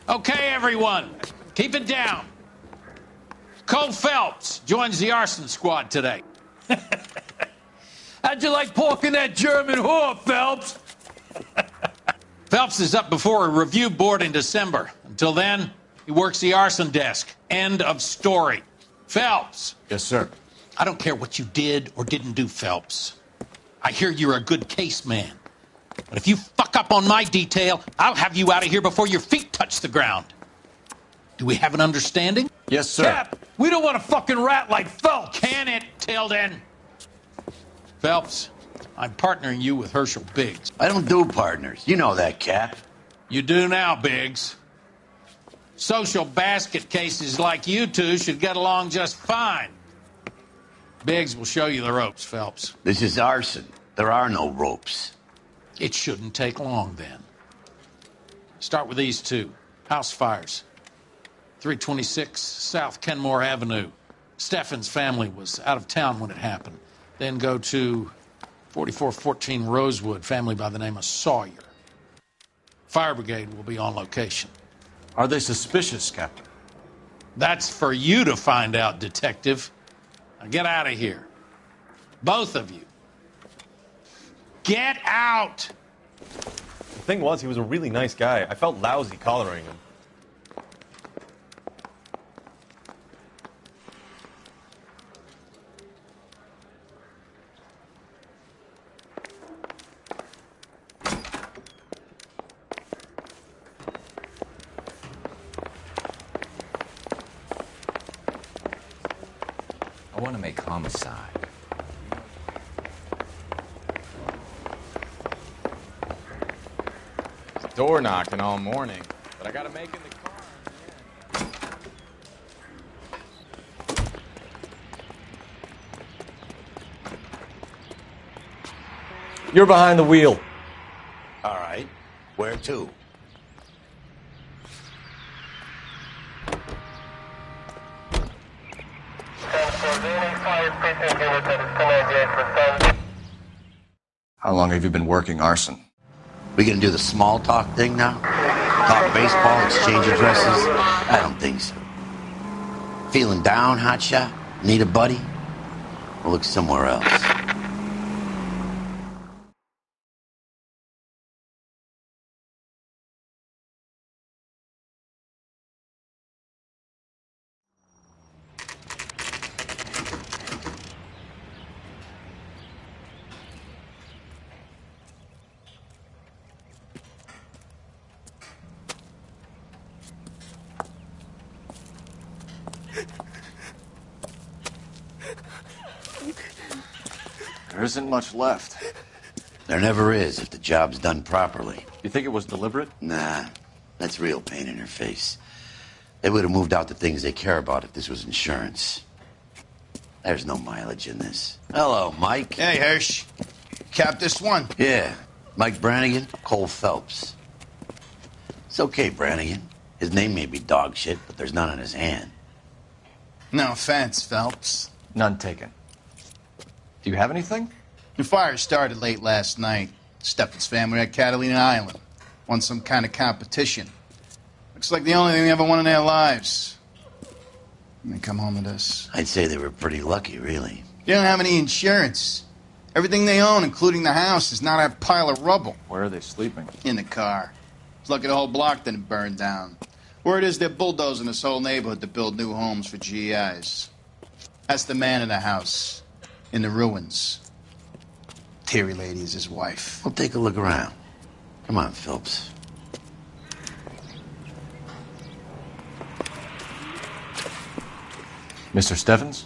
Okay, everyone, keep it down. Cole Phelps joins the arson squad today. How'd you like porking that German whore, Phelps? Phelps is up before a review board in December. Until then, he works the arson desk. End of story. Phelps. Yes, sir. I don't care what you did or didn't do, Phelps. I hear you're a good case man. But if you fuck up on my detail, I'll have you out of here before your feet touch the ground. Do we have an understanding? Yes, sir. Cap, we don't want a fucking rat like Phelps. Can it, Tilden? Phelps, I'm partnering you with Herschel Biggs. I don't do partners. You know that, Cap. You do now, Biggs. Social basket cases like you two should get along just fine. Biggs will show you the ropes, Phelps. This is arson. There are no ropes. It shouldn't take long, then. Start with these two. House fires. 326 South Kenmore Avenue. Steffen's family was out of town when it happened. Then go to 4414 Rosewood, family by the name of Sawyer. Fire brigade will be on location. Are they suspicious, Captain? That's for you to find out, Detective. Now get out of here. Both of you. Get out! The thing was, he was a really nice guy. I felt lousy collaring him. I want to make homicide. Door knocking all morning, but I gotta make in the car. You're behind the wheel. All right. Where to? How long have you been working arson? We gonna do the small talk thing now? Talk baseball, exchange addresses? I don't think so. Feeling down, hotshot? Need a buddy? We'll look somewhere else. There isn't much left. There never is if the job's done properly. You think it was deliberate? Nah, that's real pain in her face. They would have moved out the things they care about if this was insurance. There's no mileage in this. Hello, Mike. Hey, Hirsch. Cap this one. Yeah, Mike Brannigan, Cole Phelps. It's okay, Brannigan. His name may be dog shit, but there's none on his hand. No offense, Phelps. None taken. Do you have anything? The fire started late last night. Steffen's family at Catalina Island. Won some kind of competition. Looks like the only thing they ever won in their lives. And they come home to this. I'd say they were pretty lucky, really. They don't have any insurance. Everything they own, including the house, is not a pile of rubble. Where are they sleeping? In the car. It's lucky the whole block didn't burn down. Word is they're bulldozing this whole neighborhood to build new homes for GIs. That's the man in the house. In the ruins. Terry lady is his wife. We'll take a look around. Come on, Phelps. Mr. Steffens?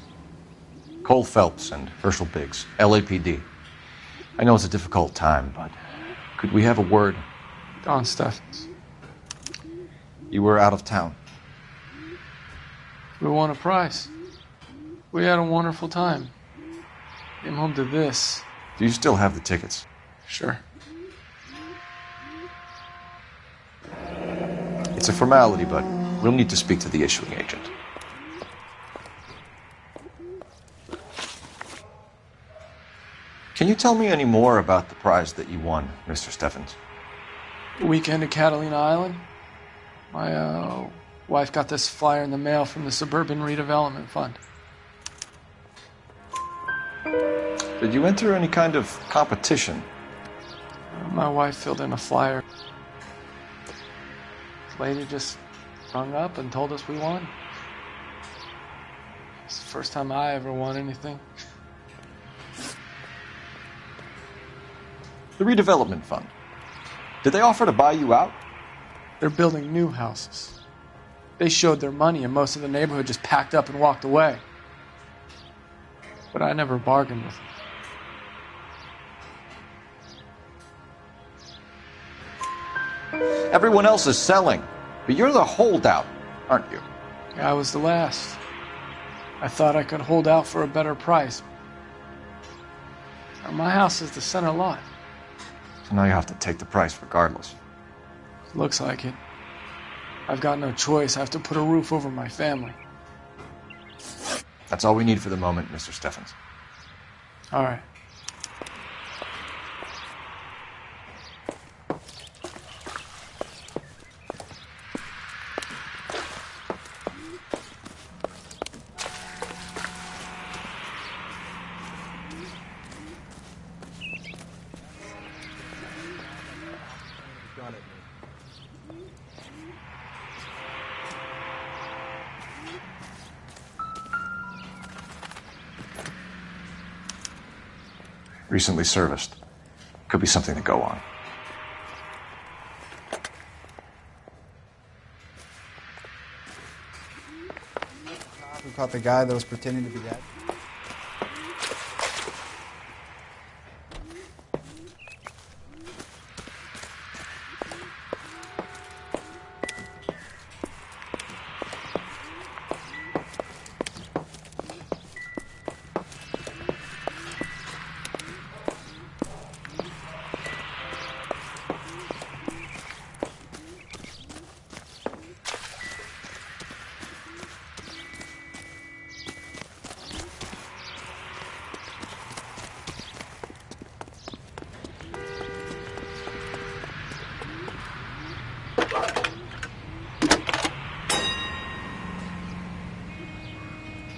Cole Phelps and Herschel Biggs, LAPD. I know it's a difficult time, but could we have a word? Don Steffens. You were out of town. We won a prize. We had a wonderful time. Came home to this. Do you still have the tickets? Sure. It's a formality, but we'll need to speak to the issuing agent. Can you tell me any more about the prize that you won, Mr. Steffens? The weekend at Catalina Island. My wife got this flyer in the mail from the Suburban Redevelopment Fund. Did you enter any kind of competition? My wife filled in a flyer. This lady just rung up and told us we won. It's the first time I ever won anything. The redevelopment fund. Did they offer to buy you out? They're building new houses. They showed their money and most of the neighborhood just packed up and walked away. But I never bargained with them. Everyone else is selling, but you're the holdout, aren't you? I was the last. I thought I could hold out for a better price. My house is the center lot. So now you have to take the price regardless. Looks like it. I've got no choice. I have to put a roof over my family. That's all we need for the moment, Mr. Steffens. All right. Recently serviced. Could be something to go on. Who caught the guy that was pretending to be dead?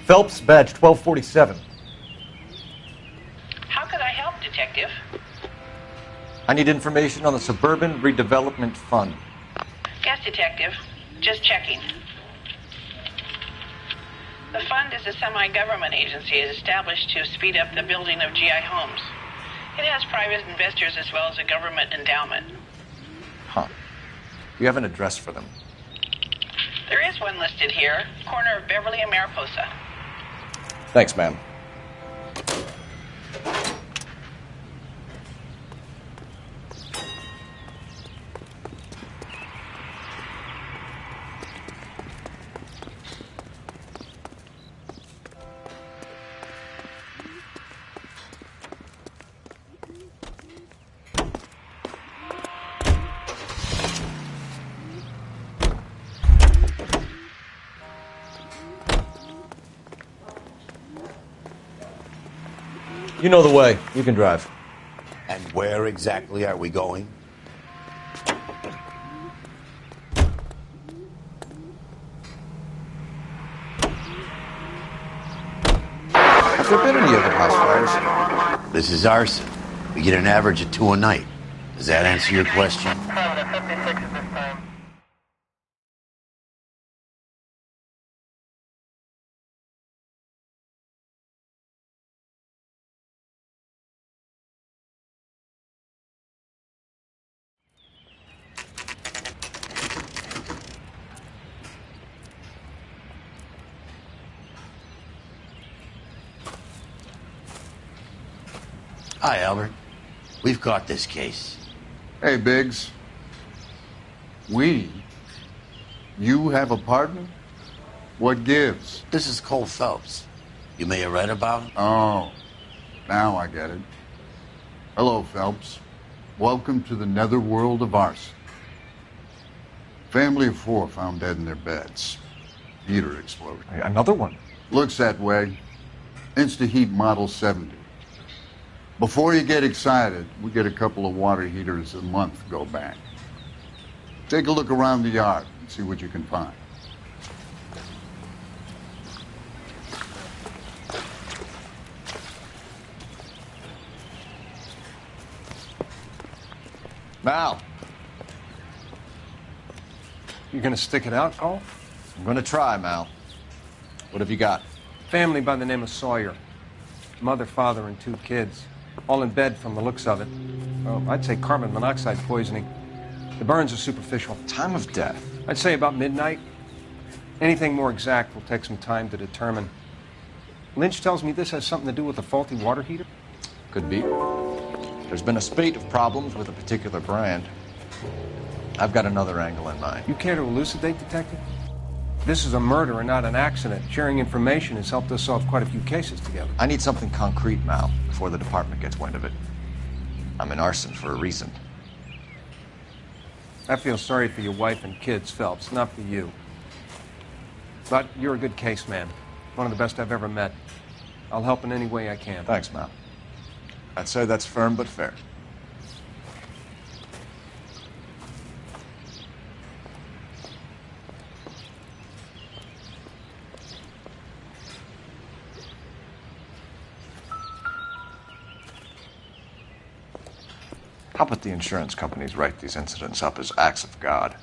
Phelps, badge 1247. How could I help, Detective? I need information on the Suburban Redevelopment Fund. Yes, Detective. Just checking. The fund is a semi-government agency established to speed up the building of GI homes. It has private investors as well as a government endowment. Huh. You have an address for them. There is one listed here, corner of Beverly and Mariposa. Thanks, ma'am. You know the way. You can drive. And where exactly are we going? Have there been any other house fires? This is arson. We get an average of 2 a night. Does that answer your question? Hi, Albert. We've caught this case. Hey, Biggs. We? You have a partner? What gives? This is Cole Phelps. You may have read about him. Oh, now I get it. Hello, Phelps. Welcome to the netherworld of arson. Family of 4 found dead in their beds. Heater exploded. Another one? Looks that way. Insta-Heat Model 70. Before you get excited, we get a couple of water heaters a month go back. Take a look around the yard and see what you can find. Mal, You gonna stick it out, Cole? I'm gonna try, Mal. What have you got? Family by the name of Sawyer. Mother, father, and 2 kids. All in bed from the looks of it. Well, I'd say carbon monoxide poisoning. The burns are superficial. Time of death? I'd say about midnight. Anything more exact will take some time to determine. Lynch tells me this has something to do with a faulty water heater. Could be. There's been a spate of problems with a particular brand. I've got another angle in mind. You care to elucidate, Detective? This is a murder and not an accident. Sharing information has helped us solve quite a few cases together. I need something concrete, Mal, before the department gets wind of it. I'm in arson for a reason. I feel sorry for your wife and kids, Phelps, not for you. But you're a good case man. One of the best I've ever met. I'll help in any way I can. Thanks, Mal. I'd say that's firm but fair. How about the insurance companies write these incidents up as acts of God?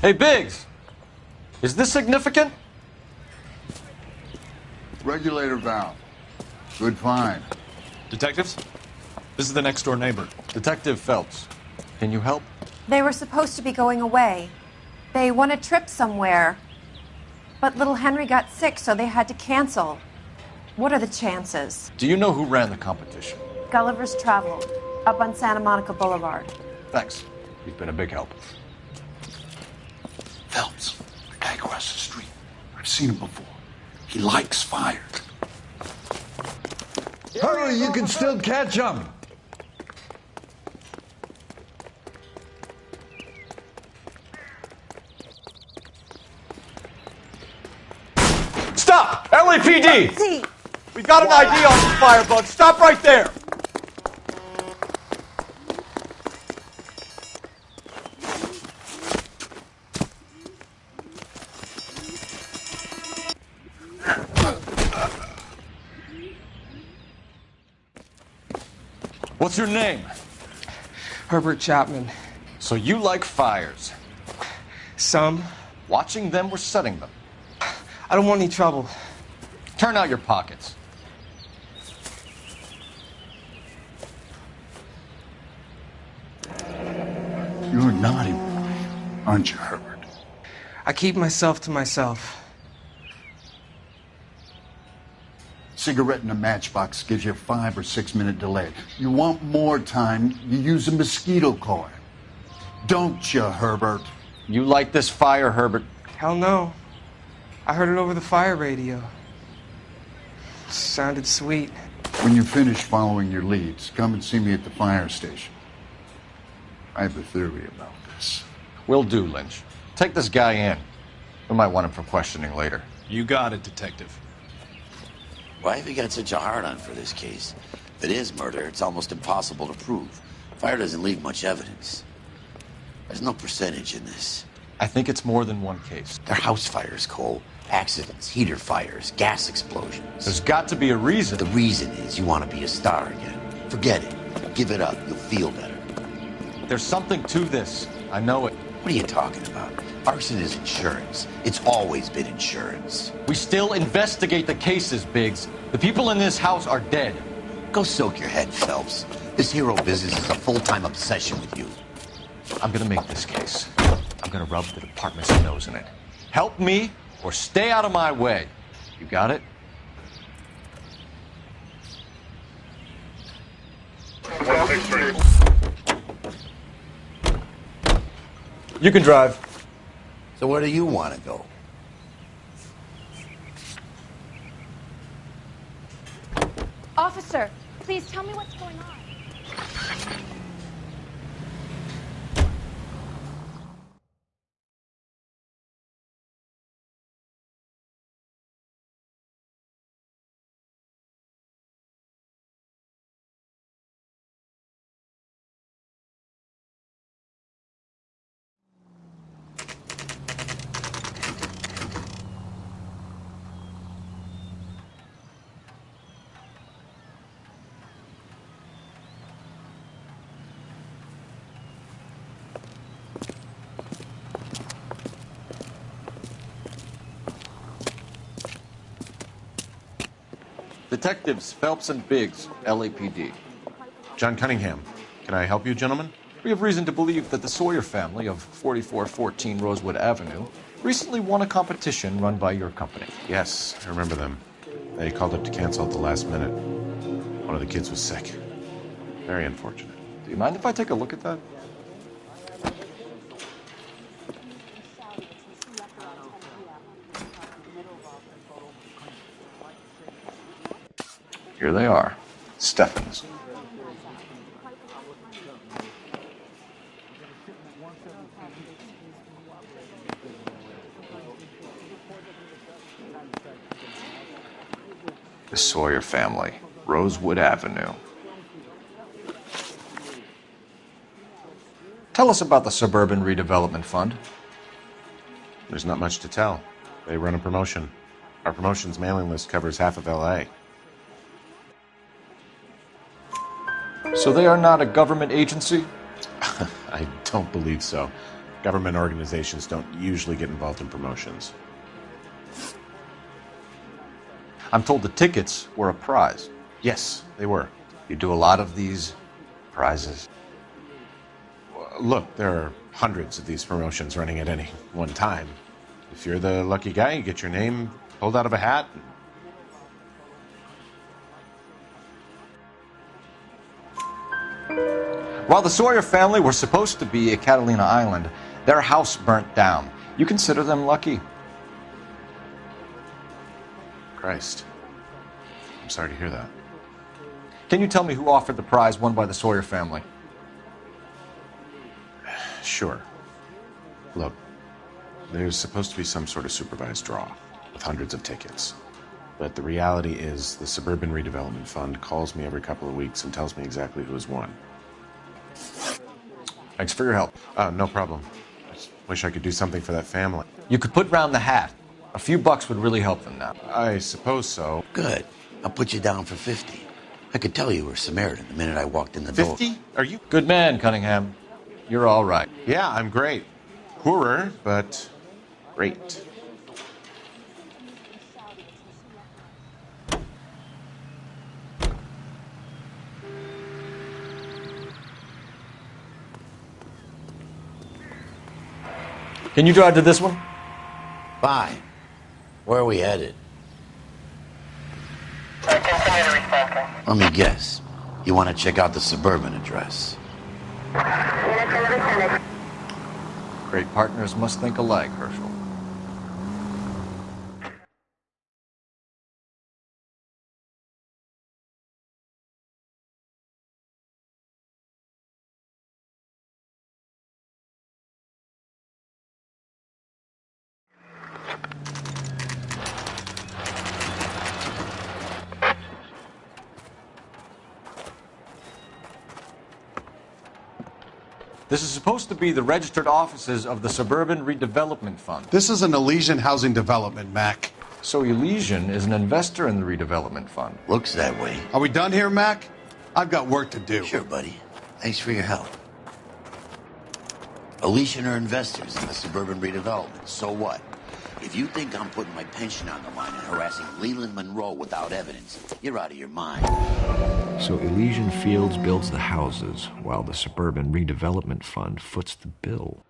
Hey, Biggs! Is this significant? Regulator valve. Good find. Detectives? This is the next door neighbor. Detective Phelps, can you help? They were supposed to be going away. They won a trip somewhere. But little Henry got sick, so they had to cancel. What are the chances? Do you know who ran the competition? Gulliver's Travel, up on Santa Monica Boulevard. Thanks. You've been a big help. Phelps, the guy across the street. I've seen him before. He likes fire. Hurry, you can still catch them. Stop! LAPD! See, We've got an ID on the firebug. Stop right there! What's your name? Herbert Chapman. So you like fires? Some. Watching them or setting them? I don't want any trouble. Turn out your pockets. You're naughty boy, aren't you, Herbert? I keep myself to myself. Cigarette in a matchbox gives you a 5 or 6 minute delay. You want more time, you use a mosquito coil. Don't you, Herbert? You like this fire, Herbert? Hell no. I heard it over the fire radio. Sounded sweet. When you finish following your leads, come and see me at the fire station. I have a theory about this. Will do, Lynch. Take this guy in. We might want him for questioning later. You got it, Detective. Why have you got such a hard-on for this case? If it is murder, it's almost impossible to prove. Fire doesn't leave much evidence. There's no percentage in this. I think it's more than one case. They're house fires, Cole. Accidents, heater fires, gas explosions. There's got to be a reason. The reason is you want to be a star again. Forget it. Give it up. You'll feel better. There's something to this. I know it. What are you talking about? Arson is insurance. It's always been insurance. We still investigate the cases, Biggs. The people in this house are dead. Go soak your head, Phelps. This hero business is a full-time obsession with you. I'm gonna make this case. I'm gonna rub the department's nose in it. Help me or stay out of my way. You got it? You can drive. So where do you want to go? officer, please tell me what's going on. Detectives Phelps and Biggs, LAPD. John Cunningham. Can I help you, gentlemen? We have reason to believe that the Sawyer family of 4414 Rosewood Avenue recently won a competition run by your company. Yes, I remember them. They called up to cancel at the last minute. One of the kids was sick. Very unfortunate. Do you mind if I take a look at that? Here they are. Steffens. The Sawyer family, Rosewood Avenue. Tell us about the Suburban Redevelopment Fund. There's not much to tell. They run a promotion. Our promotion's mailing list covers half of L.A. So they are not a government agency? I don't believe so. Government organizations don't usually get involved in promotions. I'm told the tickets were a prize. Yes, they were. You do a lot of these prizes? Look, there are hundreds of these promotions running at any one time. If you're the lucky guy, you get your name pulled out of a hat. While the Sawyer family were supposed to be at Catalina Island, their house burnt down. You consider them lucky? Christ. I'm sorry to hear that. Can you tell me who offered the prize won by the Sawyer family? Sure. Look, there's supposed to be some sort of supervised draw with hundreds of tickets. But the reality is the Suburban Redevelopment Fund calls me every couple of weeks and tells me exactly who has won. Thanks for your help. No problem. I just wish I could do something for that family. You could put round the hat. A few bucks would really help them now. I suppose so. Good. I'll put you down for 50. I could tell you were Samaritan the minute I walked in the door. 50? Are you... Good man, Cunningham. You're all right. Yeah, I'm great. Poorer, but great. Can you drive to this one? Fine. Where are we headed? Let me guess. You want to check out the Suburban address? Great partners must think alike, Herschel. This is supposed to be the registered offices of the Suburban Redevelopment Fund. This is an Elysian housing development, Mac. So Elysian is an investor in the redevelopment fund. Looks that way. Are we done here, Mac? I've got work to do. Sure, buddy. Thanks for your help. Elysian are investors in the Suburban Redevelopment. So what? If you think I'm putting my pension on the line and harassing Leland Monroe without evidence, you're out of your mind. So Elysian Fields builds the houses, while the Suburban Redevelopment Fund foots the bill.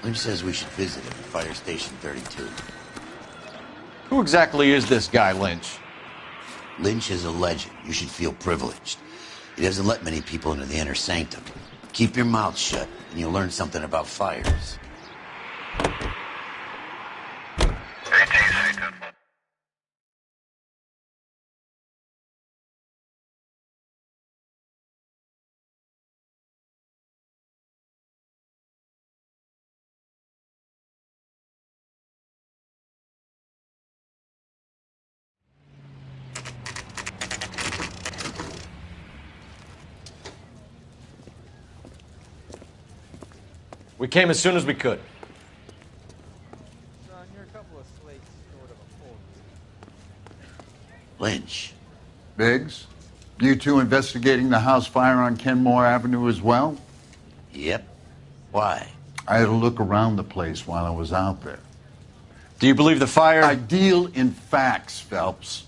Lynch says we should visit him at Fire Station 32. Who exactly is this guy, Lynch? Lynch is a legend. You should feel privileged. He doesn't let many people into the inner sanctum. Keep your mouth shut, and you'll learn something about fires. We came as soon as we could. Son, you're a couple of slates short of a full. Lynch. Biggs, you two investigating the house fire on Kenmore Avenue as well? Yep. Why? I had a look around the place while I was out there. Do you believe the fire? I deal in facts, Phelps.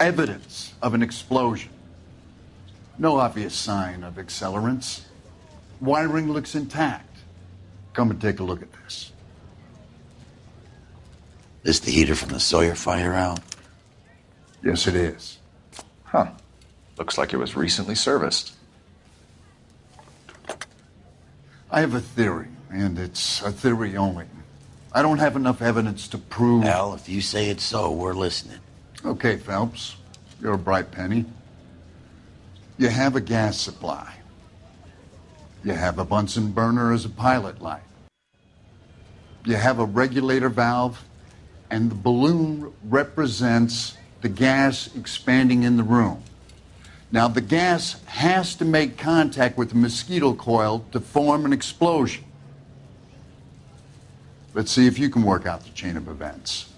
Evidence of an explosion. No obvious sign of accelerants. Wiring looks intact. Come and take a look at this. This the heater from the Sawyer fire, Al? Yes, it is. Huh. Looks like it was recently serviced. I have a theory, and it's a theory only. I don't have enough evidence to prove... Al, if you say it's so, we're listening. Okay, Phelps. You're a bright penny. You have a gas supply. You have a Bunsen burner as a pilot light. You have a regulator valve, and the balloon represents the gas expanding in the room. Now, the gas has to make contact with the mosquito coil to form an explosion. Let's see if you can work out the chain of events.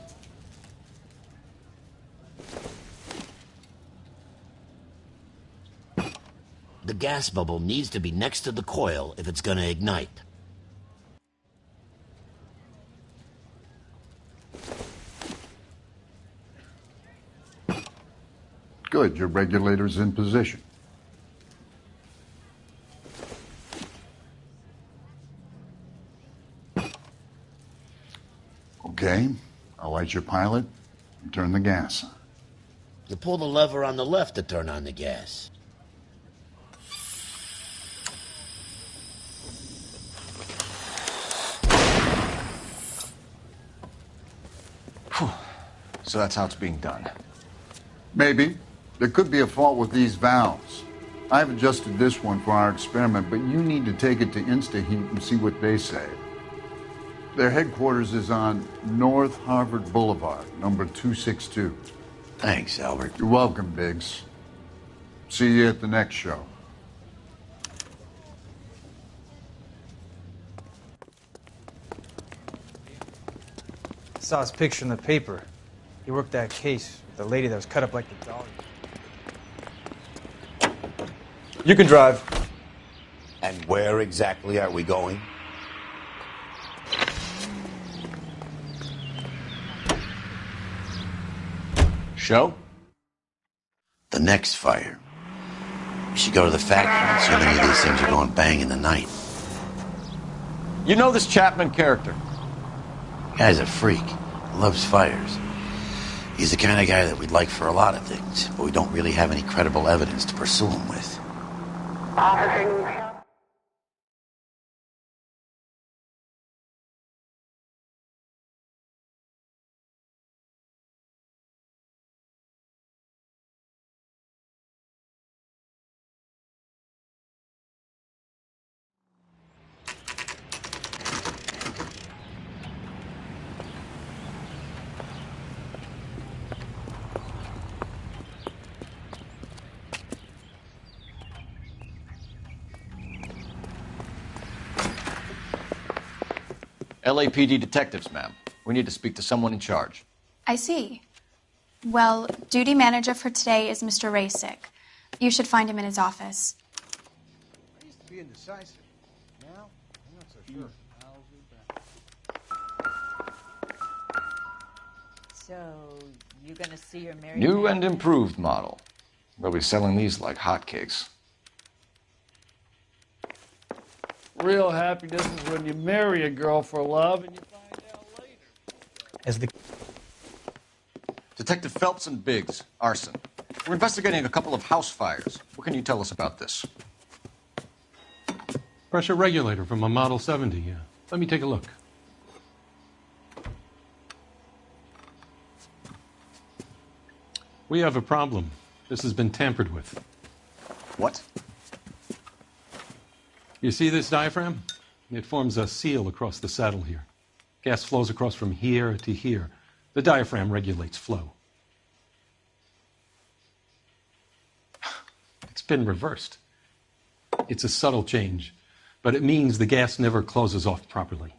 The gas bubble needs to be next to the coil if it's going to ignite. Good, your regulator's in position. Okay, I'll light your pilot and turn the gas on. You pull the lever on the left to turn on the gas. So that's how it's being done. Maybe. There could be a fault with these valves. I've adjusted this one for our experiment, but you need to take it to InstaHeat and see what they say. Their headquarters is on North Harvard Boulevard, number 262. Thanks, Albert. You're welcome, Biggs. See you at the next show. I saw his picture in the paper. He worked that case with the lady that was cut up like the dog. You can drive. And where exactly are we going? Show? The next fire. We should go to the factory and see if any of these things are going bang in the night. You know this Chapman character? Guy's a freak. Loves fires. He's the kind of guy that we'd like for a lot of things, but we don't really have any credible evidence to pursue him with. LAPD detectives, ma'am. We need to speak to someone in charge. I see. Well, duty manager for today is Mr. Rasick. You should find him in his office. I used to be indecisive. Now, I'm not so sure. So, you gonna see your married New man? and improved model. They'll be selling these like hotcakes. Real happiness is when you marry a girl for love and you find out later. As the Detective Phelps and Biggs, arson. We're investigating a couple of house fires. What can you tell us about this? Pressure regulator from a Model 70. Let me take a look. We have a problem. This has been tampered with. What? You see this diaphragm? It forms a seal across the saddle here. Gas flows across from here to here. The diaphragm regulates flow. It's been reversed. It's a subtle change, but it means the gas never closes off properly.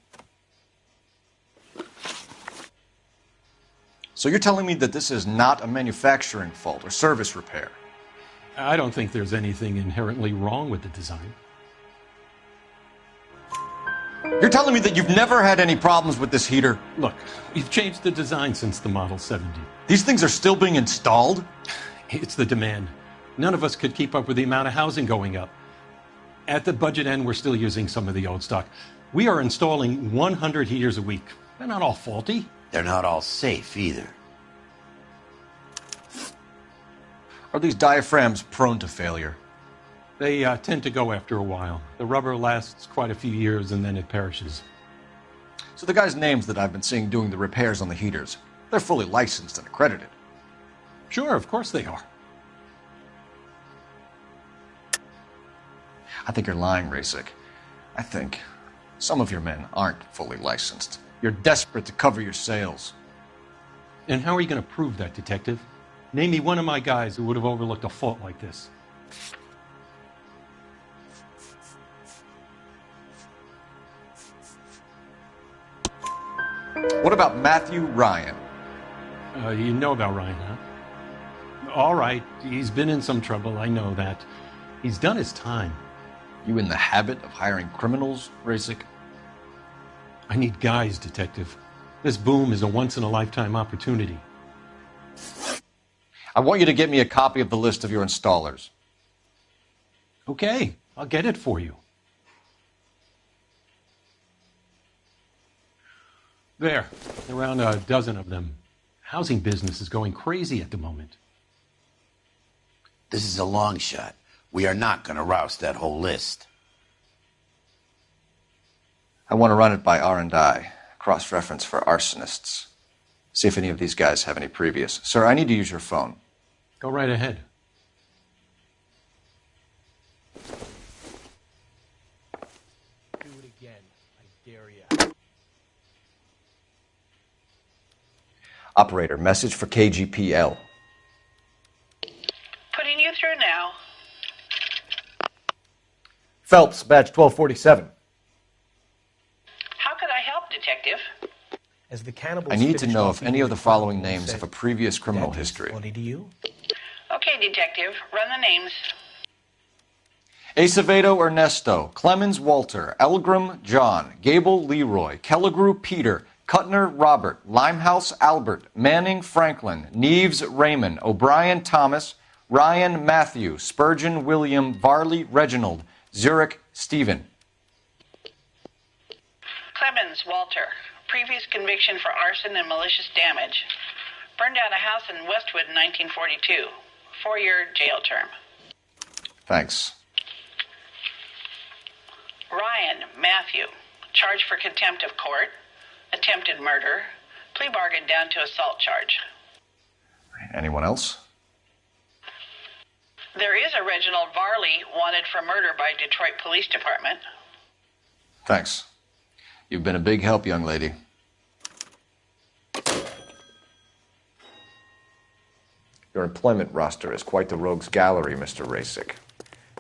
So you're telling me that this is not a manufacturing fault or service repair? I don't think there's anything inherently wrong with the design. You're telling me that you've never had any problems with this heater? Look, we've changed the design since the Model 70. These things are still being installed? It's the demand. None of us could keep up with the amount of housing going up. At the budget end, we're still using some of the old stock. We are installing 100 heaters a week. They're not all faulty. They're not all safe either. Are these diaphragms prone to failure? They tend to go after a while. The rubber lasts quite a few years and then it perishes. So the guys' names that I've been seeing doing the repairs on the heaters, they're fully licensed and accredited. Sure, of course they are. I think you're lying, Rasik. I think some of your men aren't fully licensed. You're desperate to cover your sales. And how are you going to prove that, Detective? Name me one of my guys who would have overlooked a fault like this. What about Matthew Ryan? You know about Ryan, huh? All right, he's been in some trouble, I know that. He's done his time. You in the habit of hiring criminals, Rasik? I need guys, Detective. This boom is a once-in-a-lifetime opportunity. I want you to get me a copy of the list of your installers. Okay, I'll get it for you. There, around a dozen of them. Housing business is going crazy at the moment. This is a long shot. We are not going to roust that whole list. I want to run it by R&I, cross-reference for arsonists. See if any of these guys have any previous. Sir, I need to use your phone. Go right ahead. Do it again. I dare ya. Operator, message for KGPL. Putting you through now. Phelps, badge 1247. How could I help, Detective? As the cannibals I need to finished know off if any of the eating following cannibals, names said, have a previous criminal "That is history. funny to you?" Okay, Detective, run the names. Acevedo Ernesto, Clemens Walter, Elgram John, Gable Leroy, Kelligrew Peter, Cutner Robert, Limehouse Albert, Manning Franklin, Neves Raymond, O'Brien Thomas, Ryan Matthew, Spurgeon William, Varley Reginald, Zurich Stephen. Clemens Walter. Previous conviction for arson and malicious damage. Burned down a house in Westwood in 1942. 4-year jail term. Thanks. Ryan Matthew. Charged for contempt of court. Attempted murder. Plea bargain down to assault charge. Anyone else? There is a Reginald Varley wanted for murder by Detroit Police Department. Thanks. You've been a big help, young lady. Your employment roster is quite the rogues gallery, Mr. Rasik.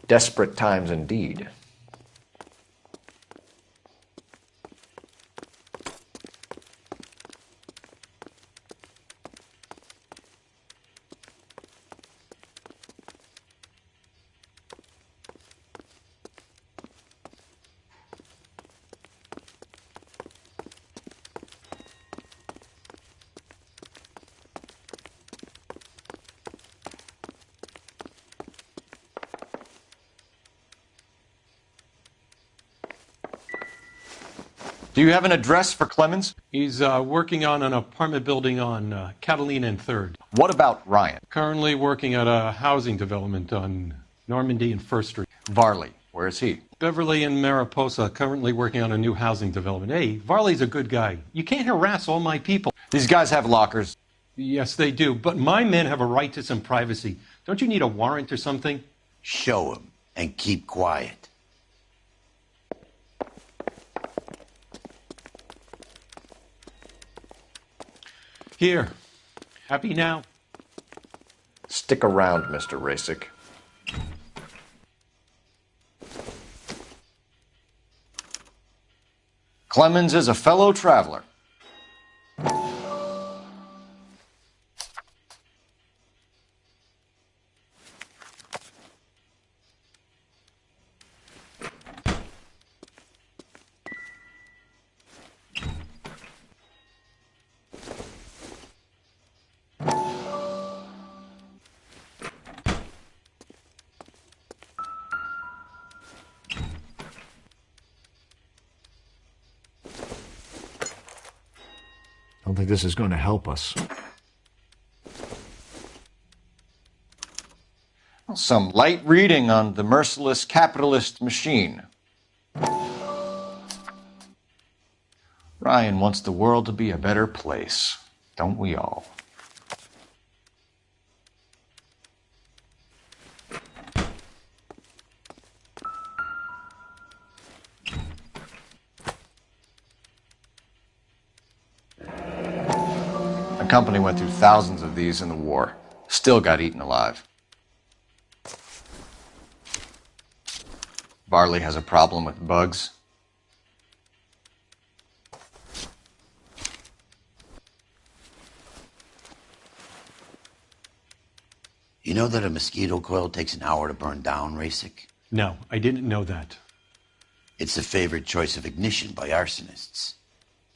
Desperate times indeed. Do you have an address for Clemens? He's working on an apartment building on Catalina and 3rd. What about Ryan? Currently working at a housing development on Normandy and 1st Street. Varley, where is he? Beverly and Mariposa, currently working on a new housing development. Hey, Varley's a good guy. You can't harass all my people. These guys have lockers. Yes, they do, but my men have a right to some privacy. Don't you need a warrant or something? Show him and keep quiet. Here. Happy now? Stick around, Mr. Rasik. Clemens is a fellow traveler. I don't think this is going to help us. Some light reading on the merciless capitalist machine. Ryan wants the world to be a better place. Don't we all? The company went through thousands of these in the war. Still got eaten alive. Varley has a problem with bugs. You know that a mosquito coil takes an hour to burn down, Rasic? No, I didn't know that. It's the favorite choice of ignition by arsonists.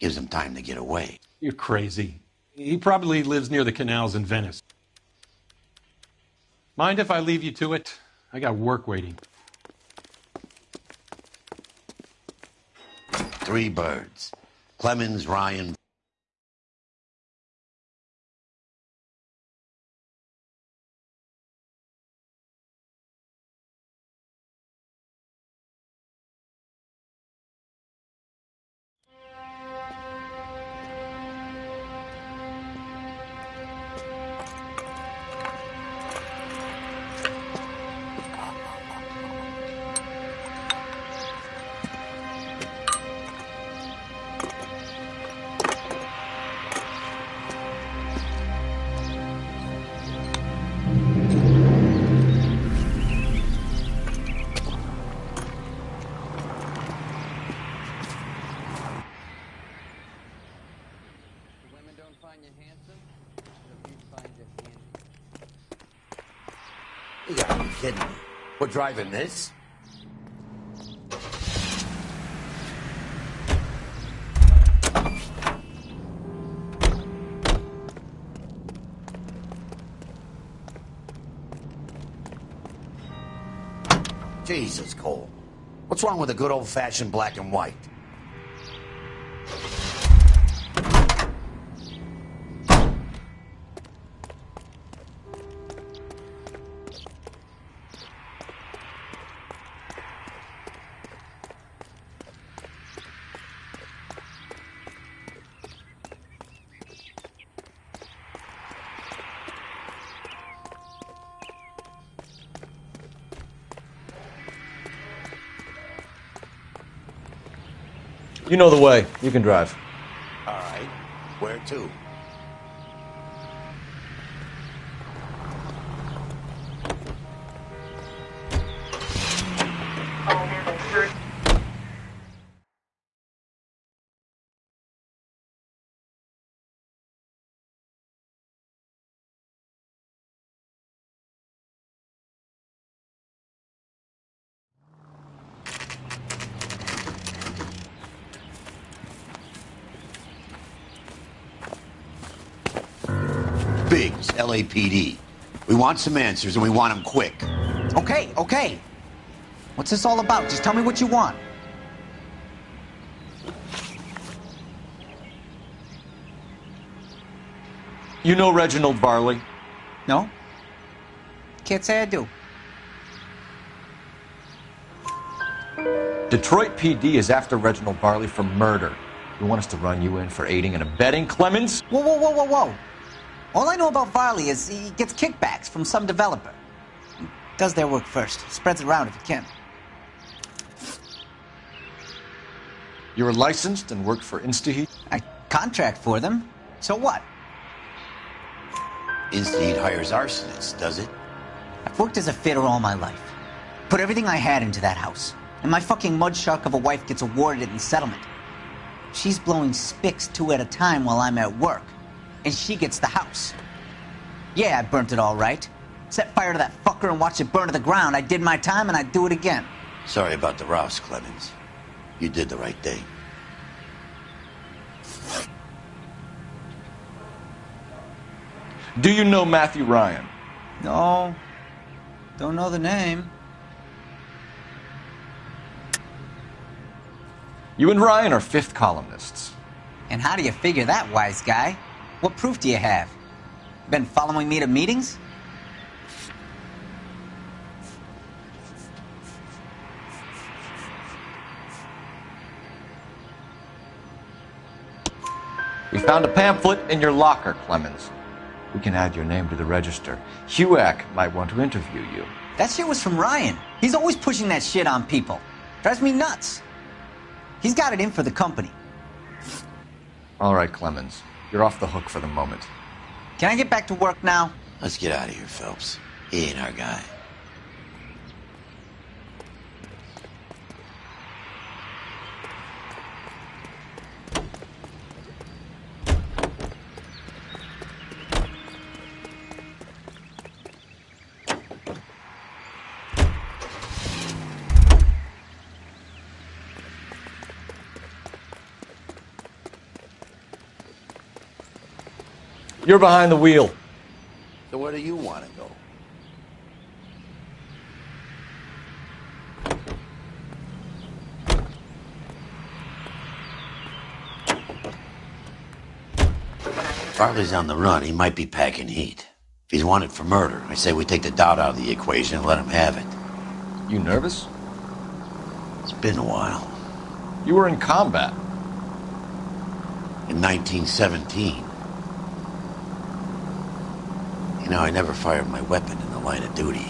Gives them time to get away. You're crazy. He probably lives near the canals in Venice. Mind if I leave you to it? I got work waiting. 3 birds. Clemens, Ryan. You gotta be kidding me. We're driving this? Jesus, Cole. What's wrong with a good old-fashioned black and white? You know the way. You can drive. All right. Where to? Biggs, LAPD. We want some answers, and we want them quick. Okay, okay. What's this all about? Just tell me what you want. You know Reginald Varley? No? Can't say I do. Detroit PD is after Reginald Varley for murder. You want us to run you in for aiding and abetting Clemens? Whoa, whoa, whoa, whoa, whoa. All I know about Varley is he gets kickbacks from some developer. He does their work first. Spreads it around if he can. You were licensed and worked for InstaHeat? I contract for them. So what? InstaHeat hires arsonists, does it? I've worked as a fitter all my life. Put everything I had into that house. And my fucking mud shark of a wife gets awarded it in settlement. She's blowing spics 2 at a time while I'm at work. And she gets the house. Yeah, I burnt it all right. Set fire to that fucker and watched it burn to the ground. I did my time and I'd do it again. Sorry about the rouse, Clemens. You did the right thing. Do you know Matthew Ryan? No. Don't know the name. You and Ryan are fifth columnists. And how do you figure that, wise guy? What proof do you have? Been following me to meetings? We found a pamphlet in your locker, Clemens. We can add your name to the register. HUAC might want to interview you. That shit was from Ryan. He's always pushing that shit on people. Drives me nuts. He's got it in for the company. All right, Clemens. You're off the hook for the moment. Can I get back to work now? Let's get out of here, Phelps. He ain't our guy. You're behind the wheel. So where do you want to go? Farley's on the run. He might be packing heat. If he's wanted for murder, I say we take the doubt out of the equation and let him have it. You nervous? It's been a while. You were in combat. In 1917. You know, I never fired my weapon in the line of duty.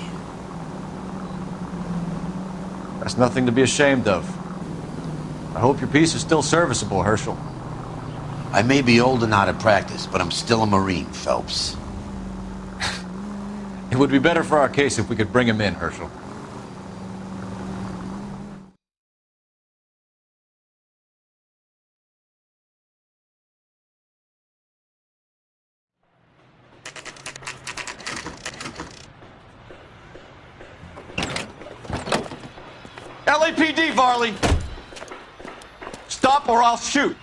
That's nothing to be ashamed of. I hope your piece is still serviceable, Herschel. I may be old and out of practice, but I'm still a Marine, Phelps. It would be better for our case if we could bring him in, Herschel. LAPD, Varley! Stop or I'll shoot!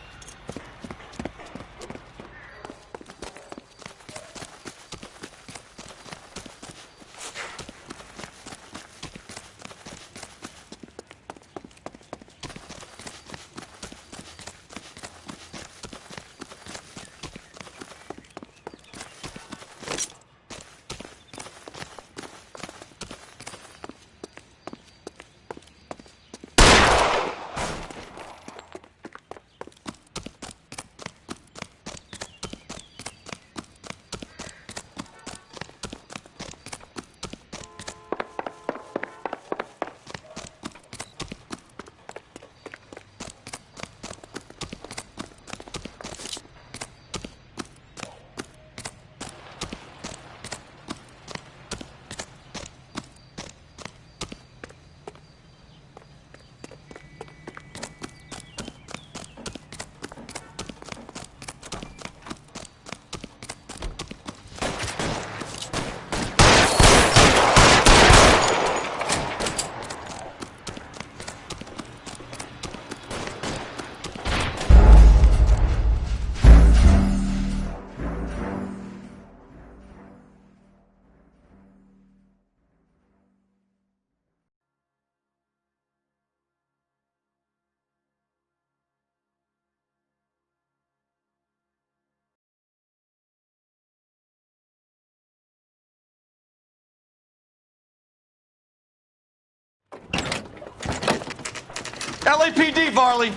LAPD, Varley!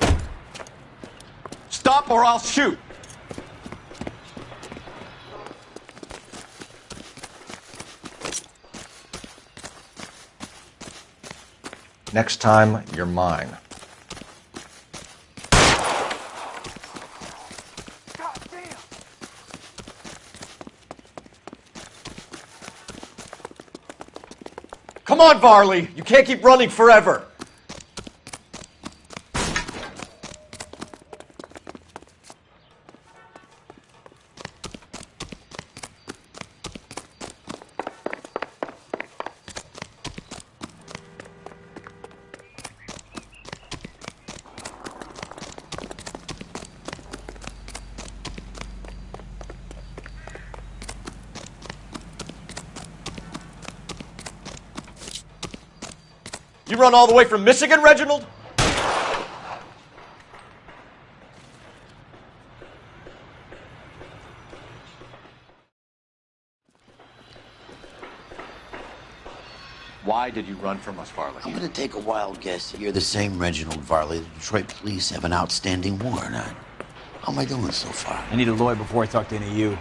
Stop or I'll shoot! Next time, you're mine. Come on, Varley! You can't keep running forever! You run all the way from Michigan, Reginald? Why did you run from us, Varley? I'm gonna take a wild guess that you're the same Reginald Varley the Detroit police have an outstanding warrant on. How am I doing so far? I need a lawyer before I talk to any of you.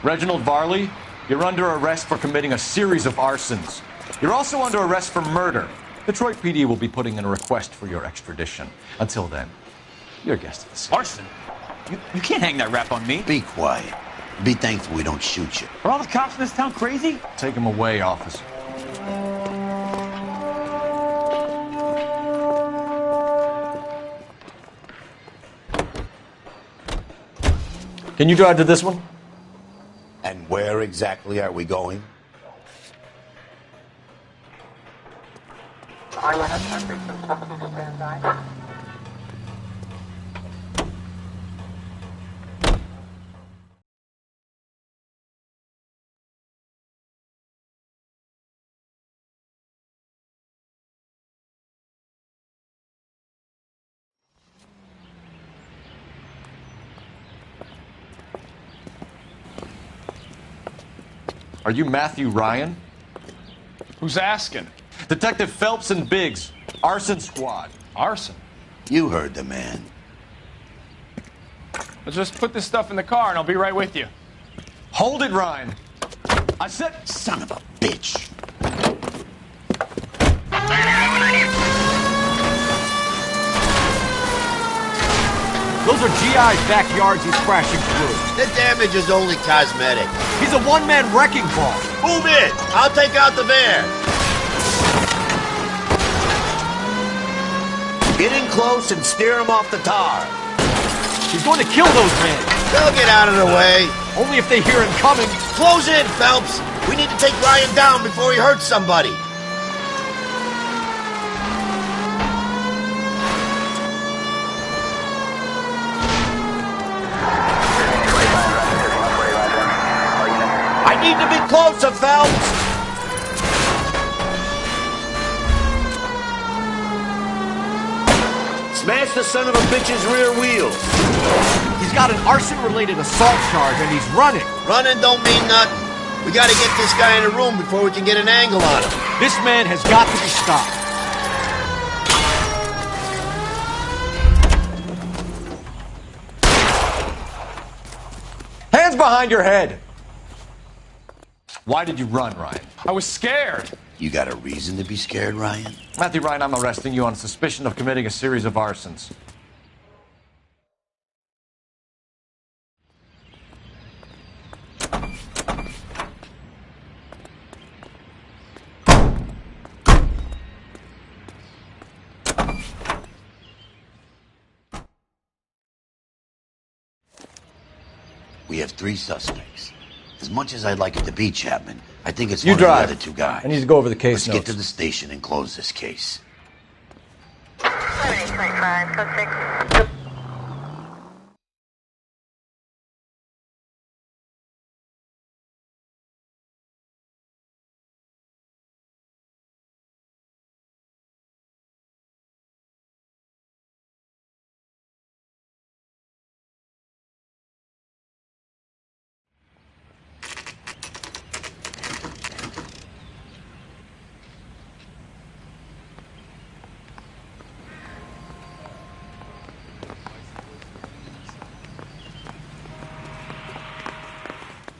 Reginald Varley, you're under arrest for committing a series of arsons. You're also under arrest for murder. Detroit PD will be putting in a request for your extradition. Until then, you're a guest of the city. Arson? You can't hang that rap on me. Be quiet. Be thankful we don't shoot you. Are all the cops in this town crazy? Take him away, officer. Can you drive to this one? And where exactly are we going? Are you Matthew Ryan? Who's asking? Detective Phelps and Biggs, arson squad. Arson? You heard the man. Let's just put this stuff in the car and I'll be right with you. Hold it, Ryan. I said... Son of a bitch. Those are GI's backyards he's crashing through. The damage is only cosmetic. He's a one-man wrecking ball. Move in. I'll take out the van. Get in close and steer him off the tar. He's going to kill those men. They'll get out of the way. Only if they hear him coming. Close in, Phelps. We need to take Ryan down before he hurts somebody. I need to be closer, Phelps. Smash the son of a bitch's rear wheels. He's got an arson-related assault charge and he's running. Running don't mean nothing. We gotta get this guy in a room before we can get an angle on him. This man has got to be stopped. Hands behind your head! Why did you run, Ryan? I was scared. You got a reason to be scared, Ryan? Matthew Ryan, I'm arresting you on suspicion of committing a series of arsons. We have 3 suspects. As much as I'd like it to be Chapman, I think it's You one drive. of the other 2 guys. I need to go over the case Let's notes. get to the station and close this case.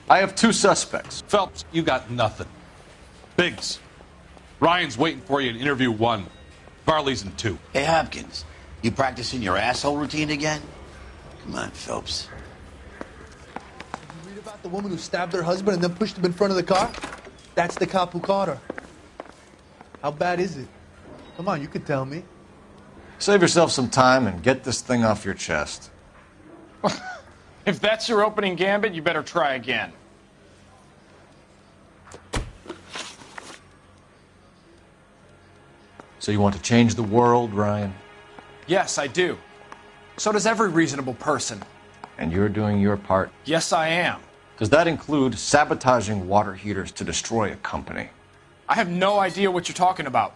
I have 2 suspects. Phelps, you got nothing. Biggs, Ryan's waiting for you in interview 1. Varley's in 2. Hey, Hopkins, you practicing your asshole routine again? Come on, Phelps. Read about the woman who stabbed her husband and then pushed him in front of the car? That's the cop who caught her. How bad is it? Come on, you can tell me. Save yourself some time and get this thing off your chest. If that's your opening gambit, you better try again. So you want to change the world, Ryan? Yes, I do. So does every reasonable person. And you're doing your part? Yes, I am. Does that include sabotaging water heaters to destroy a company? I have no idea what you're talking about.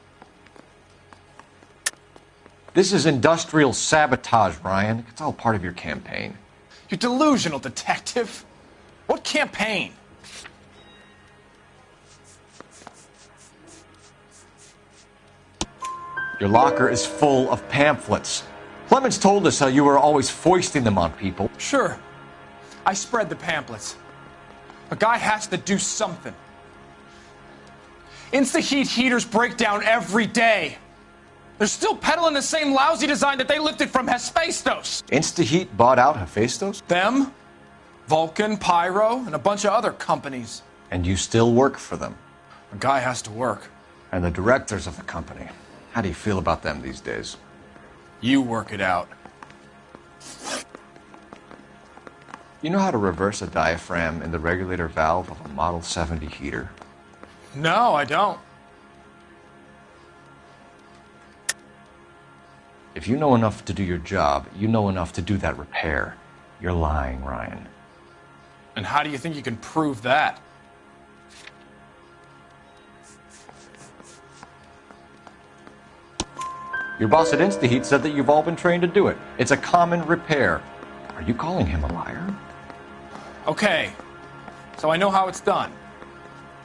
This is industrial sabotage, Ryan. It's all part of your campaign. You delusional detective. What campaign? Your locker is full of pamphlets. Clemens told us how you were always foisting them on people. Sure. I spread the pamphlets. A guy has to do something. Insta-heat heaters break down every day. They're still peddling the same lousy design that they lifted from Hephaestus. Insta-heat bought out Hephaestus? Them, Vulcan, Pyro, and a bunch of other companies. And you still work for them? A guy has to work. And the directors of the company. How do you feel about them these days? You work it out. You know how to reverse a diaphragm in the regulator valve of a Model 70 heater? No, I don't. If you know enough to do your job, you know enough to do that repair. You're lying, Ryan. And how do you think you can prove that? Your boss at InstaHeat said that you've all been trained to do it. It's a common repair. Are you calling him a liar? Okay, so I know how it's done.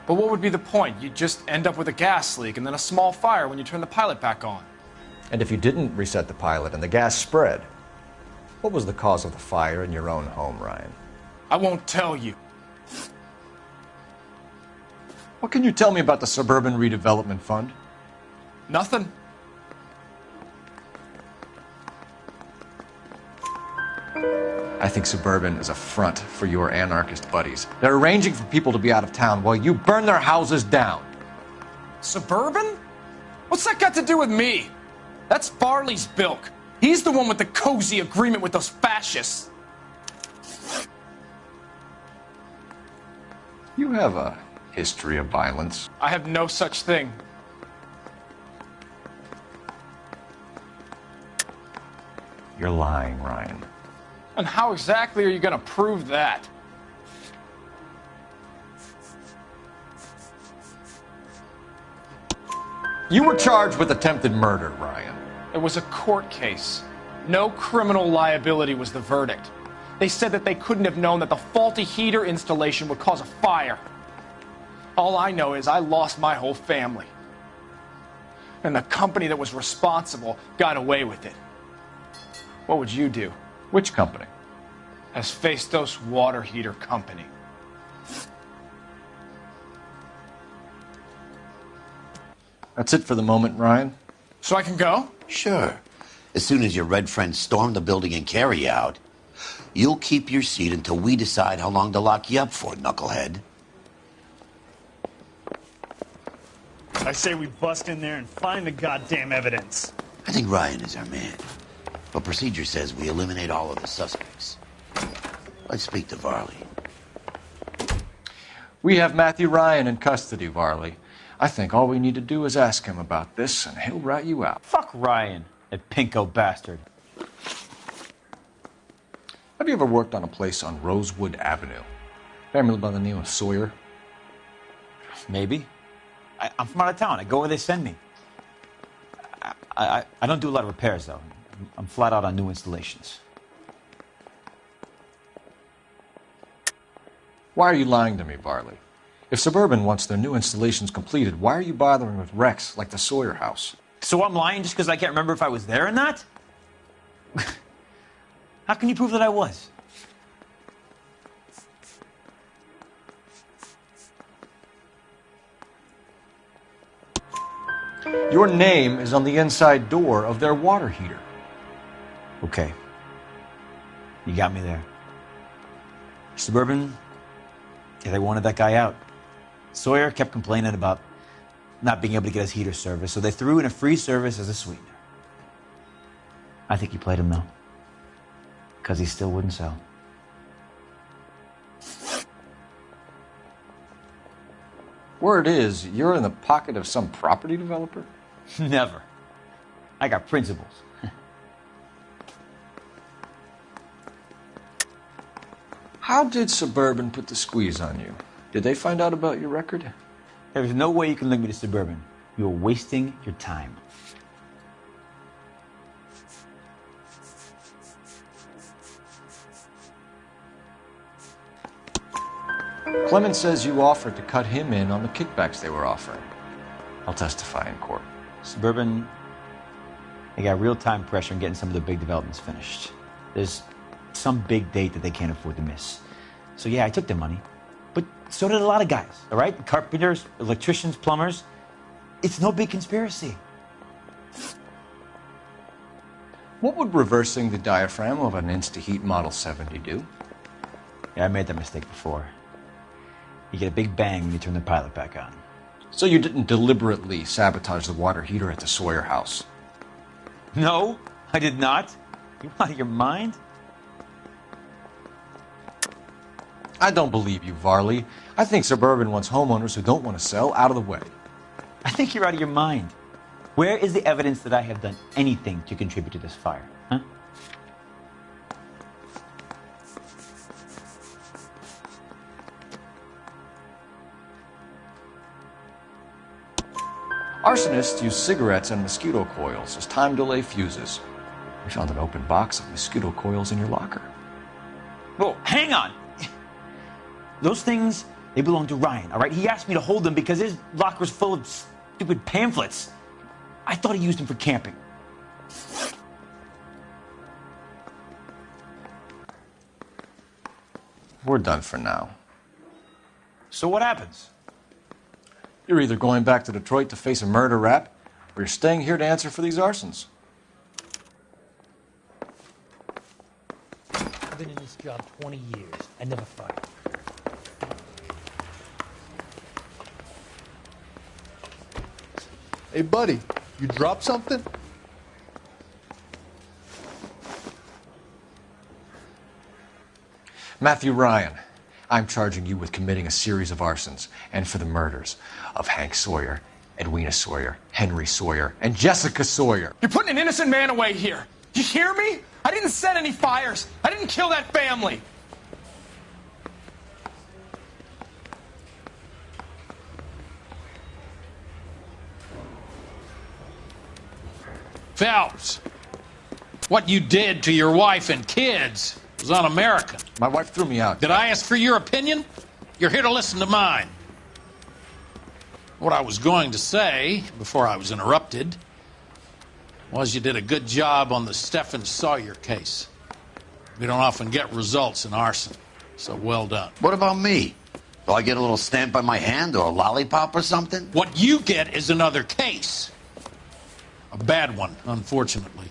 But what would be the point? You'd just end up with a gas leak and then a small fire when you turn the pilot back on. And if you didn't reset the pilot and the gas spread, what was the cause of the fire in your own home, Ryan? I won't tell you. What can you tell me about the Suburban Redevelopment Fund? Nothing. I think Suburban is a front for your anarchist buddies. They're arranging for people to be out of town while you burn their houses down. Suburban? What's that got to do with me? That's Varley's bilk. He's the one with the cozy agreement with those fascists. You have a history of violence. I have no such thing. You're lying, Ryan. And how exactly are you going to prove that? You were charged with attempted murder, Ryan. It was a court case. No criminal liability was the verdict. They said that they couldn't have known that the faulty heater installation would cause a fire. All I know is I lost my whole family. And the company that was responsible got away with it. What would you do? Which company? Hephaestus Water Heater Company. That's it for the moment, Ryan. So I can go? Sure. As soon as your red friends storm the building and carry out, you'll keep your seat until we decide how long to lock you up for, knucklehead. I say we bust in there and find the goddamn evidence. I think Ryan is our man. But procedure says we eliminate all of the suspects. Let's speak to Varley. We have Matthew Ryan in custody, Varley. I think all we need to do is ask him about this, and he'll rat you out. Fuck Ryan, that pinko bastard. Have you ever worked on a place on Rosewood Avenue? Family by the name of Sawyer? Maybe. I'm from out of town. I go where they send me. I don't do a lot of repairs, though. I'm flat out on new installations. Why are you lying to me, Varley? If Suburban wants their new installations completed, why are you bothering with wrecks like the Sawyer house? So I'm lying just because I can't remember if I was there or not? How can you prove that I was? Your name is on the inside door of their water heater. Okay. You got me there. Suburban, yeah, they wanted that guy out. Sawyer kept complaining about not being able to get his heater service, so they threw in a free service as a sweetener. I think he played him, though, because he still wouldn't sell. Word is, you're in the pocket of some property developer? Never. I got principles. How did Suburban put the squeeze on you? Did they find out about your record? There's no way you can link me to Suburban. You're wasting your time. Clemens says you offered to cut him in on the kickbacks they were offering. I'll testify in court. Suburban, they got real-time pressure on getting some of the big developments finished. There's some big date that they can't afford to miss. So yeah, I took their money. But so did a lot of guys, all right? Carpenters, electricians, plumbers. It's no big conspiracy. What would reversing the diaphragm of an Instaheat Model 70 do? Yeah, I made that mistake before. You get a big bang when you turn the pilot back on. So you didn't deliberately sabotage the water heater at the Sawyer house? No, I did not. You out of your mind? I don't believe you, Varley. I think Suburban wants homeowners who don't want to sell out of the way. I think you're out of your mind. Where is the evidence that I have done anything to contribute to this fire? Huh? Arsonists use cigarettes and mosquito coils as time delay fuses. We found an open box of mosquito coils in your locker. Whoa, hang on! Those things, they belong to Ryan, all right? He asked me to hold them because his locker's full of stupid pamphlets. I thought he used them for camping. We're done for now. So what happens? You're either going back to Detroit to face a murder rap, or you're staying here to answer for these arsons. I've been in this job 20 years. I never fired. Hey, buddy, you dropped something? Matthew Ryan, I'm charging you with committing a series of arsons and for the murders of Hank Sawyer, Edwina Sawyer, Henry Sawyer, and Jessica Sawyer. You're putting an innocent man away here. You hear me? I didn't set any fires. I didn't kill that family. Phelps, what you did to your wife and kids was un-American. My wife threw me out. Did I ask for your opinion? You're here to listen to mine. What I was going to say, before I was interrupted, was you did a good job on the Stephen Sawyer case. We don't often get results in arson, so well done. What about me? Do I get a little stamp on my hand or a lollipop or something? What you get is another case. A bad one, unfortunately.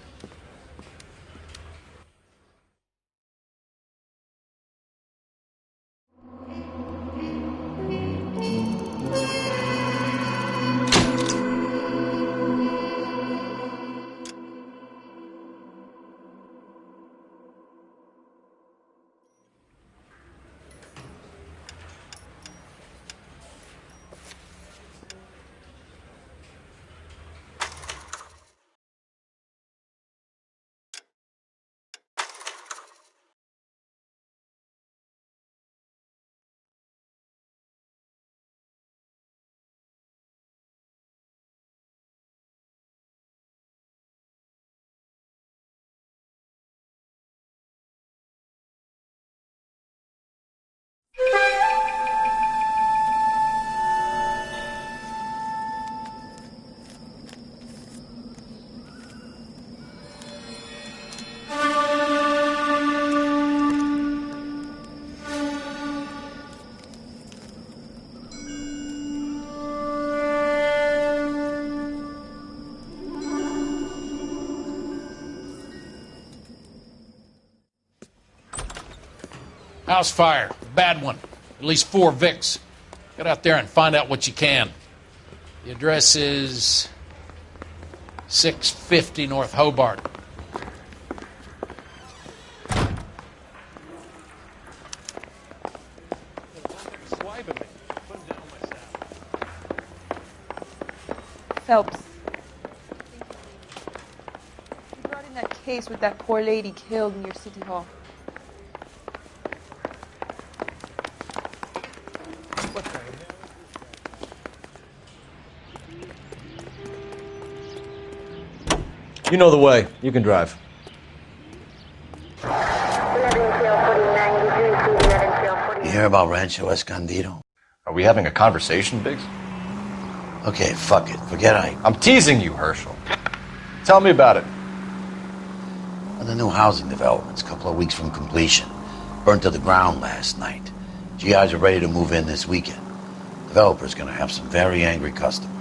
House fire. Bad one. At least 4 Vicks. Get out there and find out what you can. The address is 650 North Hobart. Phelps. You brought in that case with that poor lady killed in your city hall. You know the way. You can drive. You hear hear about Rancho Escondido? Are we having a conversation, Biggs? Okay, fuck it. Forget I'm teasing you, Herschel. Tell me about it. Well, the new housing development's a couple of weeks from completion. Burnt to the ground last night. GIs are ready to move in this weekend. Developer's gonna have some very angry customers.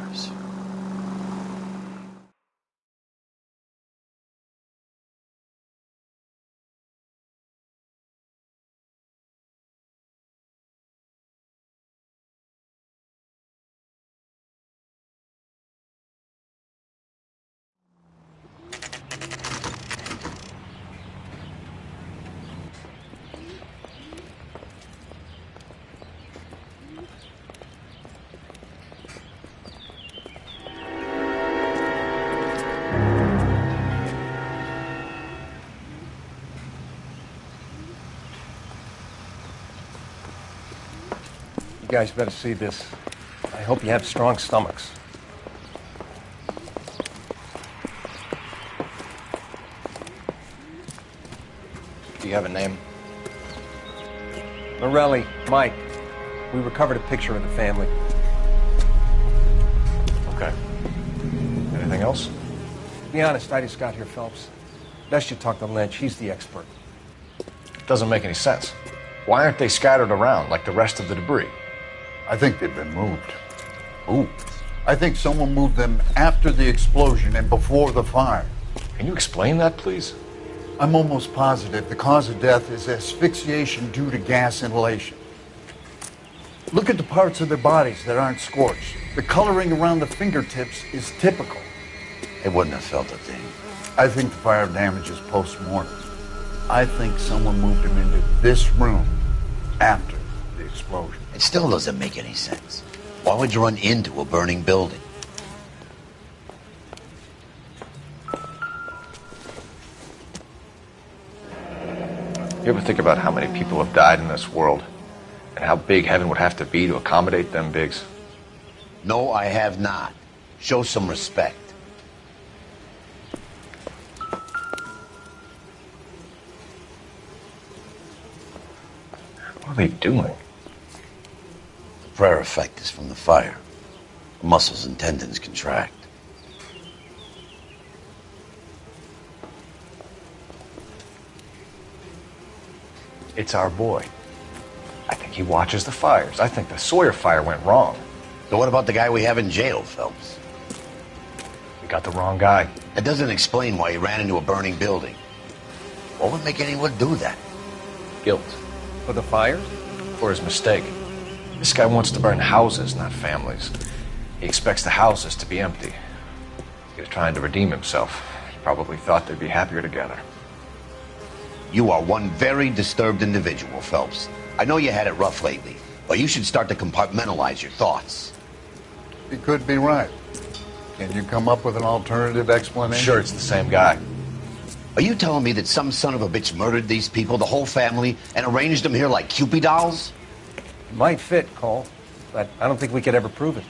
You guys better see this. I hope you have strong stomachs. Do you have a name? Morelli, Mike. We recovered a picture of the family. Okay. Anything else? Be honest, I just got here, Phelps. Best you talk to Lynch. He's the expert. Doesn't make any sense. Why aren't they scattered around like the rest of the debris? I think they've been moved. Ooh. I think someone moved them after the explosion and before the fire. Can you explain that, please? I'm almost positive the cause of death is asphyxiation due to gas inhalation. Look at the parts of their bodies that aren't scorched. The coloring around the fingertips is typical. They wouldn't have felt a thing. I think the fire damage is post-mortem. I think someone moved them into this room after the explosion. It still doesn't make any sense. Why would you run into a burning building? You ever think about how many people have died in this world? And how big heaven would have to be to accommodate them, Biggs? No, I have not. Show some respect. What are they doing? The prayer effect is from the fire. The muscles and tendons contract. It's our boy. I think he watches the fires. I think the Sawyer fire went wrong. So what about the guy we have in jail, Phelps? We got the wrong guy. That doesn't explain why he ran into a burning building. What would make anyone do that? Guilt. For the fires? For his mistake. This guy wants to burn houses, not families. He expects the houses to be empty. He was trying to redeem himself. He probably thought they'd be happier together. You are one very disturbed individual, Phelps. I know you had it rough lately, but you should start to compartmentalize your thoughts. You could be right. Can you come up with an alternative explanation? Sure, it's the same guy. Are you telling me that some son of a bitch murdered these people, the whole family, and arranged them here like Cupid dolls? It might fit, Cole, but I don't think we could ever prove it.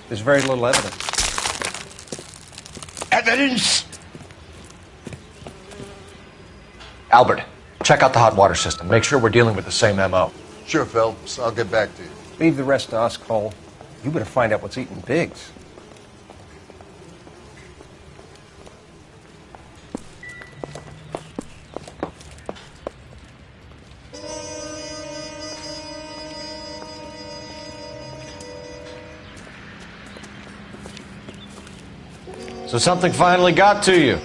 There's very little evidence. Evidence? Albert, check out the hot water system. Make sure we're dealing with the same MO. Sure, Phelps. I'll get back to you. Leave the rest to us, Cole. You better find out what's eating Biggs. So something finally got to you.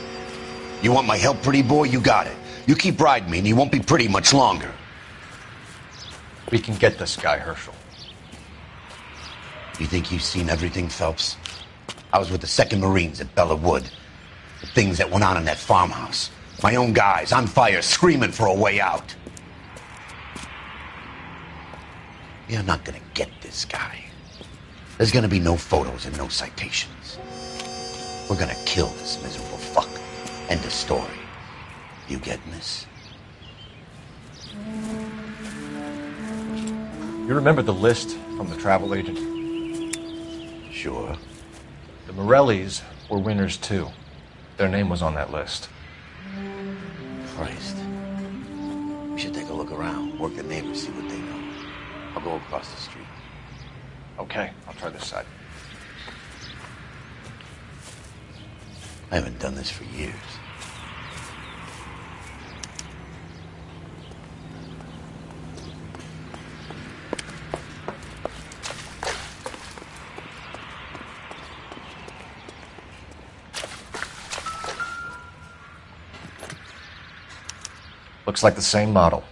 You want my help, pretty boy? You got it. You keep riding me and you won't be pretty much longer. We can get this guy, Herschel. You think you've seen everything, Phelps? I was with the 2nd Marines at Bella Wood. The things that went on in that farmhouse. My own guys on fire, screaming for a way out. You're not gonna get this guy. There's gonna be no photos and no citations. We're gonna kill this miserable fuck. End of story. You getting this? You remember the list from the travel agent? Sure. The Morellis were winners too. Their name was on that list. Christ. We should take a look around, work the neighbors, see what they know. I'll go across the street. Okay, I'll try this side. I haven't done this for years. Looks like the same model.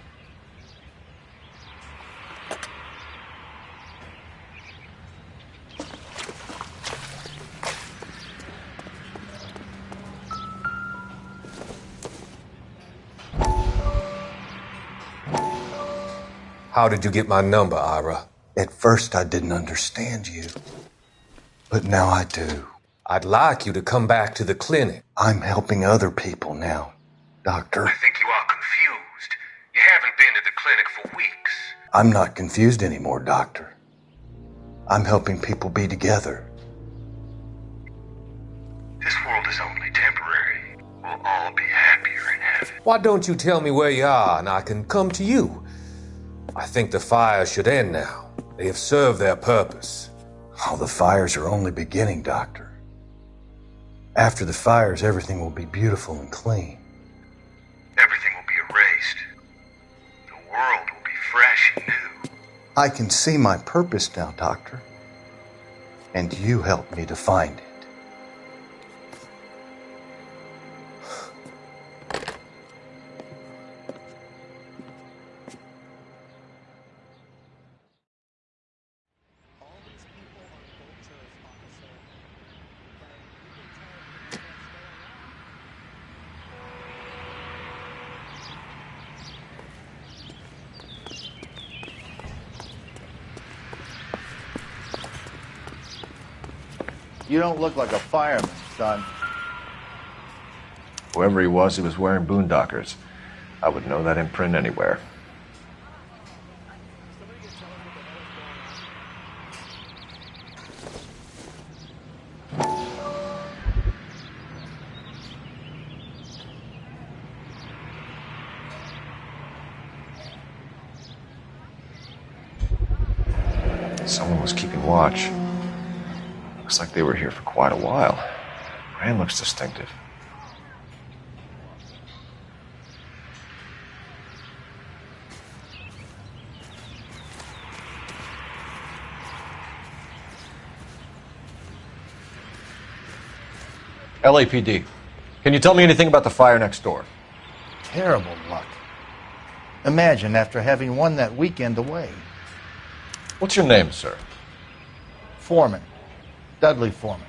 How did you get my number, Ira? At first, I didn't understand you. But now I do. I'd like you to come back to the clinic. I'm helping other people now, Doctor. I think you are confused. You haven't been to the clinic for weeks. I'm not confused anymore, Doctor. I'm helping people be together. This world is only temporary. We'll all be happier in heaven. Why don't you tell me where you are and I can come to you? I think the fires should end now. They have served their purpose. Oh, the fires are only beginning, Doctor. After the fires, everything will be beautiful and clean. Everything will be erased. The world will be fresh and new. I can see my purpose now, Doctor. And you helped me to find it. You don't look like a fireman, son. Whoever he was wearing boondockers. I would know that imprint anywhere. Someone was keeping watch. Looks like they were here for quite a while. Brand looks distinctive. LAPD. Can you tell me anything about the fire next door? Terrible luck. Imagine after having won that weekend away. What's your name, sir? Foreman. Dudley Foreman.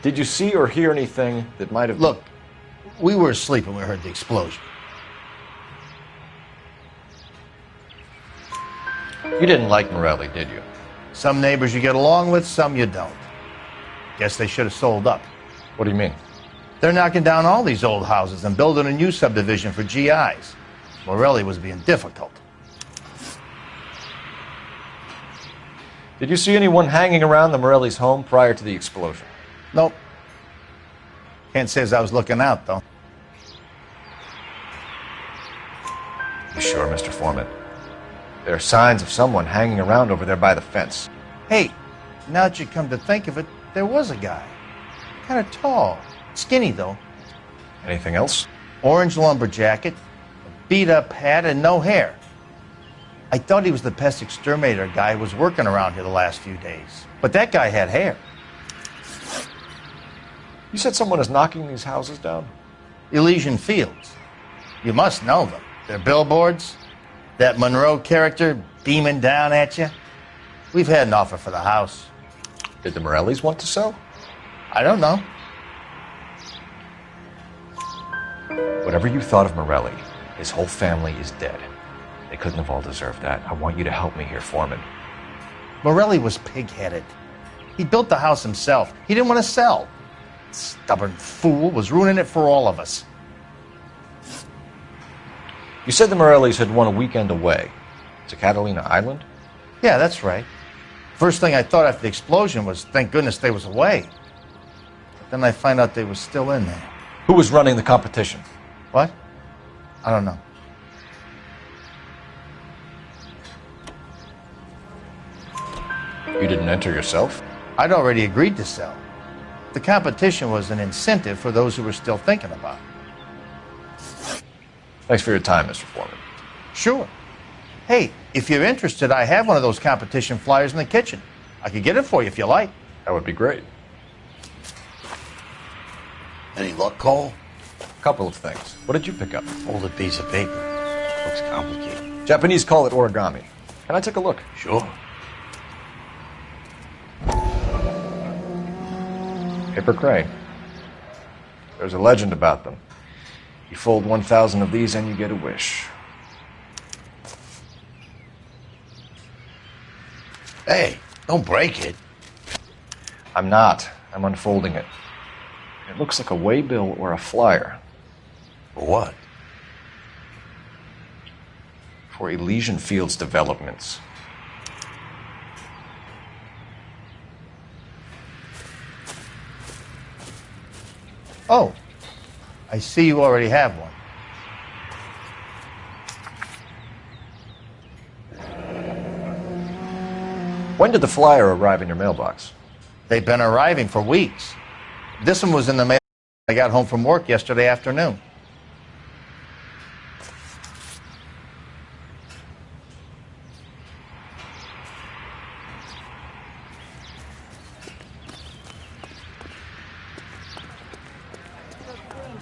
Did you see or hear anything that might have... Look, we were asleep when we heard the explosion. You didn't like Morelli, did you? Some neighbors you get along with, some you don't. Guess they should have sold up. What do you mean? They're knocking down all these old houses and building a new subdivision for GIs. Morelli was being difficult. Did you see anyone hanging around the Morelli's home prior to the explosion? Nope. Can't say as I was looking out, though. You sure, Mr. Foreman? There are signs of someone hanging around over there by the fence. Hey, now that you come to think of it, there was a guy. Kind of tall. Skinny, though. Anything else? Orange lumber jacket, a beat-up hat, and no hair. I thought he was the pest exterminator guy who was working around here the last few days. But that guy had hair. You said someone is knocking these houses down? Elysian Fields. You must know them. They're billboards. That Monroe character beaming down at you. We've had an offer for the house. Did the Morellis want to sell? I don't know. Whatever you thought of Morelli, his whole family is dead. They couldn't have all deserved that. I want you to help me here, Foreman. Morelli was pig-headed. He built the house himself. He didn't want to sell. Stubborn fool was ruining it for all of us. You said the Morellis had won a weekend away to Catalina Island? Yeah, that's right. First thing I thought after the explosion was, thank goodness they was away. But then I find out they was still in there. Who was running the competition? What? I don't know. You didn't enter yourself? I'd already agreed to sell. The competition was an incentive for those who were still thinking about it. Thanks for your time, Mr. Foreman. Sure. Hey, if you're interested, I have one of those competition flyers in the kitchen. I could get it for you if you like. That would be great. Any luck, Cole? A couple of things. What did you pick up? Folded piece of paper. Looks complicated. Japanese call it origami. Can I take a look? Sure. Paper crane. There's a legend about them. You fold 1,000 of these and you get a wish. Hey, don't break it. I'm not. I'm unfolding it. It looks like a waybill or a flyer. For what? For Elysian Fields developments. Oh, I see you already have one. When did the flyer arrive in your mailbox? They've been arriving for weeks. This one was in the mail when I got home from work yesterday afternoon.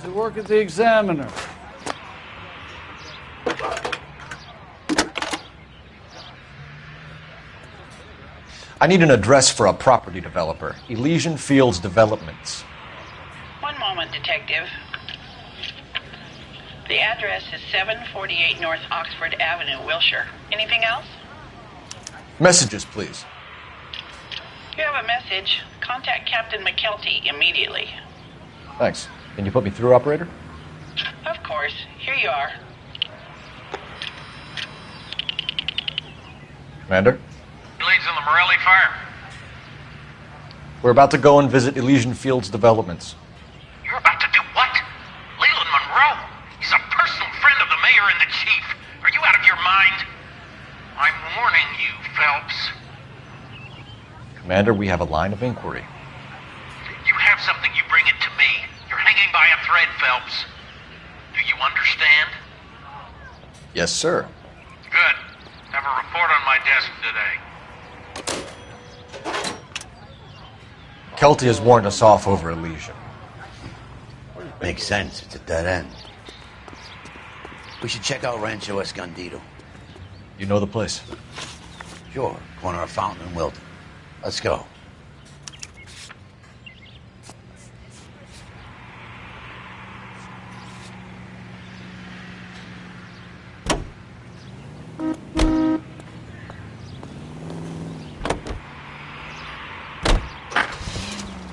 To work at the Examiner. I need an address for a property developer. Elysian Fields Developments. One moment, Detective. The address is 748 North Oxford Avenue, Wilshire. Anything else? Messages, please. You have a message. Contact Captain McKelty immediately. Thanks. Can you put me through, operator? Of course. Here you are. Commander? Leads in the Morelli fire. We're about to go and visit Elysian Fields Developments. You're about to do what? Leland Monroe. He's a personal friend of the mayor and the chief. Are you out of your mind? I'm warning you, Phelps. Commander, we have a line of inquiry. You have something, you bring it to me. You're hanging by a thread, Phelps. Do you understand? Yes, sir. Good. Have a report on my desk today. Kelty has warned us off over Elysian. Makes sense. It's a dead end. We should check out Rancho Escondido. You know the place? Sure. Corner of Fountain and Wilton. Let's go.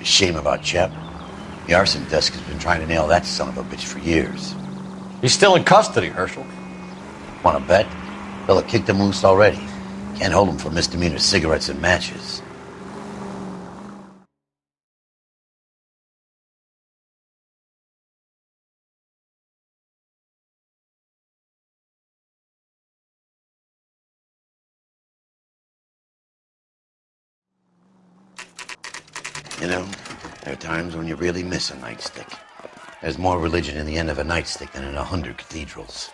Shame about Shep. The arson desk has been trying to nail that son of a bitch for years. He's still in custody, Herschel. Want to bet? Fella kicked him loose already. Can't hold him for misdemeanor cigarettes and matches. You know, there are times when you really miss a nightstick. There's more religion in the end of a nightstick than in 100 cathedrals.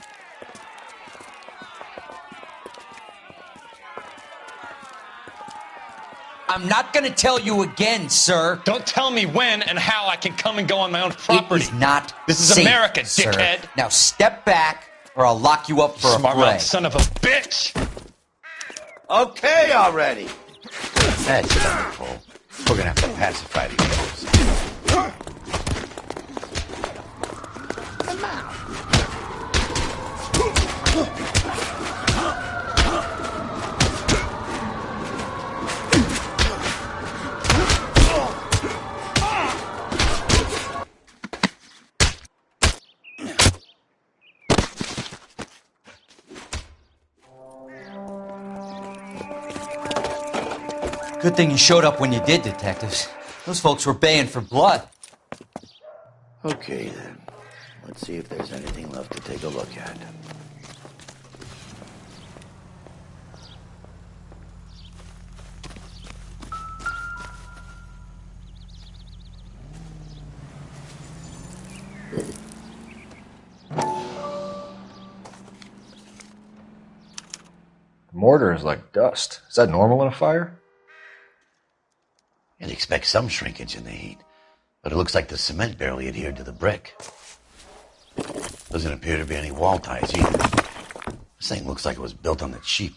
I'm not going to tell you again, sir. Don't tell me when and how I can come and go on my own property. It is not This is safe, America, sir. dickhead. Now step back, or I'll lock you up for Smart a fray. mouth son of a bitch! Okay already. That's enough, Cole. We're gonna have to pacify these folks. Good thing you showed up when you did, detectives. Those folks were baying for blood. Okay, then. Let's see if there's anything left to take a look at. The mortar is like dust. Is that normal in a fire? You'd expect some shrinkage in the heat, but it looks like the cement barely adhered to the brick. Doesn't appear to be any wall ties either. This thing looks like it was built on the cheap.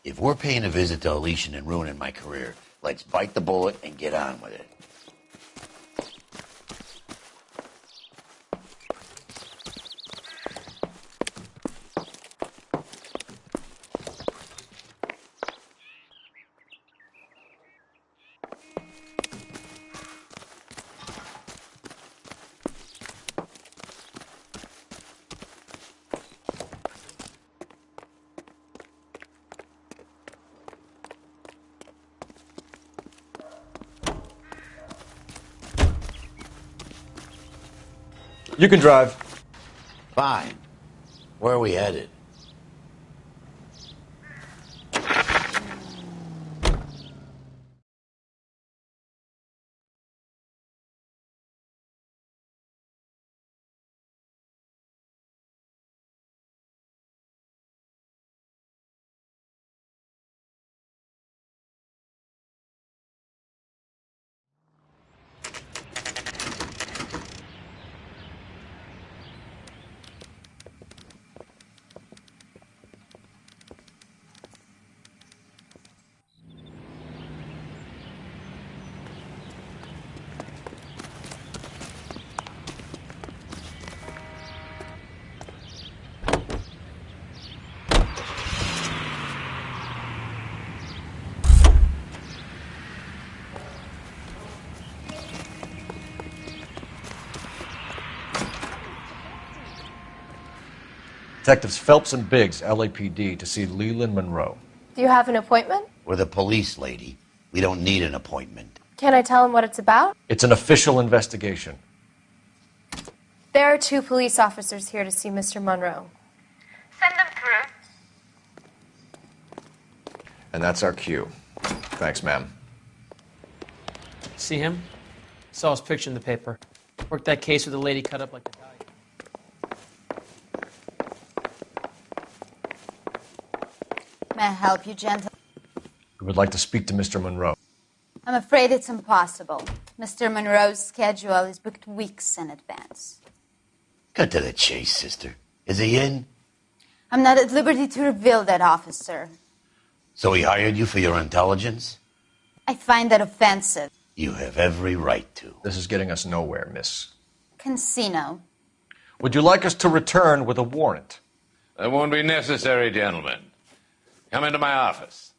If we're paying a visit to Elysian and ruining my career, let's bite the bullet and get on with it. You can drive. Fine. Where are we headed? Detectives Phelps and Biggs, LAPD, to see Leland Monroe. Do you have an appointment? We're the police, lady. We don't need an appointment. Can I tell him what it's about? It's an official investigation. There are 2 police officers here to see Mr. Monroe. Send them through. And that's our cue. Thanks, ma'am. See him? Saw his picture in the paper. Worked that case with a lady cut up like the guy. May I help you, gentlemen? We would like to speak to Mr. Monroe. I'm afraid it's impossible. Mr. Monroe's schedule is booked weeks in advance. Cut to the chase, sister. Is he in? I'm not at liberty to reveal that, officer. So he hired you for your intelligence? I find that offensive. You have every right to. This is getting us nowhere, miss. Casino. Would you like us to return with a warrant? That won't be necessary, gentlemen. Come into my office.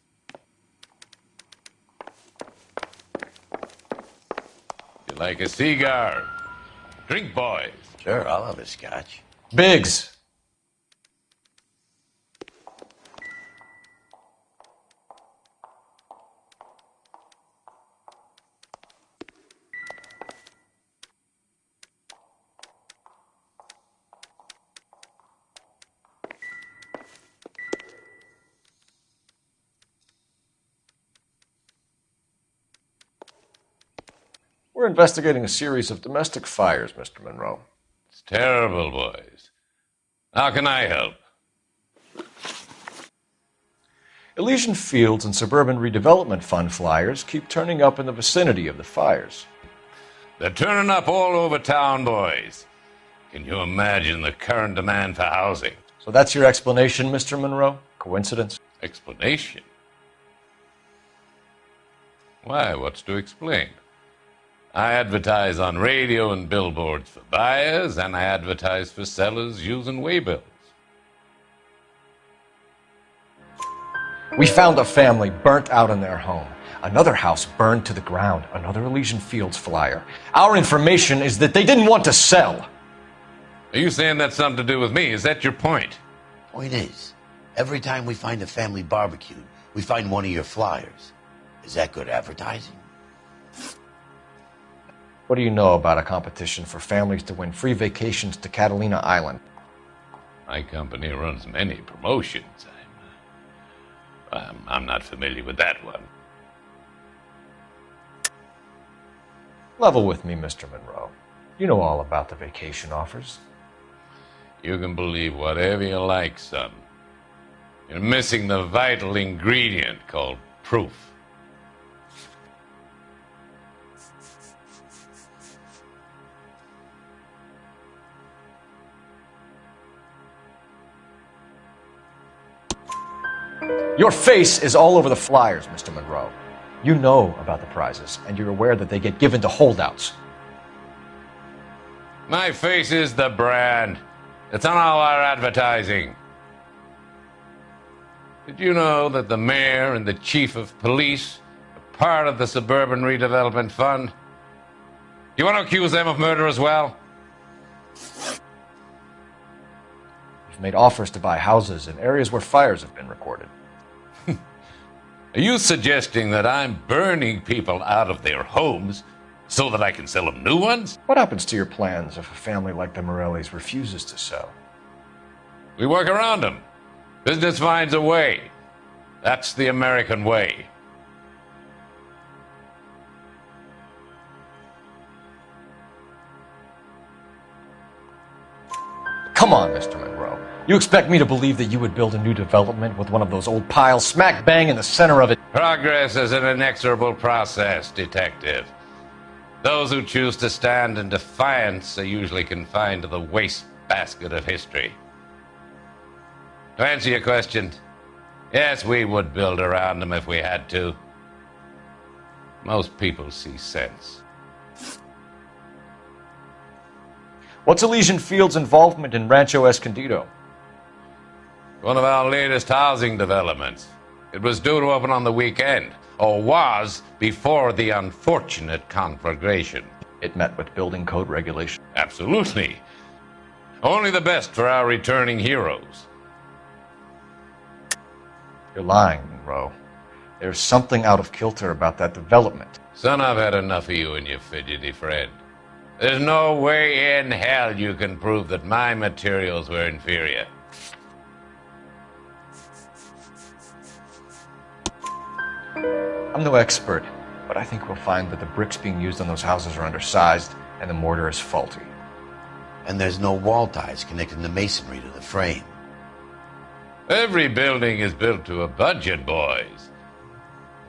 You like a cigar? Drink, boys. Sure, I'll have a scotch. Biggs. We're investigating a series of domestic fires, Mr. Monroe. It's terrible, boys. How can I help? Elysian Fields and Suburban Redevelopment Fund flyers keep turning up in the vicinity of the fires. They're turning up all over town, boys. Can you imagine the current demand for housing? So that's your explanation, Mr. Monroe? Coincidence? Explanation? Why, what's to explain? I advertise on radio and billboards for buyers, and I advertise for sellers using waybills. We found a family burnt out in their home. Another house burned to the ground. Another Elysian Fields flyer. Our information is that they didn't want to sell. Are you saying that's something to do with me? Is that your point? Point is, every time we find a family barbecued, we find one of your flyers. Is that good advertising? What do you know about a competition for families to win free vacations to Catalina Island? My company runs many promotions. I'm not familiar with that one. Level with me, Mr. Monroe. You know all about the vacation offers. You can believe whatever you like, son. You're missing the vital ingredient called proof. Your face is all over the flyers, Mr. Monroe. You know about the prizes, and you're aware that they get given to holdouts. My face is the brand. It's on all our advertising. Did you know that the mayor and the chief of police are part of the Suburban Redevelopment Fund? Do you want to accuse them of murder as well? You've made offers to buy houses in areas where fires have been recorded. Are you suggesting that I'm burning people out of their homes so that I can sell them new ones? What happens to your plans if a family like the Morellis refuses to sell? We work around them. Business finds a way. That's the American way. Come on, Mr. Monroe. You expect me to believe that you would build a new development with one of those old piles smack bang in the center of it? Progress is an inexorable process, detective. Those who choose to stand in defiance are usually confined to the wastebasket of history. To answer your question, yes, we would build around them if we had to. Most people see sense. What's Elysian Field's involvement in Rancho Escondido? One of our latest housing developments. It was due to open on the weekend, or was before the unfortunate conflagration. It met with building code regulations. Absolutely. Only the best for our returning heroes. You're lying, Monroe. There's something out of kilter about that development. Son, I've had enough of you and your fidgety friend. There's no way in hell you can prove that my materials were inferior. I'm no expert, but I think we'll find that the bricks being used on those houses are undersized and the mortar is faulty. And there's no wall ties connecting the masonry to the frame. Every building is built to a budget, boys.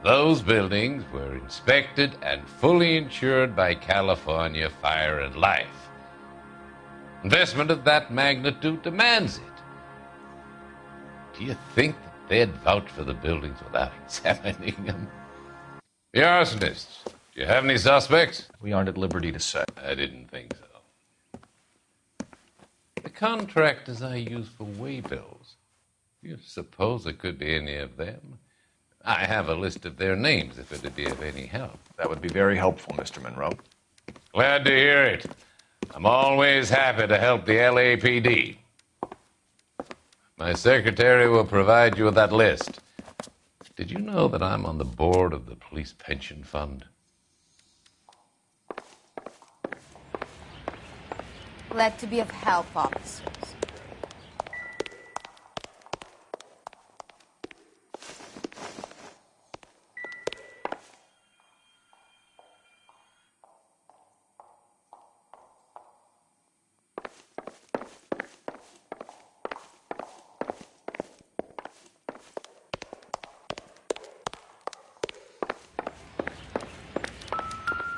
Those buildings were inspected and fully insured by California Fire and Life. Investment of that magnitude demands it. Do you think that they'd vouch for the buildings without examining them? The arsonists. Do you have any suspects? We aren't at liberty to say. I didn't think so. The contractors I use for waybills. Do you suppose it could be any of them? I have a list of their names if it'd be of any help. That would be very helpful, Mr. Monroe. Glad to hear it. I'm always happy to help the LAPD. My secretary will provide you with that list. Did you know that I'm on the board of the police pension fund? Glad to be of help, officers.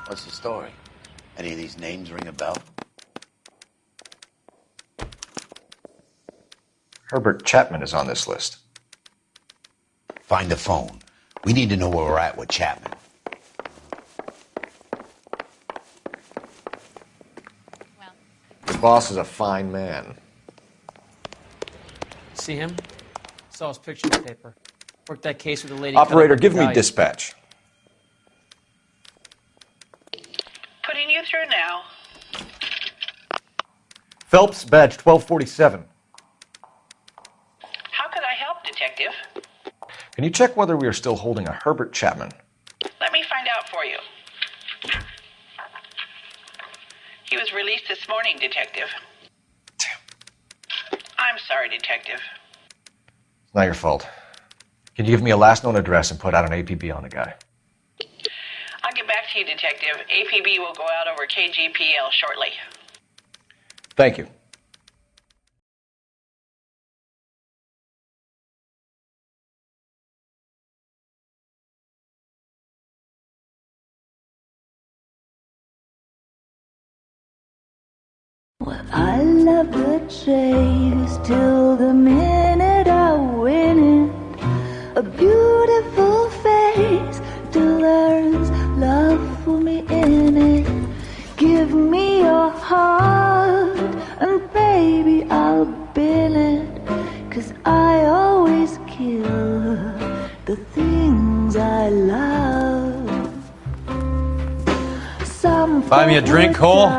What's the story? Any of these names ring a bell? Herbert Chapman is on this list. Find the phone. We need to know where we're at with Chapman. Your boss is a fine man. See him? Saw his picture in the paper. Worked that case with the lady. Operator, give me dispatch. Putting you through now. Phelps, badge 1247. How could I help, Detective? Can you check whether we are still holding a Herbert Chapman? Let me find out for you. released this morning, Detective. I'm sorry, Detective. It's not your fault. Can you give me a last known address and put out an APB on the guy? I'll get back to you, Detective. APB will go out over KGPL shortly. Thank you. Well, I love the chase till the minute I win it. A beautiful face till there's love for me in it. Give me your heart and baby I'll bill it. 'Cause I always kill the things I love. Some Buy me a drink, Cole?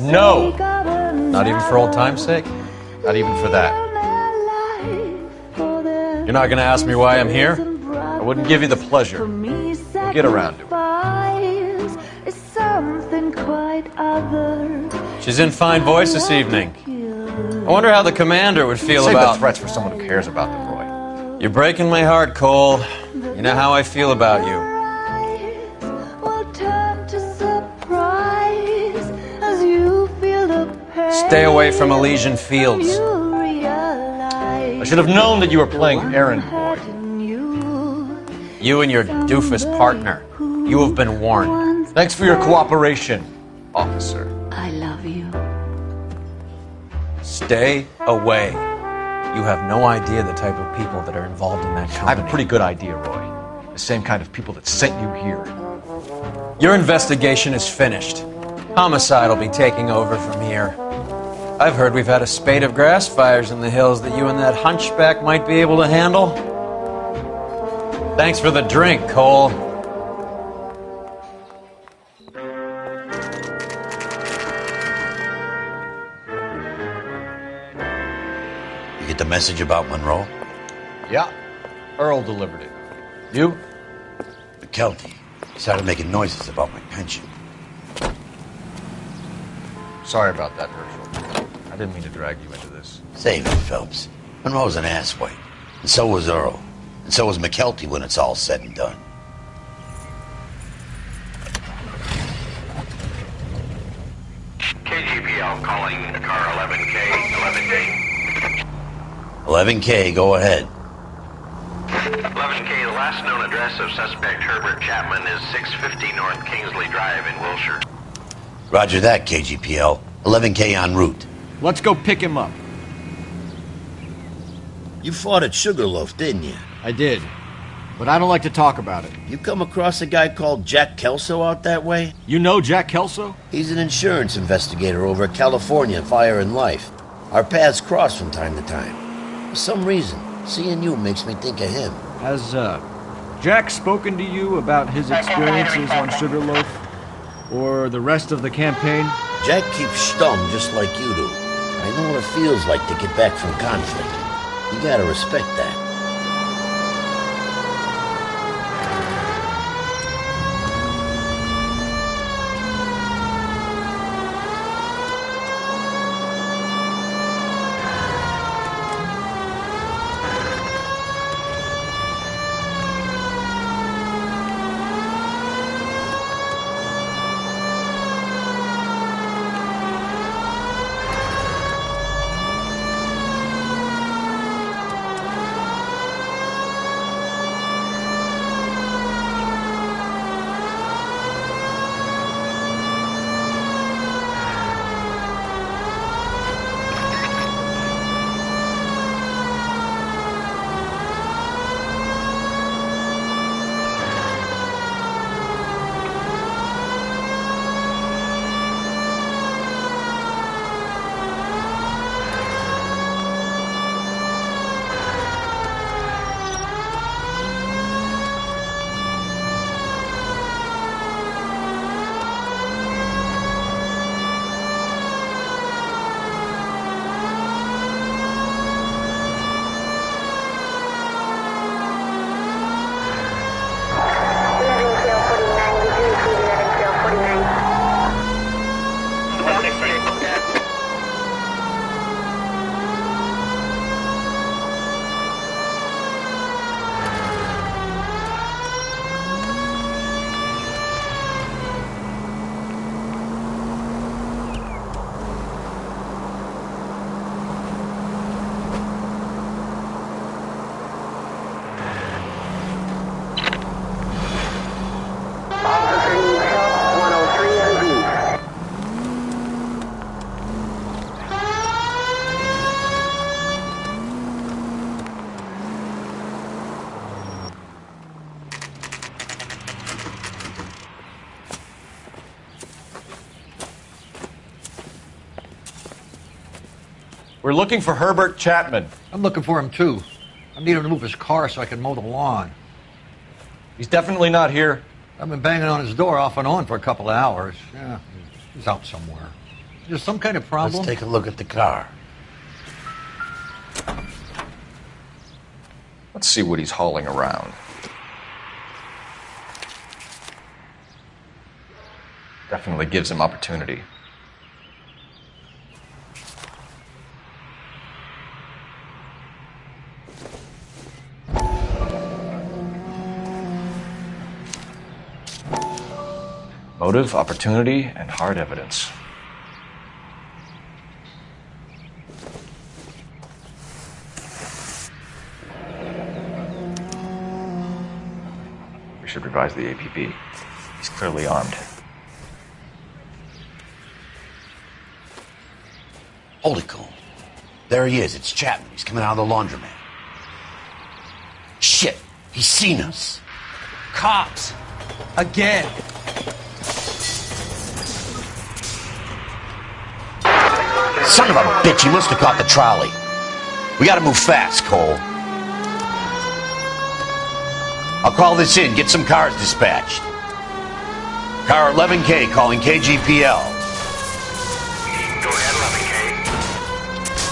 No! Not even for old time's sake? Not even for that. You're not going to ask me why I'm here? I wouldn't give you the pleasure. We'll get around to it. She's in fine voice this evening. I wonder how the commander would feel Save about... the threats for someone who cares about them, Roy. You're breaking my heart, Cole. You know how I feel about you. Stay away from Elysian Fields. I should have known that you were playing errand boy. You and your doofus partner. You have been warned. Thanks for your cooperation, officer. I love you. Stay away. You have no idea the type of people that are involved in that company. I have a pretty good idea, Roy. The same kind of people that sent you here. Your investigation is finished. Homicide will be taking over from here. I've heard we've had a spate of grass fires in the hills that you and that hunchback might be able to handle. Thanks for the drink, Cole. You get the message about Monroe? Yeah. Earl delivered it. You? McKelty started making noises about my pension. Sorry about that, Herschel. I didn't mean to drag you into this. Save it, Phelps. Monroe's an asswipe. And so was Earl. And so was McKelty when it's all said and done. KGPL calling car 11K. 11K, go ahead. 11K, the last known address of suspect Herbert Chapman is 650 North Kingsley Drive in Wilshire. Roger that, KGPL. 11K en route. Let's go pick him up. You fought at Sugarloaf, didn't you? I did, but I don't like to talk about it. You come across a guy called Jack Kelso out that way? You know Jack Kelso? He's an insurance investigator over at California Fire and Life. Our paths cross from time to time. For some reason, seeing you makes me think of him. Has, Jack spoken to you about his experiences on Sugarloaf? Or the rest of the campaign? Jack keeps stum just like you do. I know what it feels like to get back from conflict. You gotta respect that. We're looking for Herbert Chapman. I'm looking for him, too. I need him to move his car so I can mow the lawn. He's definitely not here. I've been banging on his door off and on for a couple of hours. Yeah, he's out somewhere. Is there some kind of problem? Let's take a look at the car. Let's see what he's hauling around. Definitely gives him opportunity. Motive, opportunity, and hard evidence. We should revise the APB. He's clearly armed. Hold it, Cole. There he is. It's Chapman. He's coming out of the laundromat. Shit. He's seen us. Cops. Again. Son of a bitch. He must have caught the trolley. We gotta move fast, Cole. I'll call this in. Get some cars dispatched. Car 11K calling KGPL. Go ahead,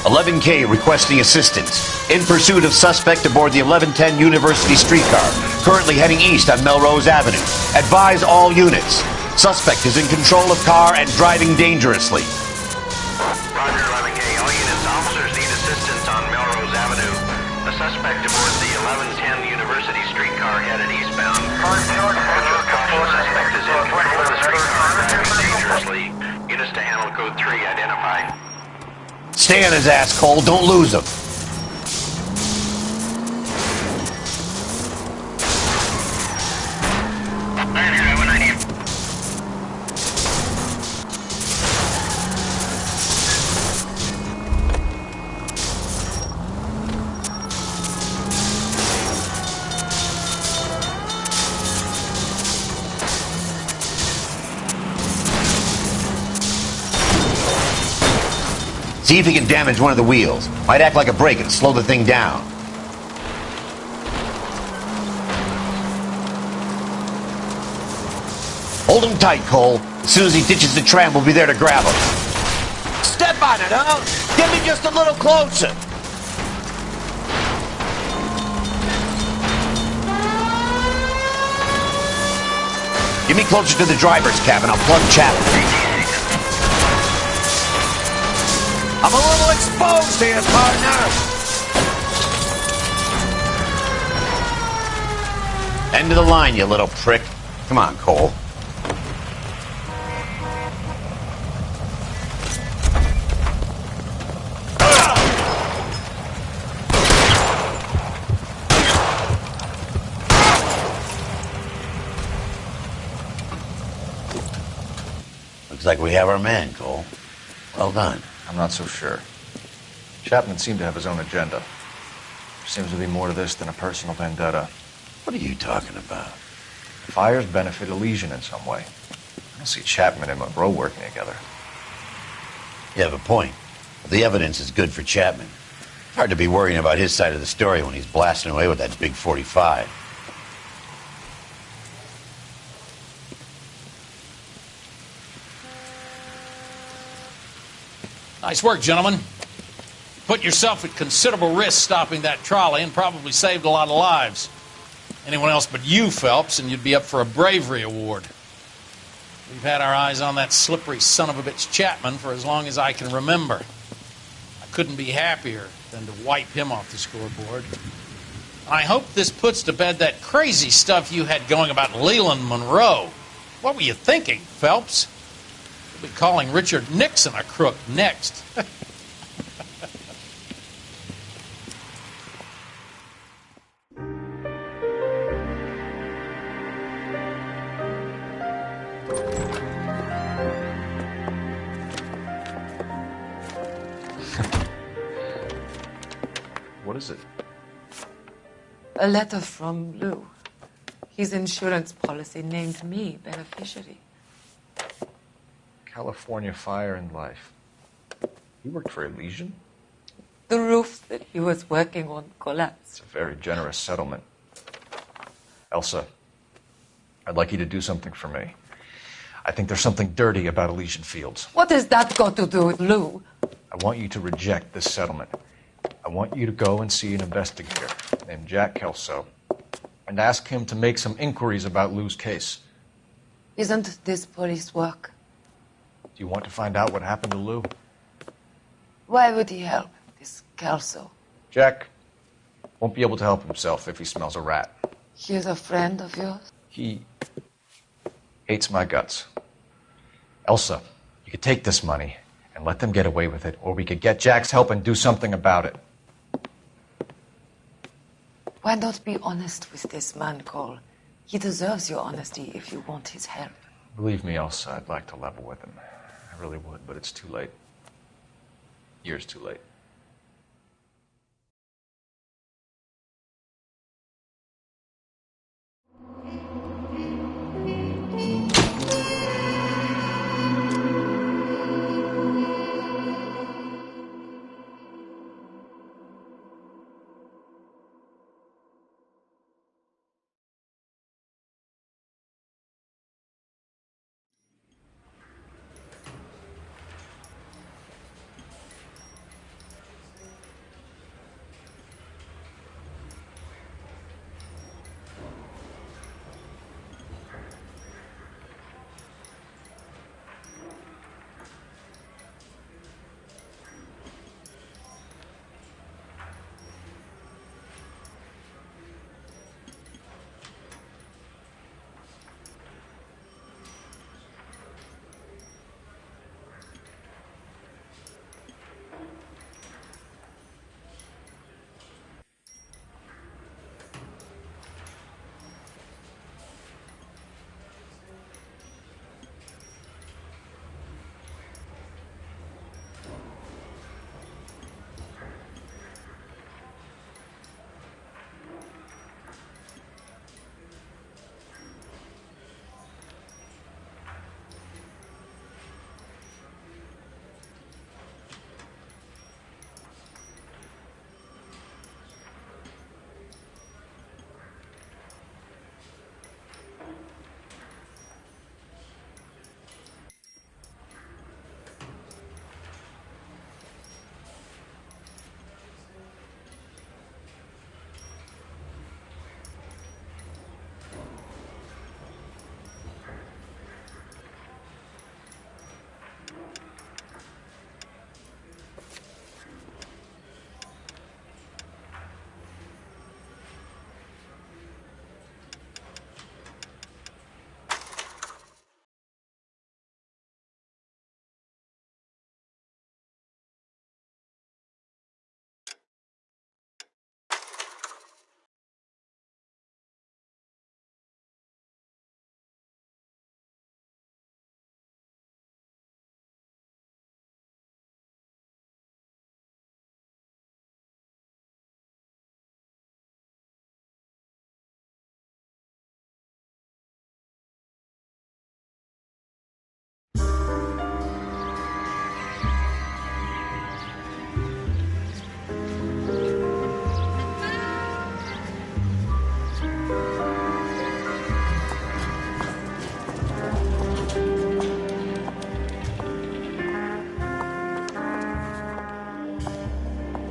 11K requesting assistance. In pursuit of suspect aboard the 1110 University streetcar, currently heading east on Melrose Avenue. Advise all units. Suspect is in control of car and driving dangerously. Roger, 11K. All units, officers need assistance on Melrose Avenue. A suspect aboard the 1110 University streetcar headed eastbound. Suspect is in control of the streetcar, driving dangerously. Units to handle code 3 identified. Stay on his ass, Cole. Don't lose him. See if he can damage one of the wheels. Might act like a brake and slow the thing down. Hold him tight, Cole. As soon as he ditches the tram, we'll be there to grab him. Step on it, huh? Get me just a little closer. Get me closer to the driver's cabin. I'll plug Chapman. I'm a little exposed here, partner. End of the line, you little prick. Come on, Cole. Looks like we have our man, Cole. Well done. I'm not so sure. Chapman seemed to have his own agenda. There seems to be more to this than a personal vendetta. What are you talking about? The fires benefit Elysian in some way. I don't see Chapman and Monroe working together. You have a point. The evidence is good for Chapman. Hard to be worrying about his side of the story when he's blasting away with that big 45. Nice work, gentlemen. Put yourself at considerable risk stopping that trolley and probably saved a lot of lives. Anyone else but you, Phelps, and you'd be up for a bravery award. We've had our eyes on that slippery son of a bitch Chapman for as long as I can remember. I couldn't be happier than to wipe him off the scoreboard. And I hope this puts to bed that crazy stuff you had going about Leland Monroe. What were you thinking, Phelps? We'll be calling Richard Nixon a crook next. What is it? A letter from Lou. His insurance policy named me beneficiary. California Fire and Life. He worked for Elysian? The roof that he was working on collapsed. It's a very generous settlement. Elsa, I'd like you to do something for me. I think there's something dirty about Elysian Fields. What has that got to do with Lou? I want you to reject this settlement. I want you to go and see an investigator named Jack Kelso and ask him to make some inquiries about Lou's case. Isn't this police work? Do you want to find out what happened to Lou? Why would he help, this Kelso? Jack won't be able to help himself if he smells a rat. He is a friend of yours? He hates my guts. Elsa, you could take this money and let them get away with it, or we could get Jack's help and do something about it. Why not be honest with this man, Cole? He deserves your honesty if you want his help. Believe me, Elsa, I'd like to level with him. I really would, but it's too late. Years too late.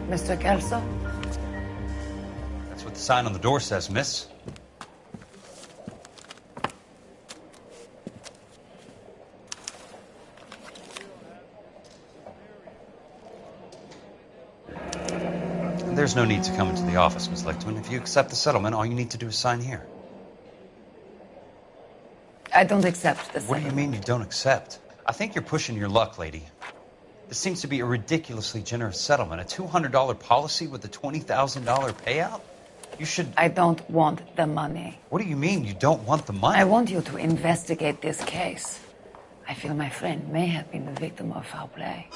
Mr. Kelso? That's what the sign on the door says, miss. There's no need to come into the office, Miss Lichtman. If you accept the settlement, all you need to do is sign here. I don't accept this. What do you mean you don't accept? I think you're pushing your luck, lady. This seems to be a ridiculously generous settlement. A $200 policy with a $20,000 payout? You should... I don't want the money. What do you mean you don't want the money? I want you to investigate this case. I feel my friend may have been the victim of foul play.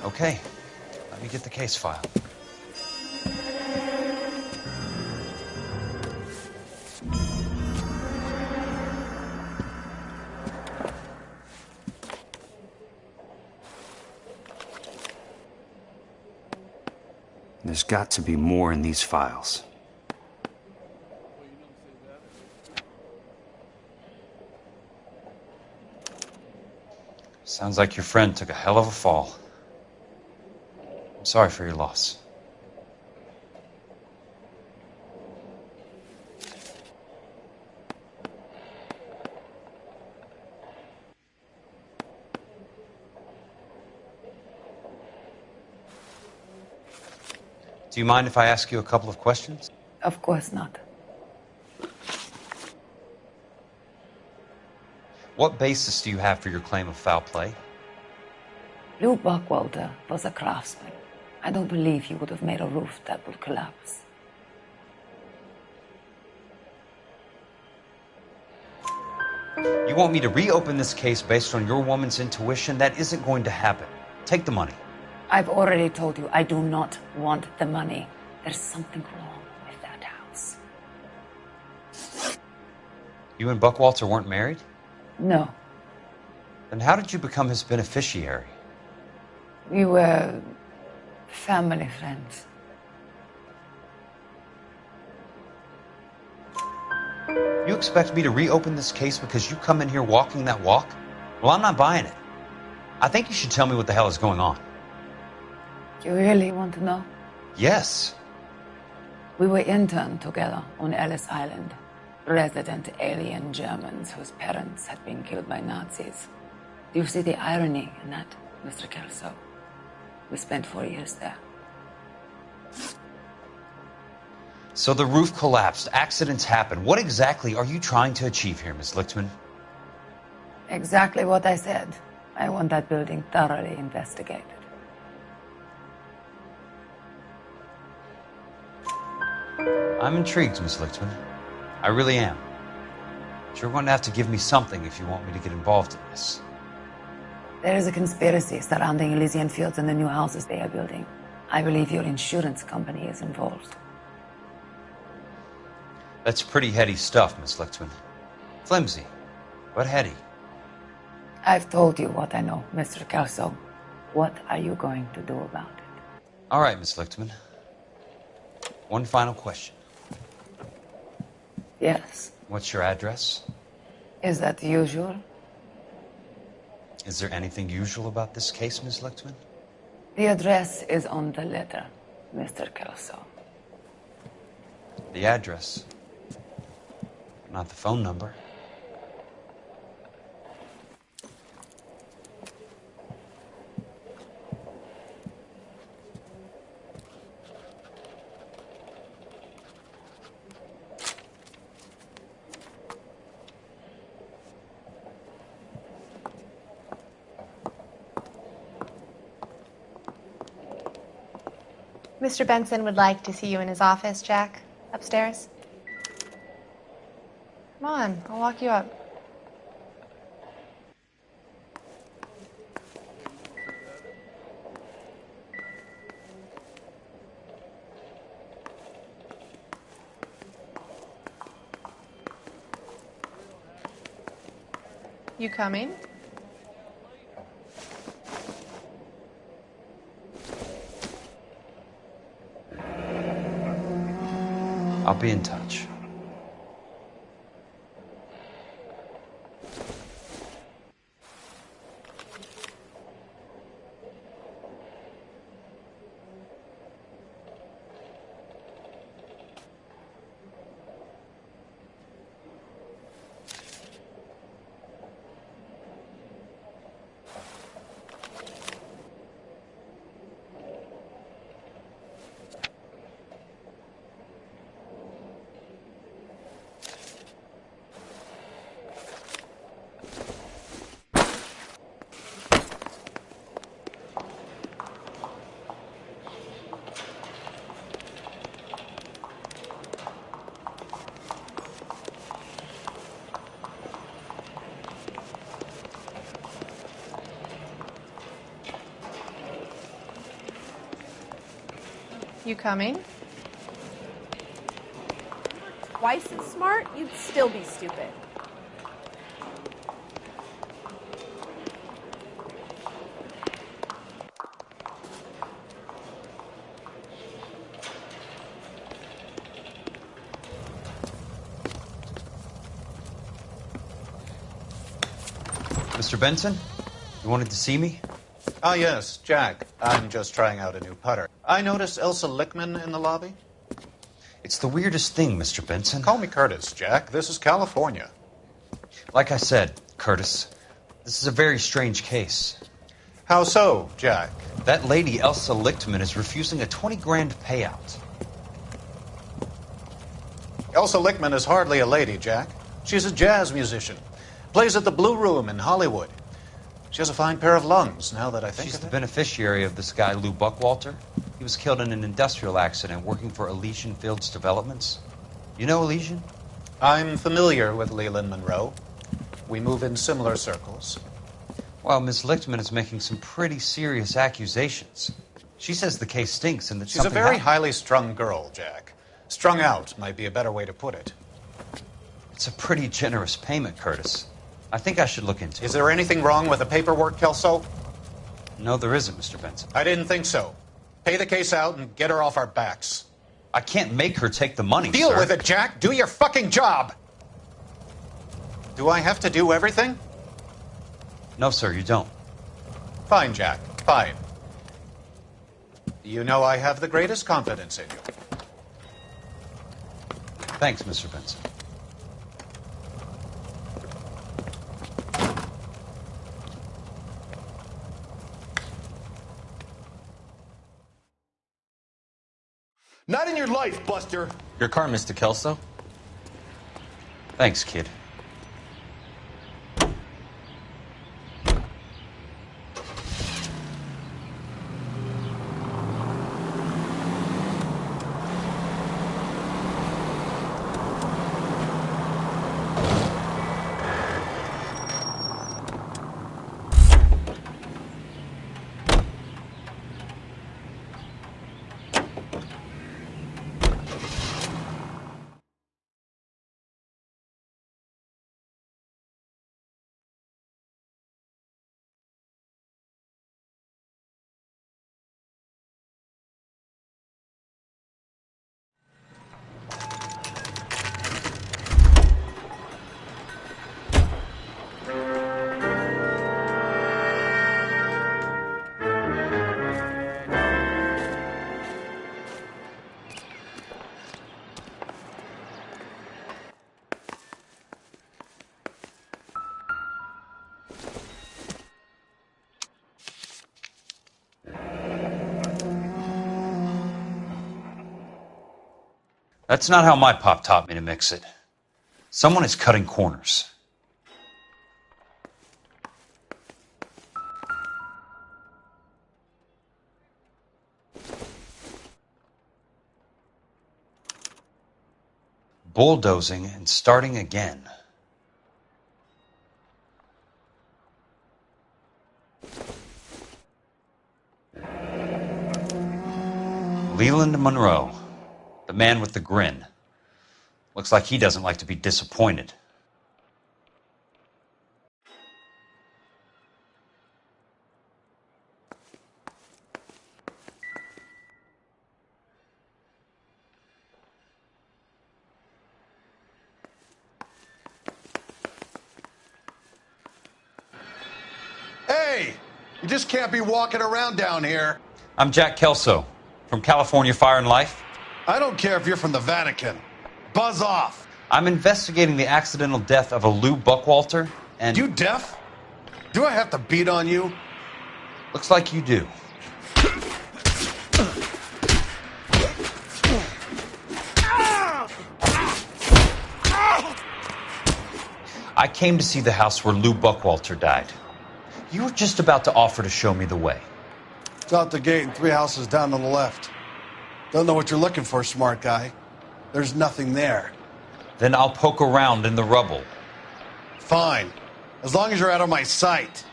Okay. Let me get the case file. There's got to be more in these files. Sounds like your friend took a hell of a fall. I'm sorry for your loss. Do you mind if I ask you a couple of questions? Of course not. What basis do you have for your claim of foul play? Lou Buckwalter was a craftsman. I don't believe he would have made a roof that would collapse. You want me to reopen this case based on your woman's intuition? That isn't going to happen. Take the money. I've already told you I do not want the money. There's something wrong with that house. You and Buckwalter weren't married? No, Then how did you become his beneficiary? we were family friends. You expect me to reopen this case because you come in here walking that walk? Well, I'm not buying it. I think you should tell me what the hell is going on. You really want to know? Yes. We were interned together on Ellis Island. Resident alien Germans whose parents had been killed by Nazis. Do you see the irony in that, Mr. Kelso? We spent 4 years there. So the roof collapsed. Accidents happen. What exactly are you trying to achieve here, Miss Lichtman? Exactly what I said. I want that building thoroughly investigated. I'm intrigued, Miss Lichtman. I really am. But you're going to have to give me something if you want me to get involved in this. There is a conspiracy surrounding Elysian Fields and the new houses they are building. I believe your insurance company is involved. That's pretty heady stuff, Miss Lichtman. Flimsy, but heady. I've told you what I know, Mr. Kelso. What are you going to do about it? All right, Miss Lichtman. One final question. Yes. What's your address? Is that usual? Is there anything usual about this case, Miss Lichtman? The address is on the letter, Mr. Kelso. The address, not the phone number. Mr. Benson would like to see you in his office, Jack. Upstairs. Come on, I'll walk you up. You coming? I'll be in touch. You coming? Twice as smart, you'd still be stupid. Mr. Benson? You wanted to see me? Ah, yes, Jack. I'm just trying out a new putter. I noticed Elsa Lickman in the lobby. It's the weirdest thing, Mr. Benson. Call me Curtis, Jack. This is California. Like I said, Curtis, this is a very strange case. How so, Jack? That lady, Elsa Lichtman, is refusing a 20 grand payout. Elsa Lickman is hardly a lady, Jack. She's a jazz musician. Plays at the Blue Room in Hollywood. She has a fine pair of lungs, now that I think She's of the it. beneficiary of this guy, Lou Buckwalter. He was killed in an industrial accident working for Elysian Fields Developments. You know Elysian? I'm familiar with Leland Monroe. We move in similar circles. Well, Miss Lichtman is making some pretty serious accusations. She says the case stinks and that She's a something very happened. highly strung girl, Jack. Strung out might be a better way to put it. It's a pretty generous payment, Curtis. I think I should look into it. Is there anything wrong with the paperwork, Kelso? No, there isn't, Mr. Benson. I didn't think so. Pay the case out and get her off our backs. I can't make her take the money, Deal sir. with it, Jack. Do your fucking job. Do I have to do everything? No, sir, you don't. Fine, Jack. Fine. You know I have the greatest confidence in you. Thanks, Mr. Benson. Not in your life, Buster. Your car, Mr. Kelso. Thanks, kid. That's not how my pop taught me to mix it. Someone is cutting corners. Bulldozing and starting again. Leland Monroe. The man with the grin. Looks like he doesn't like to be disappointed. Hey! You just can't be walking around down here. I'm Jack Kelso from California Fire and Life. I don't care if you're from the Vatican. Buzz off. I'm investigating the accidental death of a Lou Buckwalter, and... You deaf? Do I have to beat on you? Looks like you do. I came to see the house where Lou Buckwalter died. You were just about to offer to show me the way. It's out the gate and 3 houses down on the left. Don't know what you're looking for, smart guy. There's nothing there. Then I'll poke around in the rubble. Fine. As long as you're out of my sight.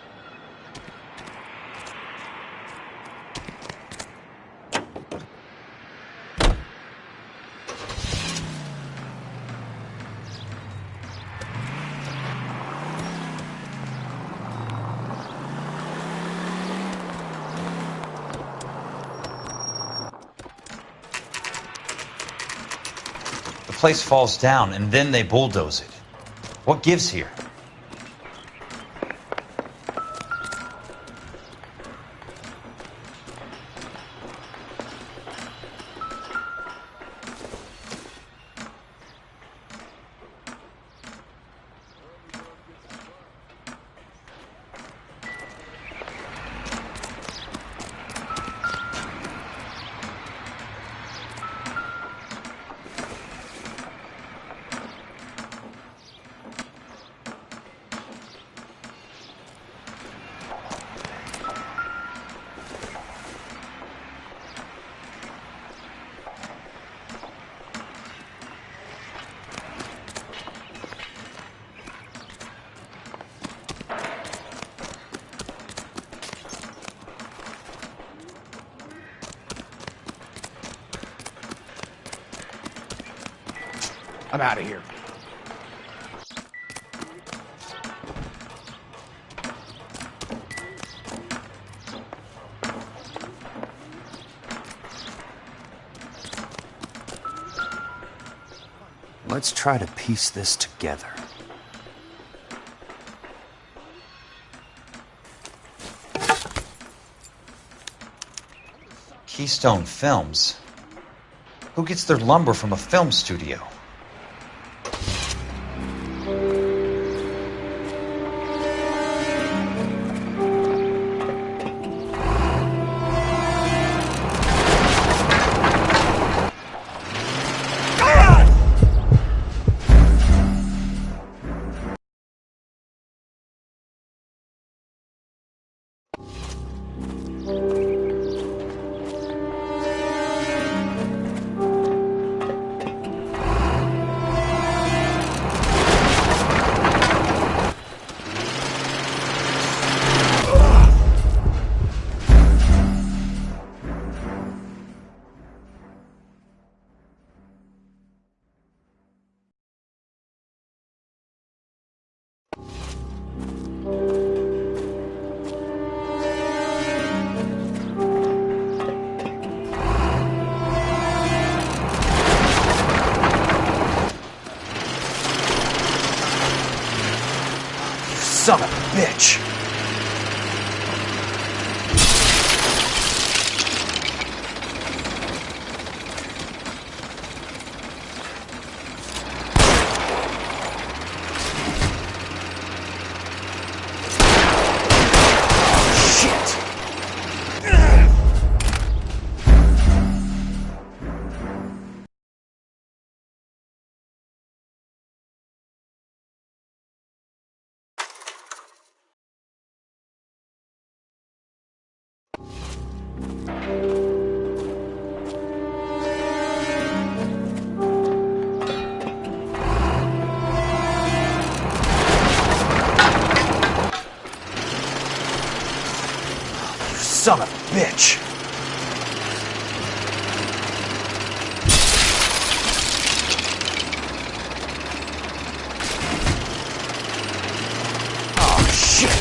The place falls down, and then they bulldoze it. What gives here? I'm out of here. Let's try to piece this together. Keystone Films? Who gets their lumber from a film studio? Son of a bitch! Son of a bitch! Oh, shit!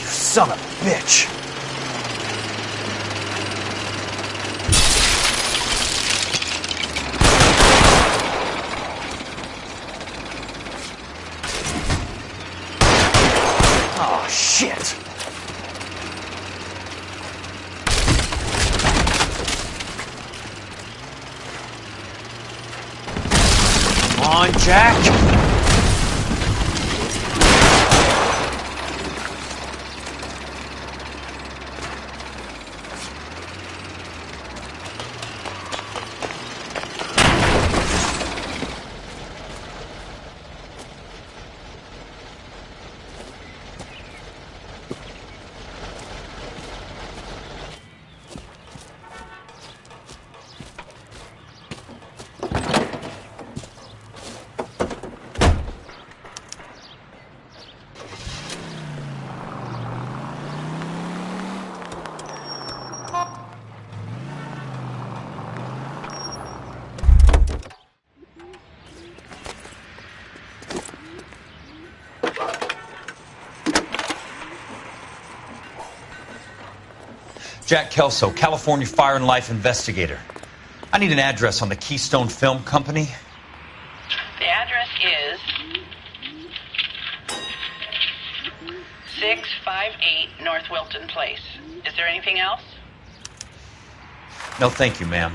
Son of a bitch! Oh, shit! Come on, Jack! Jack Kelso, California Fire and Life investigator. I need an address on the Keystone Film Company. The address is 658 North Wilton Place. Is there anything else? No, thank you, ma'am.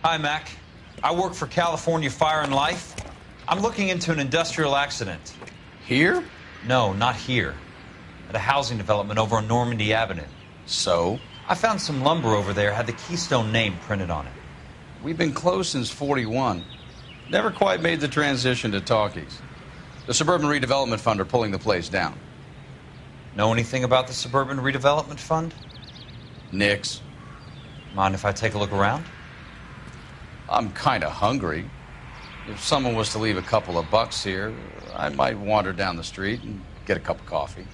Hi, Mac. I work for California Fire and Life. I'm looking into an industrial accident. Here? No, not here. At a housing development over on Normandy Avenue. So? I found some lumber over there, had the Keystone name printed on it. We've been closed since '41. Never quite made the transition to talkies. The Suburban Redevelopment Fund are pulling the place down. Know anything about the Suburban Redevelopment Fund? Nix. Mind if I take a look around? I'm kind of hungry. If someone was to leave a couple of bucks here, I might wander down the street and get a cup of coffee.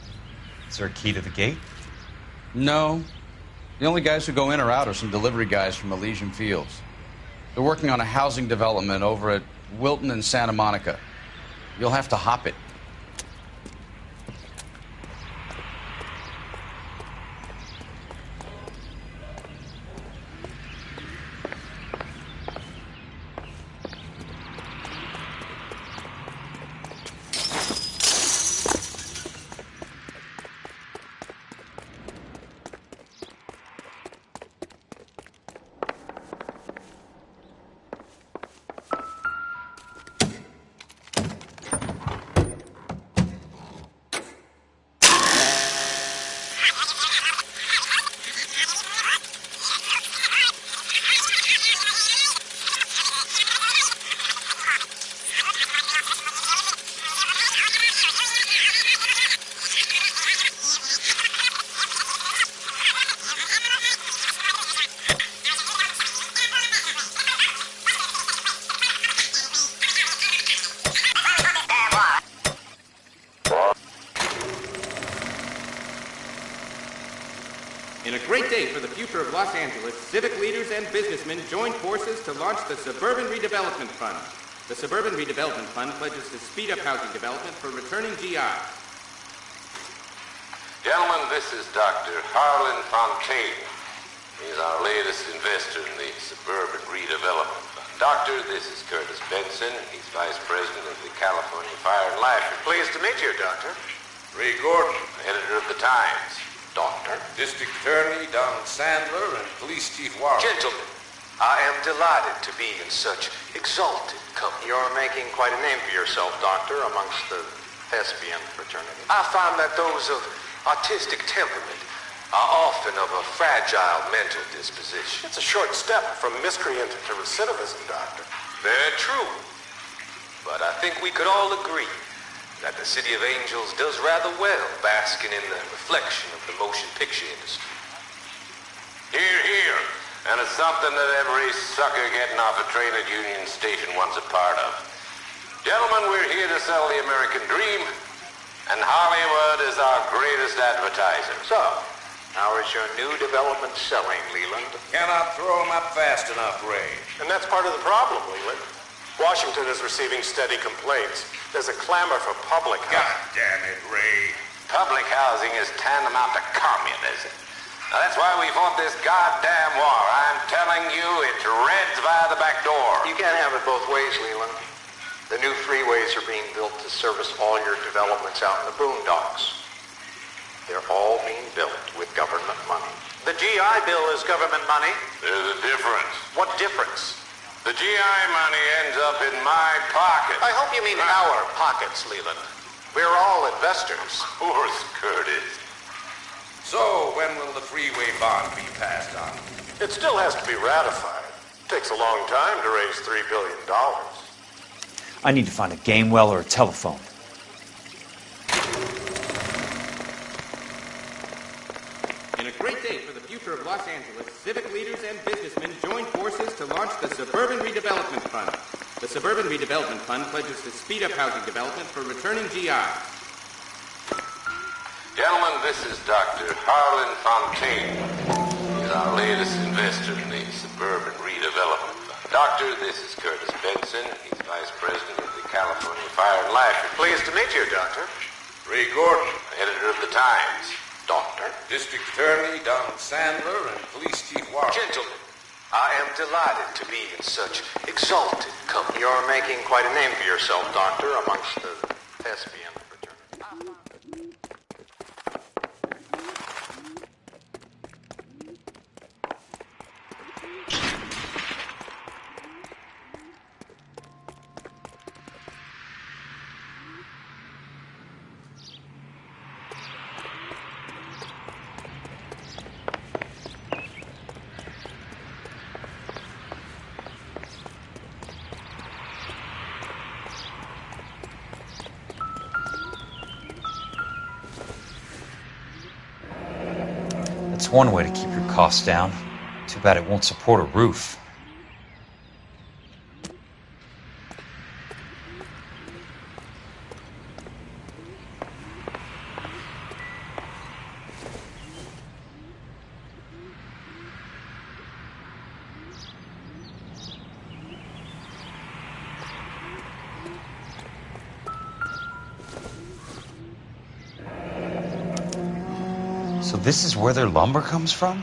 Is there a key to the gate? No. The only guys who go in or out are some delivery guys from Elysian Fields. They're working on a housing development over at Wilton and Santa Monica. You'll have to hop it. In a great day for the future of Los Angeles, civic leaders and businessmen joined forces to launch the Suburban Redevelopment Fund. The Suburban Redevelopment Fund pledges to speed up housing development for returning GIs. Gentlemen, this is Dr. Harlan Fontaine. He's our latest investor in the Suburban Redevelopment Fund. Doctor, this is Curtis Benson. He's Vice President of the California Fire and Life. Pleased to meet you, Doctor. Ray Gordon, editor of the Times. Doctor. District Attorney Don Sandler and Police Chief Warren. Gentlemen, I am delighted to be in such exalted company. You're making quite a name for yourself, Doctor, amongst the thespian fraternity. I find that those of artistic temperament are often of a fragile mental disposition. It's a short step from miscreant to recidivism, Doctor. Very true. But I think we could all agree that the City of Angels does rather well basking in the reflection of the motion picture industry. Hear, hear. And it's something that every sucker getting off a train at Union Station wants a part of. Gentlemen, we're here to sell the American dream, and Hollywood is our greatest advertiser. So, how is your new development selling, Leland? Cannot throw them up fast enough, Ray. And that's part of the problem, Leland. Washington is receiving steady complaints. There's a clamor for public housing. God damn it, Ray. Public housing is tantamount to communism. Now, that's why we fought this goddamn war. I'm telling you, it's Reds via the back door. You can't have it both ways, Leland. The new freeways are being built to service all your developments out in the boondocks. They're all being built with government money. The GI Bill is government money. There's a difference. What difference? The GI money ends up in my pocket. I hope you mean our pockets, Leland. We're all investors. Of course, Curtis. So, when will the freeway bond be passed on? It still has to be ratified. It takes a long time to raise $3 billion. I need to find a game well or a telephone. In a great day for the future of Los Angeles, civic leaders and businessmen joined forces to launch the Suburban Redevelopment Fund. The Suburban Redevelopment Fund pledges to speed up housing development for returning GIs. Gentlemen, this is Dr. Harlan Fontaine. He's our latest investor in the Suburban Redevelopment Fund. Doctor, this is Curtis Benson. He's Vice President of the California Fire and Life. Pleased to meet you, Doctor. Ray Gordon, editor of the Times. Doctor. District Attorney Don Sandler and Police Chief Warren. Gentlemen, I am delighted to be in such exalted company. You're making quite a name for yourself, Doctor, amongst the thespian fraternity. one way to keep your costs down. Too bad it won't support a roof. So this is where their lumber comes from?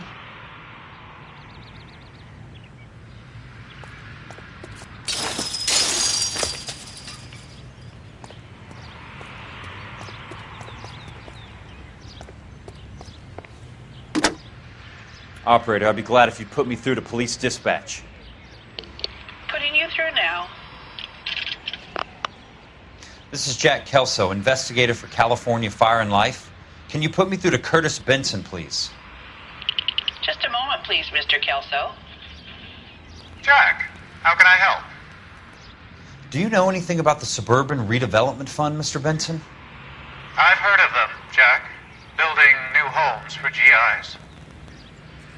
Operator, I'd be glad if you'd put me through to police dispatch. Putting you through now. This is Jack Kelso, investigator for California Fire and Life. Can you put me through to Curtis Benson, please? Just a moment, please, Mr. Kelso. Jack, how can I help? Do you know anything about the Suburban Redevelopment Fund, Mr. Benson? I've heard of them, Jack. Building new homes for GIs.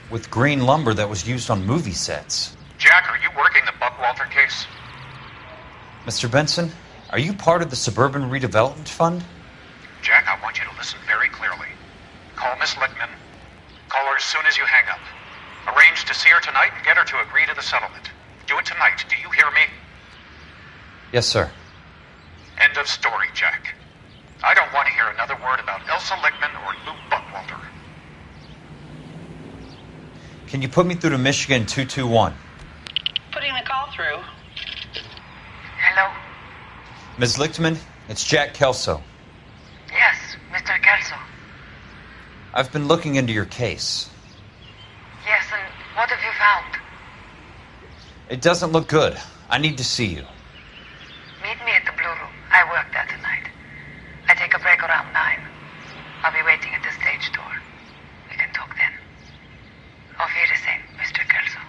With green lumber that was used on movie sets. Jack, are you working the Buckwalter case? Mr. Benson, are you part of the Suburban Redevelopment Fund? Jack, I want you to listen very clearly. Call Miss Lickman. Call her as soon as you hang up. Arrange to see her tonight and get her to agree to the settlement. Do it tonight. Do you hear me? Yes, sir. End of story, Jack. I don't want to hear another word about Elsa Lickman or Luke Buckwalter. Can you put me through to Michigan 221? Putting the call through. Hello? Ms. Lichtman, it's Jack Kelso. Yes, Mr. Kelso. I've been looking into your case. Yes, and what have you found? It doesn't look good. I need to see you. Meet me at the Blue Room. I work there tonight. I take a break around 9. I'll be waiting at the stage door. We can talk then. Auf Wiedersehen, Mr. Kelso.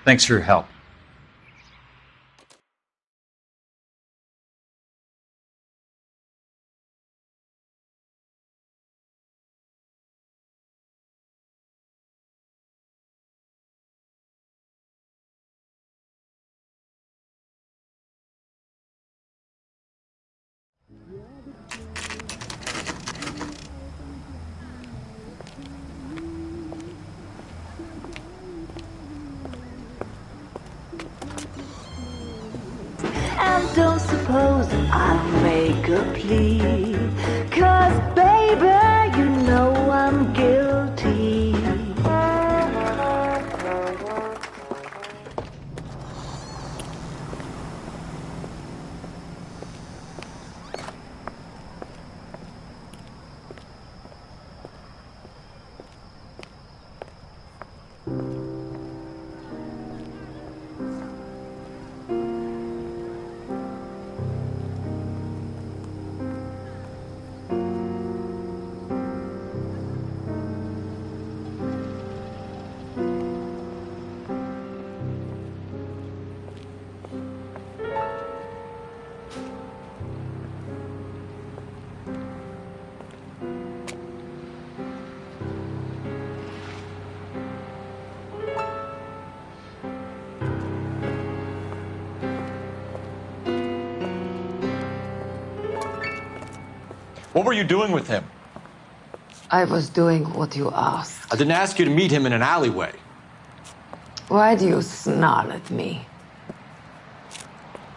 Thanks for your help. And don't suppose I'll make a plea, 'cause baby, you know I'm guilty. What were you doing with him? I was doing what you asked. I didn't ask you to meet him in an alleyway. Why do you snarl at me?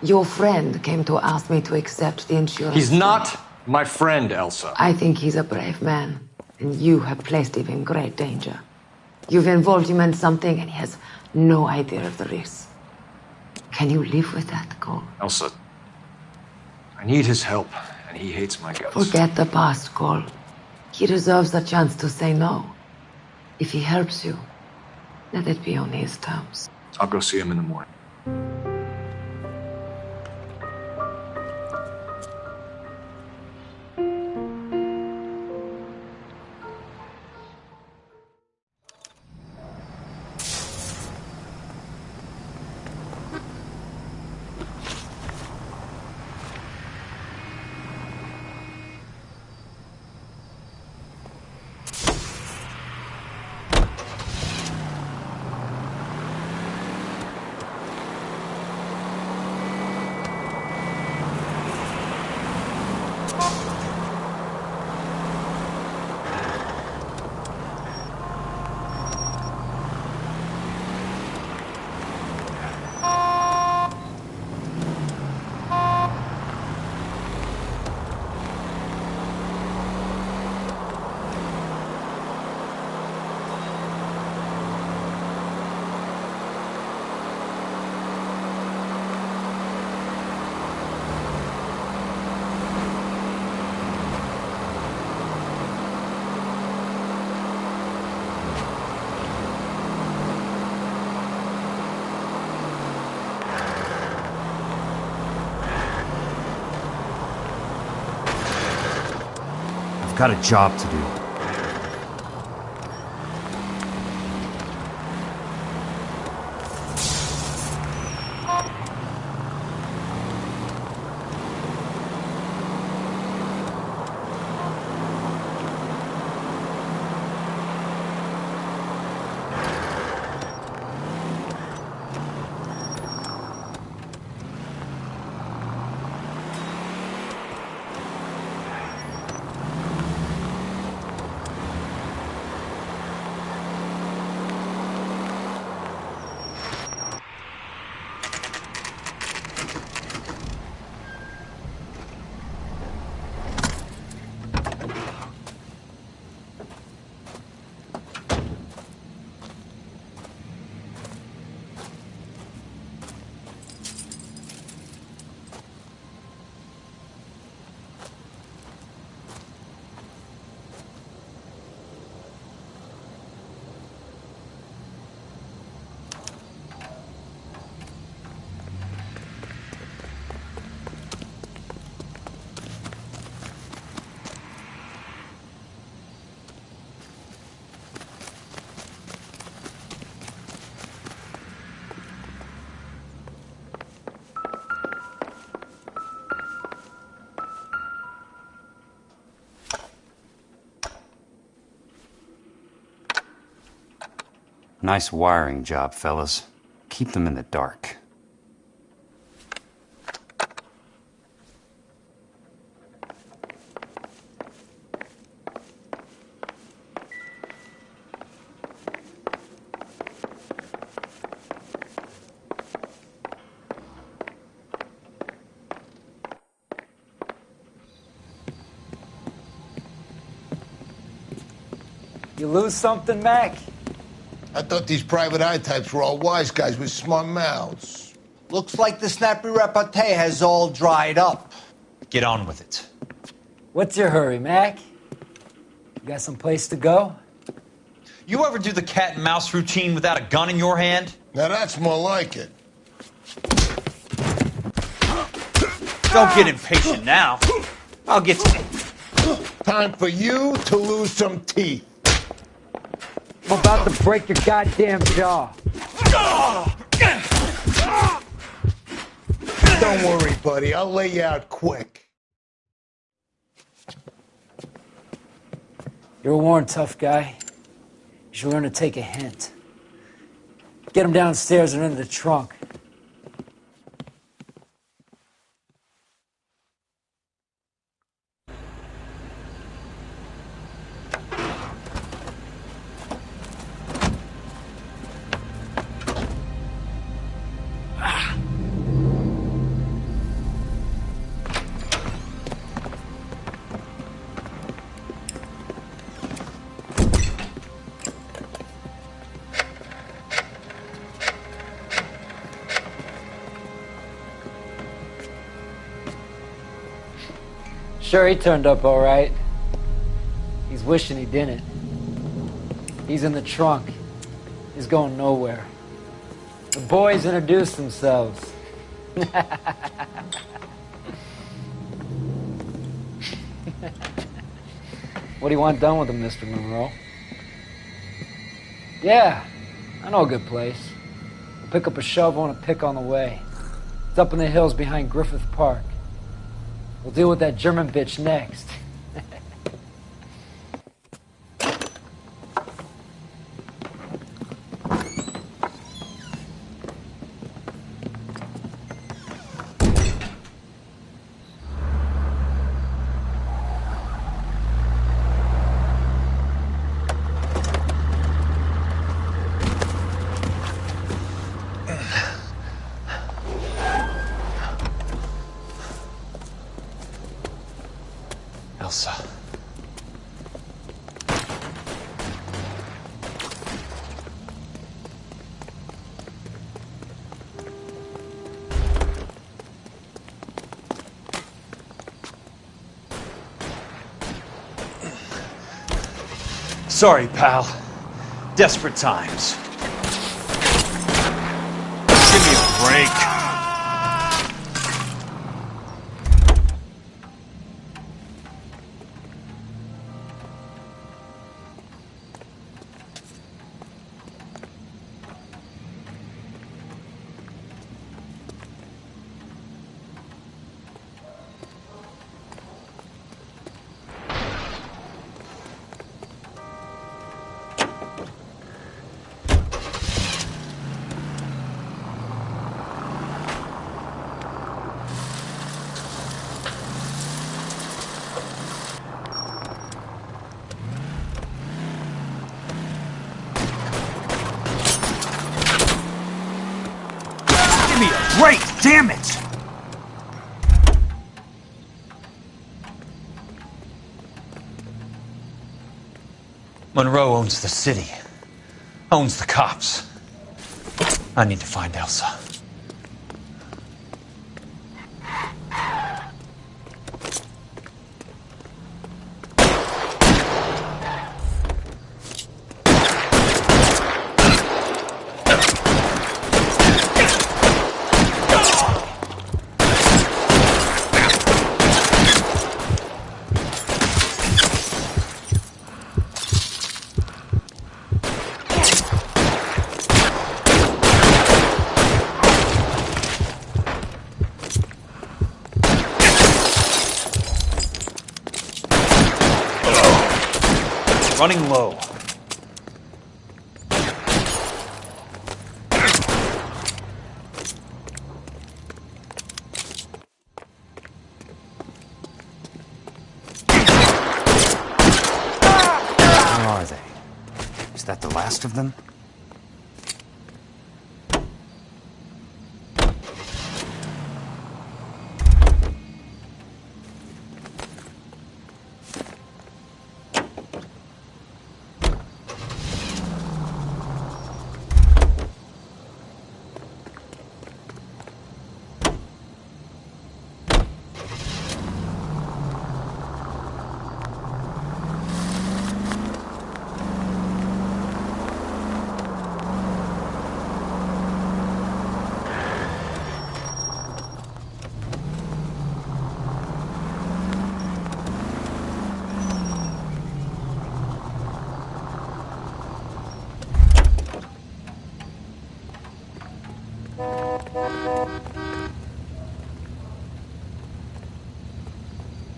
Your friend came to ask me to accept the insurance. He's not my friend, Elsa. I think he's a brave man, and you have placed him in great danger. You've involved him in something, and he has no idea of the risk. Can you live with that, Cole? Elsa, I need his help, and he hates my guts. Forget the past, Cole. He deserves a chance to say no. If he helps you, let it be on his terms. I'll go see him in the morning. I've got a job to do. Nice wiring job, fellas. Keep them in the dark. You lose something, Mac? I thought these private eye types were all wise guys with smart mouths. Looks like the snappy repartee has all dried up. Get on with it. What's your hurry, Mac? You got some place to go? You ever do the cat and mouse routine without a gun in your hand? Now that's more like it. Don't get impatient now. I'll get to... Time for you to lose some teeth. I'm about to break your goddamn jaw. Don't worry, buddy. I'll lay you out quick. You're a worn, tough guy. You should learn to take a hint. Get him downstairs and into the trunk. Sure, he turned up all right. He's wishing he didn't. He's in the trunk. He's going nowhere. The boys introduced themselves. What do you want done with him, Mr. Monroe? Yeah, I know a good place. We'll pick up a shovel and a pick on the way. It's up in the hills behind Griffith Park. We'll deal with that German bitch next. Elsa. Sorry, pal. Desperate times. Give me a break. damn it! Monroe owns the city, owns the cops. I need to find Elsa. Running low. Where are they? Is that the last of them?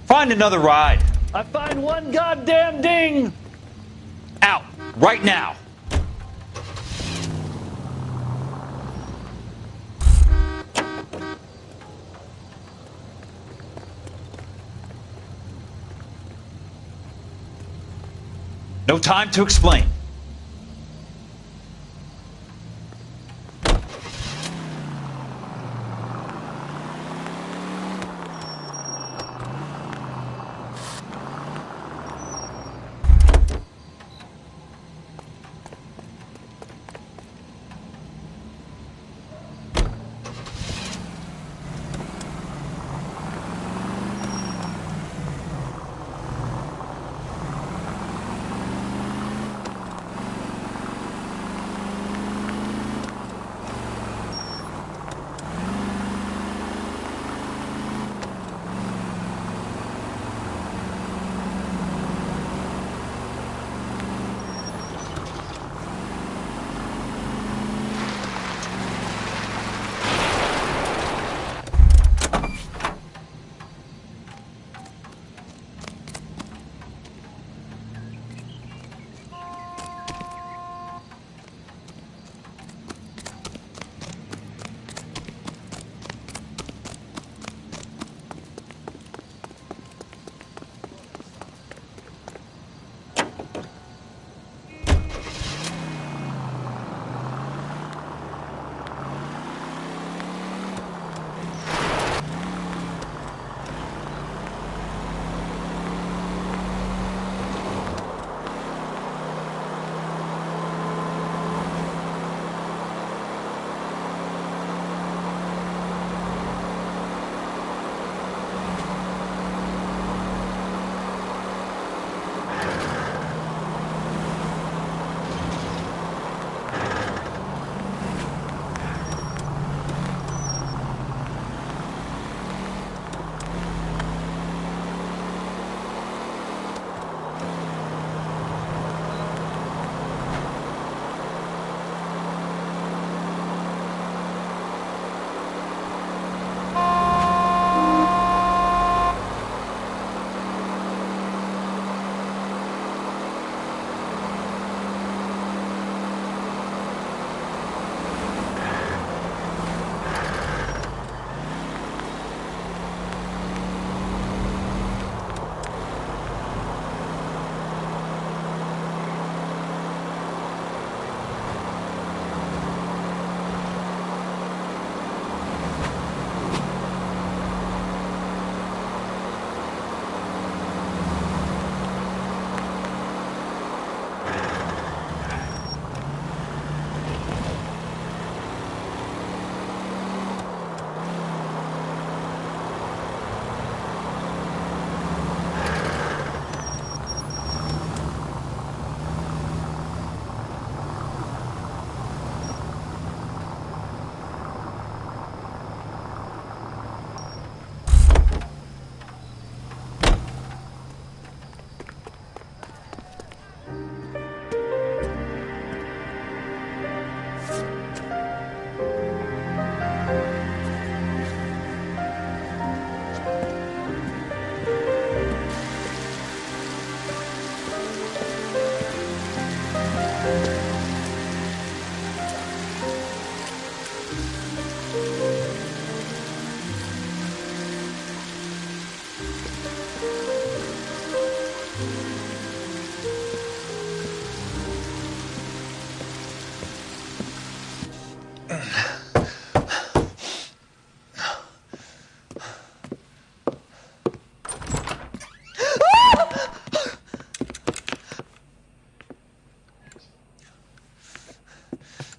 Find another ride. I find one goddamn ding! Out. Right now. No time to explain.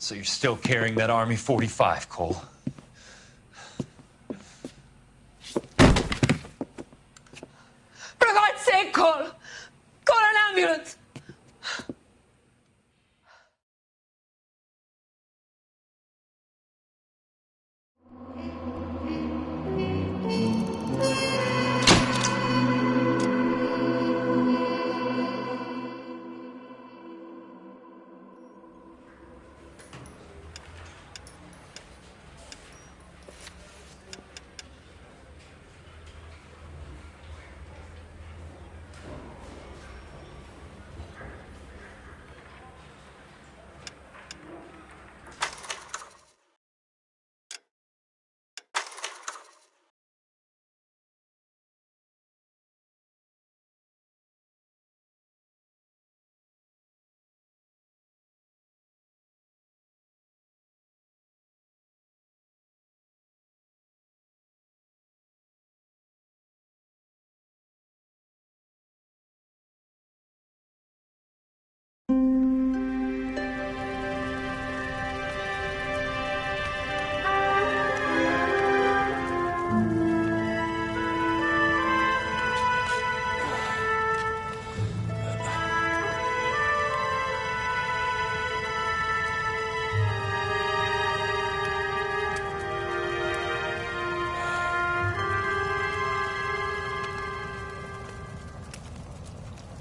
So you're still carrying that Army 45, Cole? For God's sake, Cole! Call an ambulance!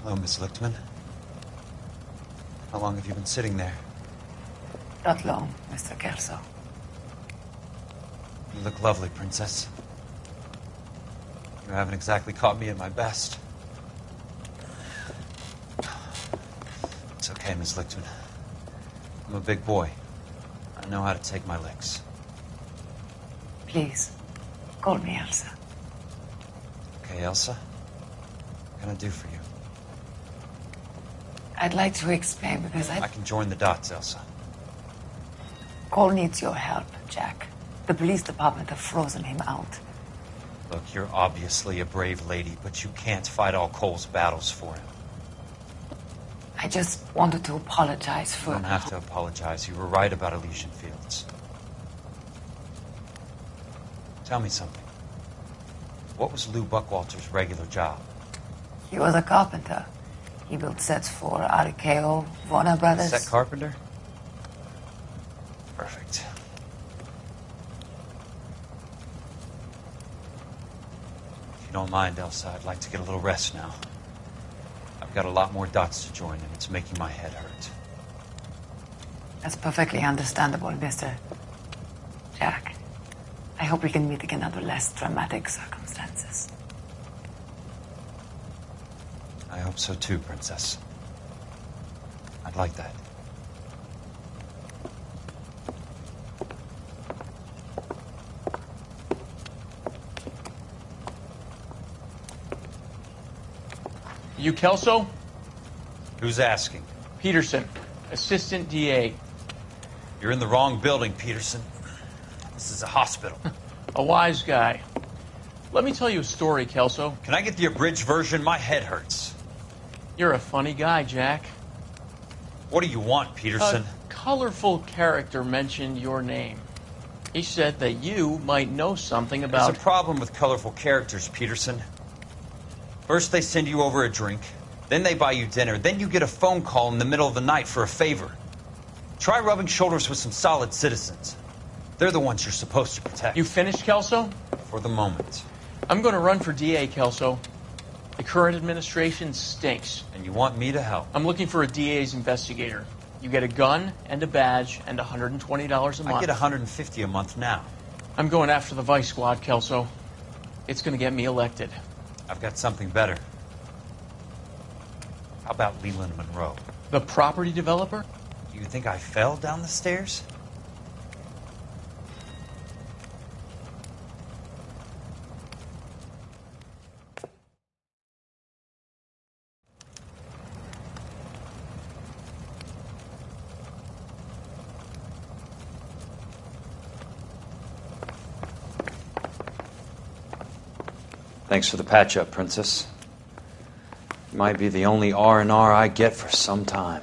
Hello, Miss Lichtman. How long have you been sitting there? Not long, Mr. Kelso. You look lovely, Princess. You haven't exactly caught me at my best. It's okay, Miss Lichtman. I'm a big boy. I know how to take my licks. Please, call me Elsa. Okay, Elsa? What can I do for you? I'd like to explain because I can join the dots, Elsa. Cole needs your help, Jack. The police department have frozen him out. Look, you're obviously a brave lady, but you can't fight all Cole's battles for him. I just wanted to apologize for... You don't have to apologize. You were right about Elysian Fields. Tell me something. What was Lou Buckwalter's regular job? He was a carpenter. He built sets for RKO, Warner Brothers. Set carpenter? Perfect. If you don't mind, Elsa, I'd like to get a little rest now. I've got a lot more dots to join, and it's making my head hurt. That's perfectly understandable, Mr. Jack. I hope we can meet again under less dramatic circumstances. I hope so too, Princess. I'd like that. You Kelso? Who's asking? Peterson, Assistant DA. You're in the wrong building, Peterson. This is a hospital. A wise guy. Let me tell you a story, Kelso. Can I get the abridged version? My head hurts. You're a funny guy, Jack. What do you want, Peterson? A colorful character mentioned your name. He said that you might know something about... There's a problem with colorful characters, Peterson. First they send you over a drink, then they buy you dinner, then you get a phone call in the middle of the night for a favor. Try rubbing shoulders with some solid citizens. They're the ones you're supposed to protect. You finished, Kelso? For the moment. I'm going to run for DA, Kelso. The current administration stinks. And you want me to help? I'm looking for a DA's investigator. You get a gun and a badge and $120 a month. I get $150 a month now. I'm going after the Vice Squad, Kelso. It's going to get me elected. I've got something better. How about Leland Monroe? The property developer? You think I fell down the stairs? Thanks for the patch-up, Princess. Might be the only R&R I get for some time.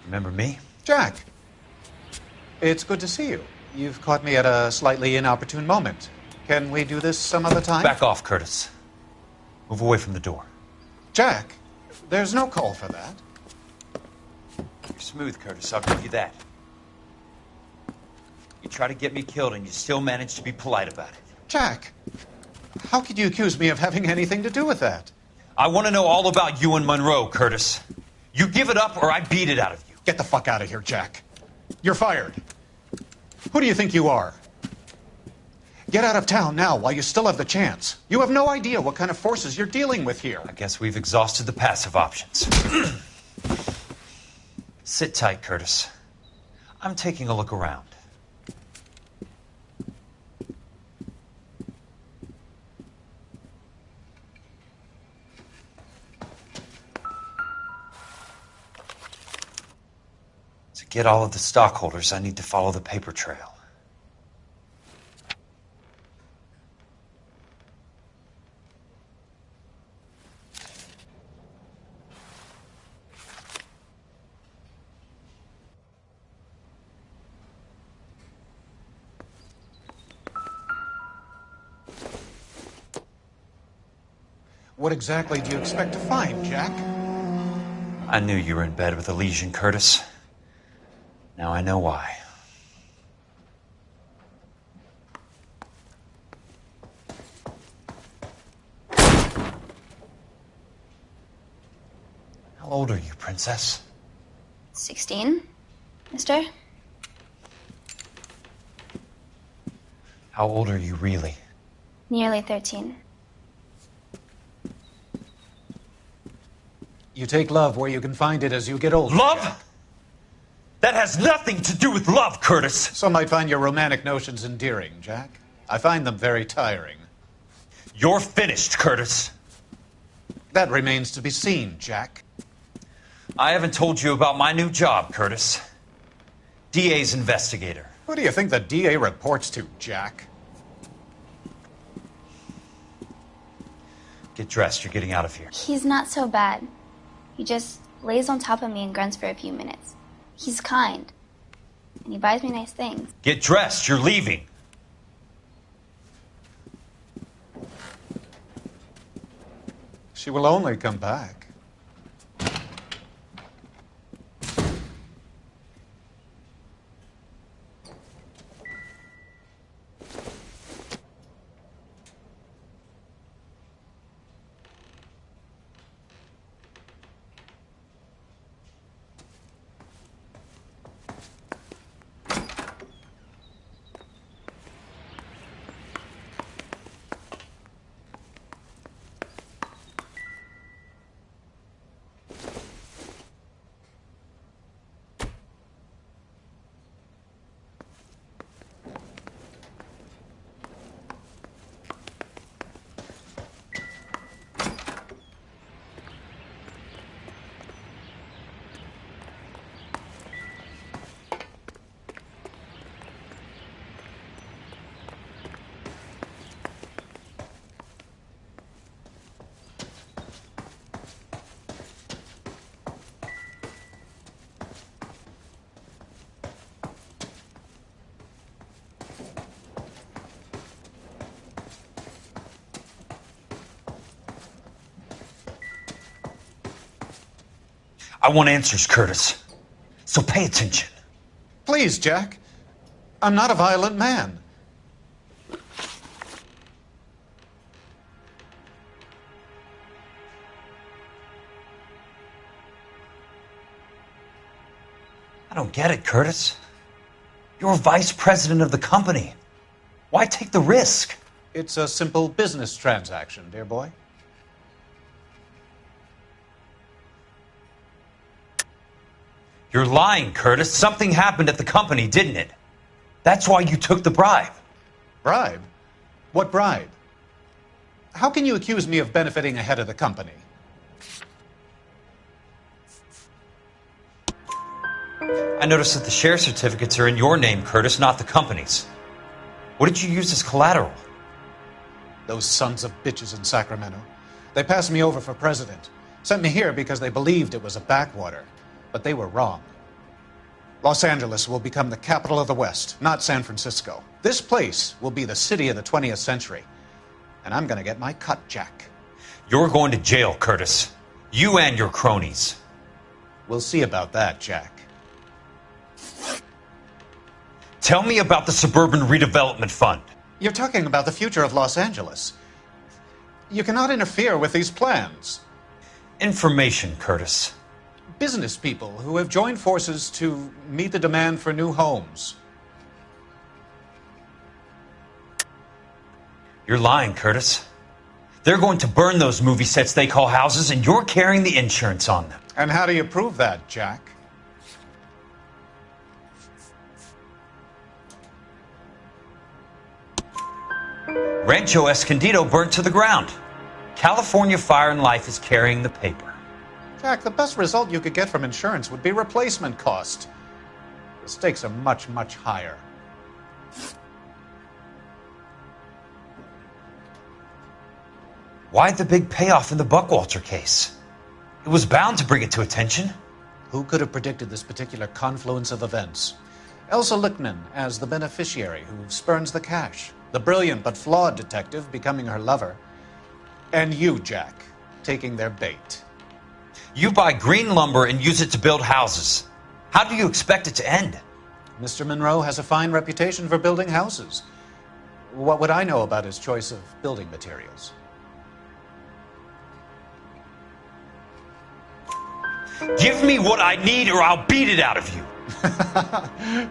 Remember me? Jack, it's good to see you. You've caught me at a slightly inopportune moment. Can we do this some other time? Back off, Curtis. Move away from the door. Jack, there's no call for that. You're smooth, Curtis, I'll give you that. You try to get me killed and you still manage to be polite about it. Jack, how could you accuse me of having anything to do with that? I want to know all about you and Monroe, Curtis. You give it up or I beat it out of you. Get the fuck out of here, Jack. You're fired. Who do you think you are? Get out of town now while you still have the chance. You have no idea what kind of forces you're dealing with here. I guess we've exhausted the passive options. Sit tight, Curtis. I'm taking a look around. To get all of the stockholders, I need to follow the paper trail. What exactly do you expect to find, Jack? I knew you were in bed with Elysian, Curtis. Now I know why. How old are you, Princess? 16, mister? How old are you really? Nearly 13. You take love where you can find it as you get older. Love? Jack. That has nothing to do with love, Curtis. Some might find your romantic notions endearing, Jack. I find them very tiring. You're finished, Curtis. That remains to be seen, Jack. I haven't told you about my new job, Curtis. DA's investigator. Who do you think the DA reports to, Jack? Get dressed, you're getting out of here. He's not so bad. He just lays on top of me and grunts for a few minutes. He's kind. And he buys me nice things. Get dressed, you're leaving. She will only come back. I want answers, Curtis. So pay attention. Please, Jack. I'm not a violent man. I don't get it, Curtis. You're vice president of the company. Why take the risk? It's a simple business transaction, dear boy. You're lying, Curtis. Something happened at the company, didn't it? That's why you took the bribe. Bribe? What bribe? How can you accuse me of benefiting ahead of the company? I noticed that the share certificates are in your name, Curtis, not the company's. What did you use as collateral? Those sons of bitches in Sacramento. They passed me over for president. Sent me here because they believed it was a backwater. But they were wrong. Los Angeles will become the capital of the West, not San Francisco. This place will be the city of the 20th century. And I'm going to get my cut, Jack. You're going to jail, Curtis. You and your cronies. We'll see about that, Jack. Tell me about the Suburban Redevelopment Fund. You're talking about the future of Los Angeles. You cannot interfere with these plans. Information, Curtis. Business people who have joined forces to meet the demand for new homes. You're lying, Curtis. They're going to burn those movie sets they call houses, and you're carrying the insurance on them. And how do you prove that, Jack? Rancho Escondido burnt to the ground. California Fire and Life is carrying the paper. Jack, the best result you could get from insurance would be replacement cost. The stakes are much, much higher. Why the big payoff in the Buckwalter case? It was bound to bring it to attention. Who could have predicted this particular confluence of events? Elsa Lichtman as the beneficiary who spurns the cash. The brilliant but flawed detective becoming her lover. And you, Jack, taking their bait. You buy green lumber and use it to build houses. How do you expect it to end? Mr. Monroe has a fine reputation for building houses. What would I know about his choice of building materials? Give me what I need or I'll beat it out of you.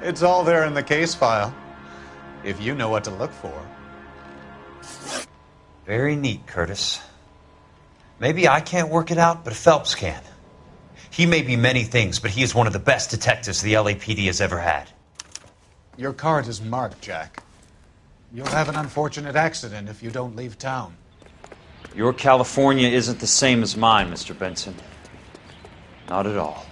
It's all there in the case file, if you know what to look for. Very neat, Curtis. Maybe I can't work it out, but Phelps can. He may be many things, but he is one of the best detectives the LAPD has ever had. Your card is marked, Jack. You'll have an unfortunate accident if you don't leave town. Your California isn't the same as mine, Mr. Benson. Not at all.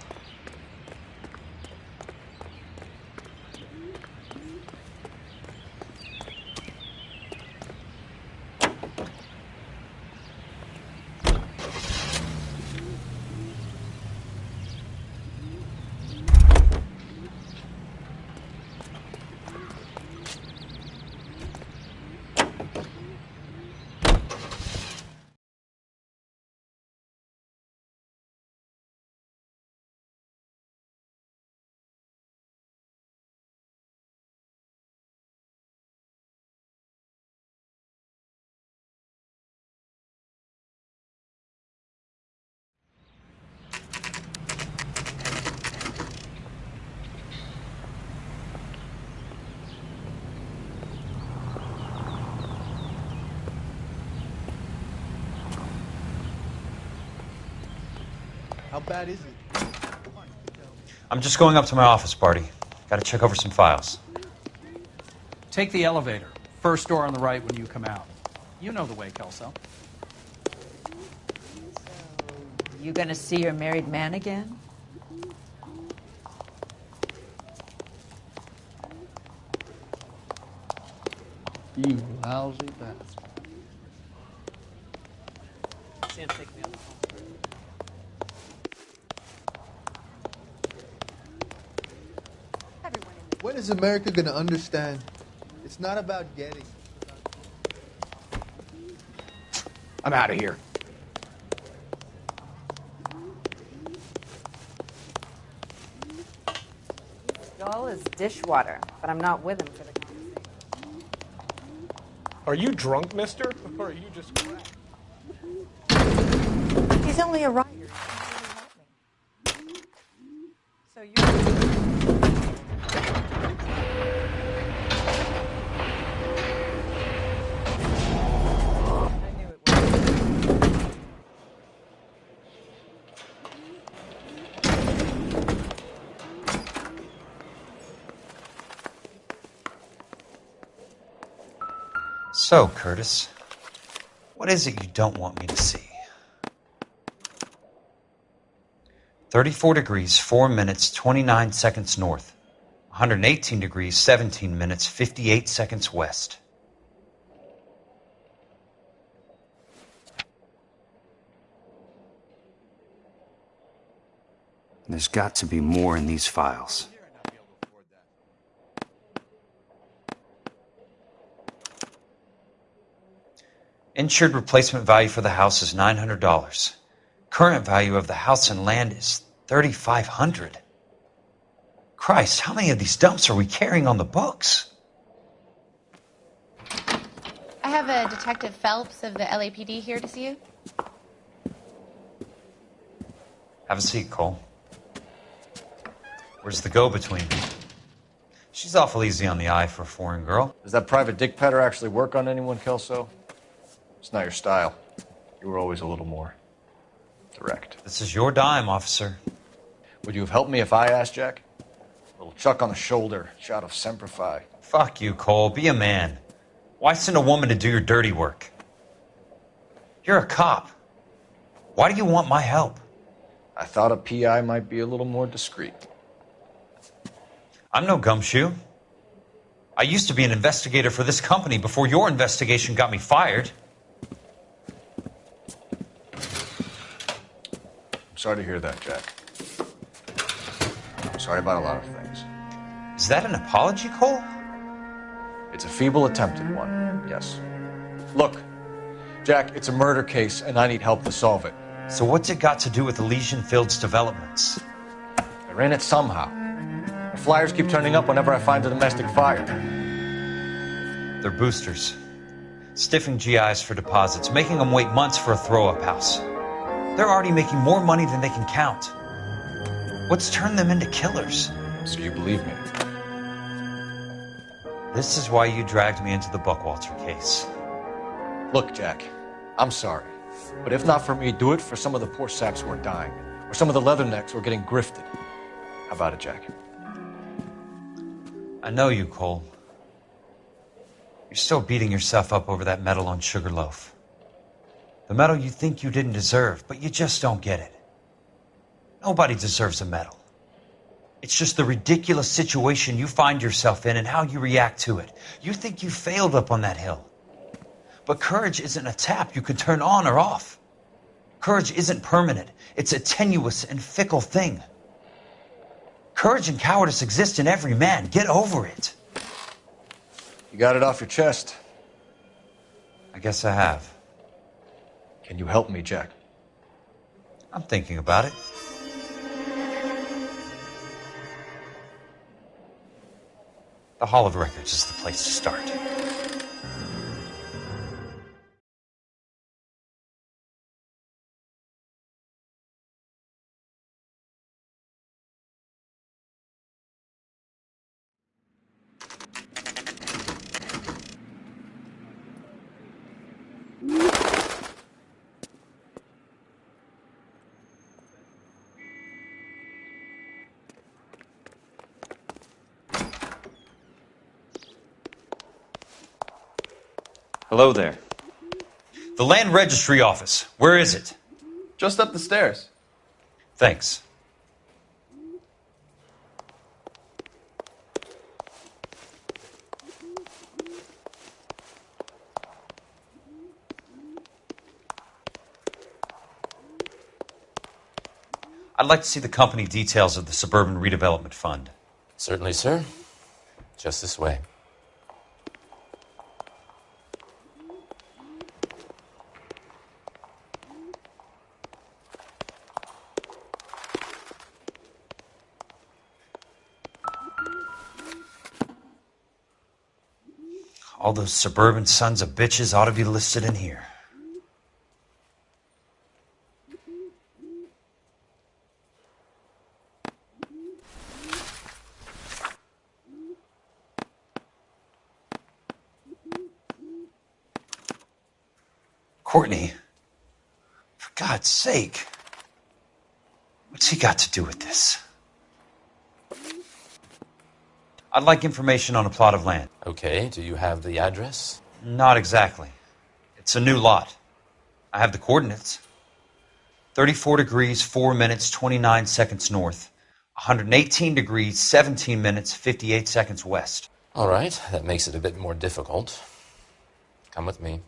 How bad is it? I'm just going up to my office, Barty. Got to check over some files. Take the elevator. First door on the right when you come out. You know the way, Kelso. You gonna see your married man again? You lousy bastard. Sam, take me on the phone. When is America going to understand? It's not about getting. I'm out of here. Dull as dishwater, but I'm not with him for the conversation. Are you drunk, mister? Or are you just cracked? He's only a writer. He can't really help me. So you're... So, Curtis, what is it you don't want me to see? 34 degrees, 4 minutes, 29 seconds north. 118 degrees, 17 minutes, 58 seconds west. There's got to be more in these files. Insured replacement value for the house is $900. Current value of the house and land is $3,500. Christ, how many of these dumps are we carrying on the books? I have a Detective Phelps of the LAPD here to see you. Have a seat, Cole. Where's the go-between? She's awful easy on the eye for a foreign girl. Does that private dick petter actually work on anyone, Kelso? It's not your style. You were always a little more direct. This is your dime, officer. Would you have helped me if I asked, Jack? A little chuck on the shoulder, shot of Semper Fi. Fuck you, Cole. Be a man. Why send a woman to do your dirty work? You're a cop. Why do you want my help? I thought a PI might be a little more discreet. I'm no gumshoe. I used to be an investigator for this company before your investigation got me fired. I'm sorry to hear that, Jack. I'm sorry about a lot of things. Is that an apology, Cole? It's a feeble attempted one, yes. Look, Jack, it's a murder case, and I need help to solve it. So what's it got to do with Elysian Fields developments? They're in it somehow. The flyers keep turning up whenever I find a domestic fire. They're boosters. Stiffing GIs for deposits, making them wait months for a throw-up house. They're already making more money than they can count. What's turned them into killers? So you believe me? This is why you dragged me into the Buckwalter case. Look, Jack, I'm sorry. But if not for me, do it for some of the poor saps who are dying. Or some of the leathernecks who are getting grifted. How about it, Jack? I know you, Cole. You're still beating yourself up over that medal on Sugarloaf. The medal you think you didn't deserve, but you just don't get it. Nobody deserves a medal. It's just the ridiculous situation you find yourself in and how you react to it. You think you failed up on that hill. But courage isn't a tap you can turn on or off. Courage isn't permanent. It's a tenuous and fickle thing. Courage and cowardice exist in every man. Get over it. You got it off your chest. I guess I have. Can you help me, Jack? I'm thinking about it. The Hall of Records is the place to start. Hello there. The Land Registry Office. Where is it? Just up the stairs. Thanks. I'd like to see the company details of the Suburban Redevelopment Fund. Certainly, sir. Just this way. All those suburban sons of bitches ought to be listed in here. Courtney, for God's sake, what's he got to do with this? I'd like information on a plot of land. Okay, do you have the address? Not exactly. It's a new lot. I have the coordinates. 34 degrees, 4 minutes, 29 seconds north. 118 degrees, 17 minutes, 58 seconds west. All right, that makes it a bit more difficult. Come with me.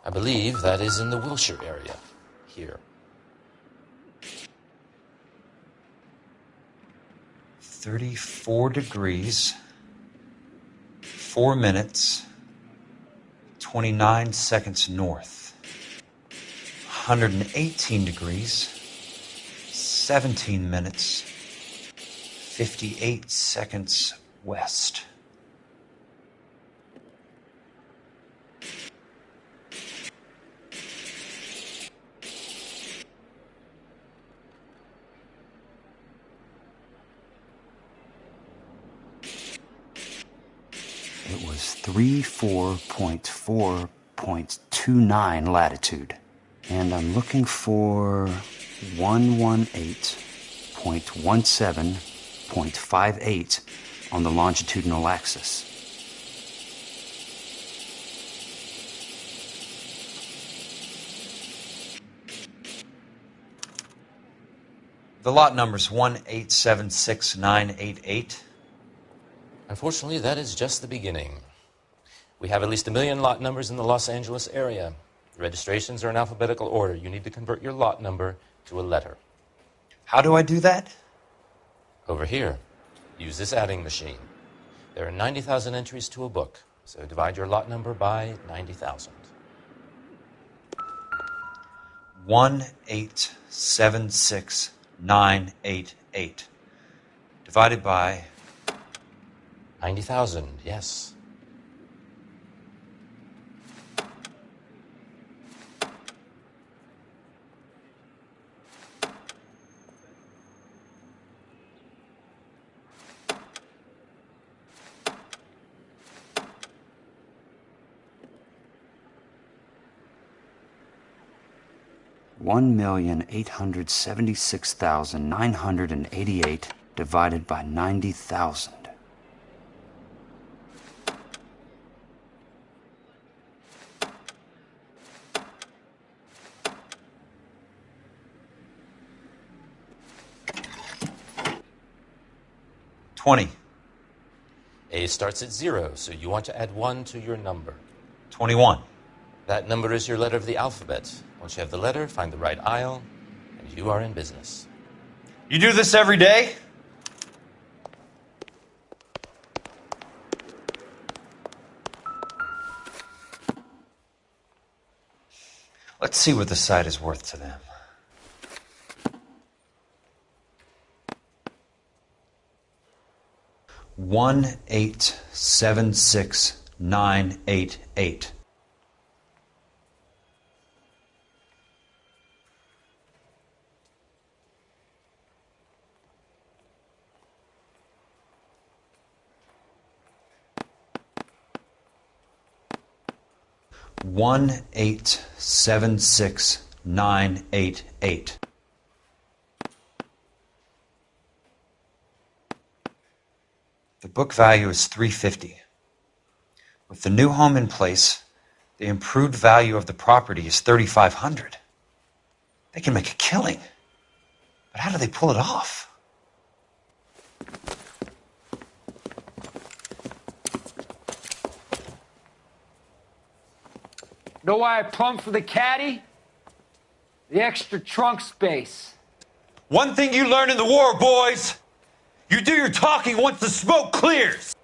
I believe that is in the Wilshire area, here. 34 degrees, 4 minutes, 29 seconds north. 118 degrees, 17 minutes, 58 seconds west. It was 34.4.29 latitude. And I'm looking for 118.17.58 on the longitudinal axis. The lot number's 1876988. Unfortunately, that is just the beginning. We have at least 1 million lot numbers in the Los Angeles area. The registrations are in alphabetical order. You need to convert your lot number to a letter. How do I do that? Over here. Use this adding machine. There are 90,000 entries to a book, so divide your lot number by 90,000. 1876988 divided by 90,000, yes. $1,876,988 divided by 90,000. $20. A starts at 0, so you want to add 1 to your number. 21. That number is your letter of the alphabet. Once you have the letter, find the right aisle, and you are in business. You do this every day? Let's see what the site is worth to them. $1,876,988. $1,876,988. The book value is $350. With the new home in place, the improved value of the property is $3,500. They can make a killing. But how do they pull it off? Know why I plumbed for the caddy? The extra trunk space. One thing you learn in the war, boys, you do your talking once the smoke clears.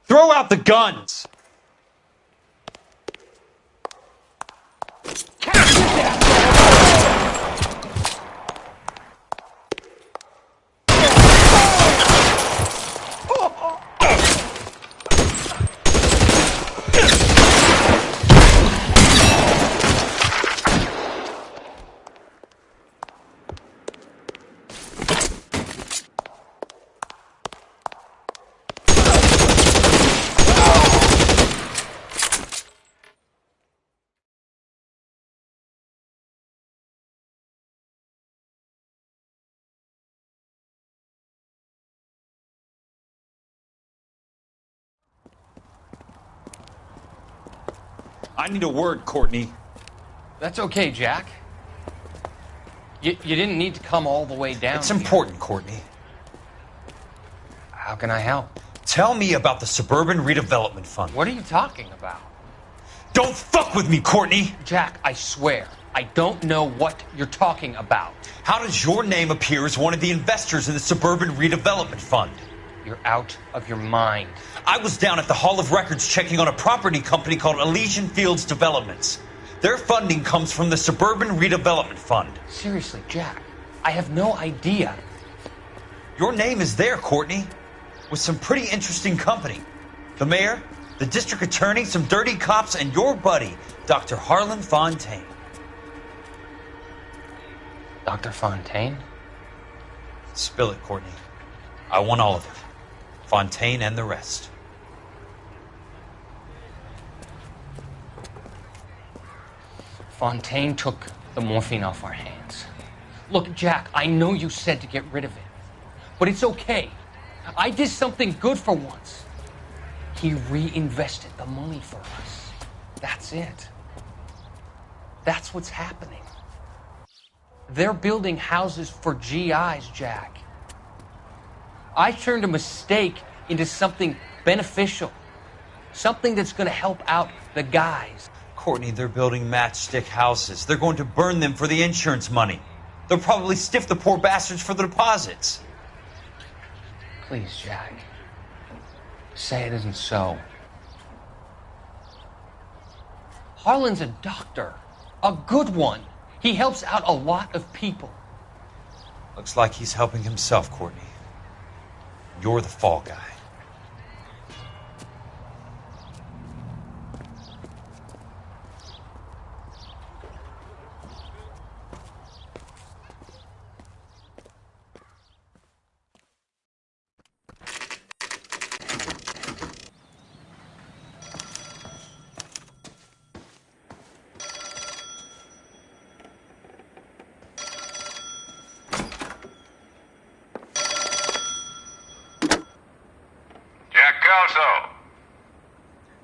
Throw out the guns. I need a word, Courtney. That's okay, Jack. You didn't need to come all the way down. It's important, Courtney. How can I help? Tell me about the Suburban Redevelopment Fund. What are you talking about? Don't fuck with me, Courtney! Jack, I swear, I don't know what you're talking about. How does your name appear as one of the investors in the Suburban Redevelopment Fund? You're out of your mind. I was down at the Hall of Records checking on a property company called Elysian Fields Developments. Their funding comes from the Suburban Redevelopment Fund. Seriously, Jack, I have no idea. Your name is there, Courtney, with some pretty interesting company. The mayor, the district attorney, some dirty cops, and your buddy, Dr. Harlan Fontaine. Dr. Fontaine? Spill it, Courtney. I want all of it. Fontaine and the rest. Fontaine took the morphine off our hands. Look, Jack, I know you said to get rid of it, but it's okay. I did something good for once. He reinvested the money for us. That's it. That's what's happening. They're building houses for GIs, Jack. I turned a mistake into something beneficial. Something that's going to help out the guys. Courtney, they're building matchstick houses. They're going to burn them for the insurance money. They'll probably stiff the poor bastards for the deposits. Please, Jack. Say it isn't so. Harlan's a doctor. A good one. He helps out a lot of people. Looks like he's helping himself, Courtney. You're the fall guy.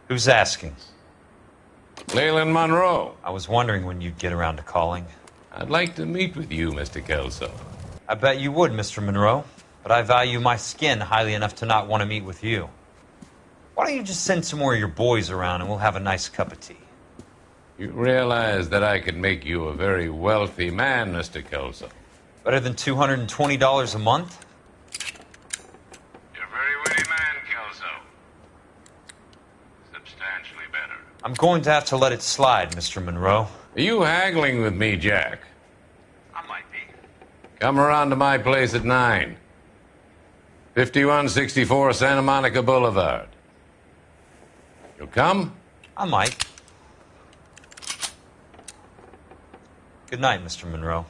Who's asking? Leland Monroe. I was wondering when you'd get around to calling. I'd like to meet with you, Mr. Kelso. I bet you would, Mr. Monroe. But I value my skin highly enough to not want to meet with you. Why don't you just send some more of your boys around and we'll have a nice cup of tea? You realize that I could make you a very wealthy man, Mr. Kelso. Better than $220 a month? You're a very witty man, Kelso. Substantially better. I'm going to have to let it slide, Mr. Monroe. Are you haggling with me, Jack? I might be. Come around to my place at 9. 5164 Santa Monica Boulevard. You'll come? I might. Good night, Mr. Monroe.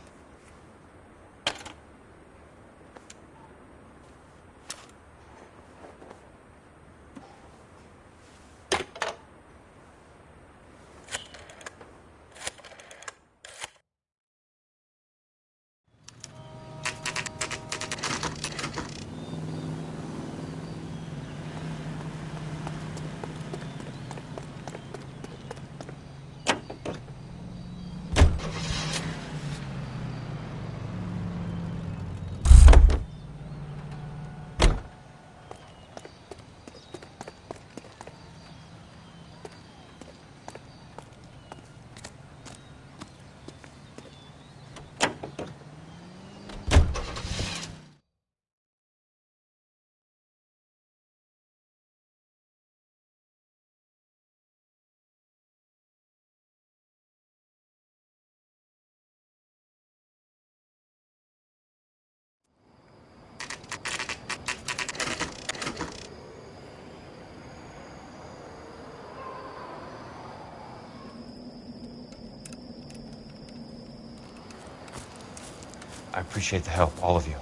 I appreciate the help, all of you.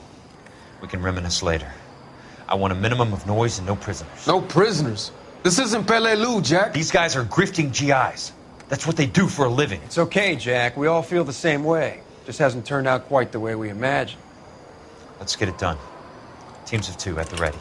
We can reminisce later. I want a minimum of noise and no prisoners. No prisoners? This isn't Peleliu, Jack. These guys are grifting GIs. That's what they do for a living. It's okay, Jack. We all feel the same way. Just hasn't turned out quite the way we imagined. Let's get it done. Teams of 2 at the ready.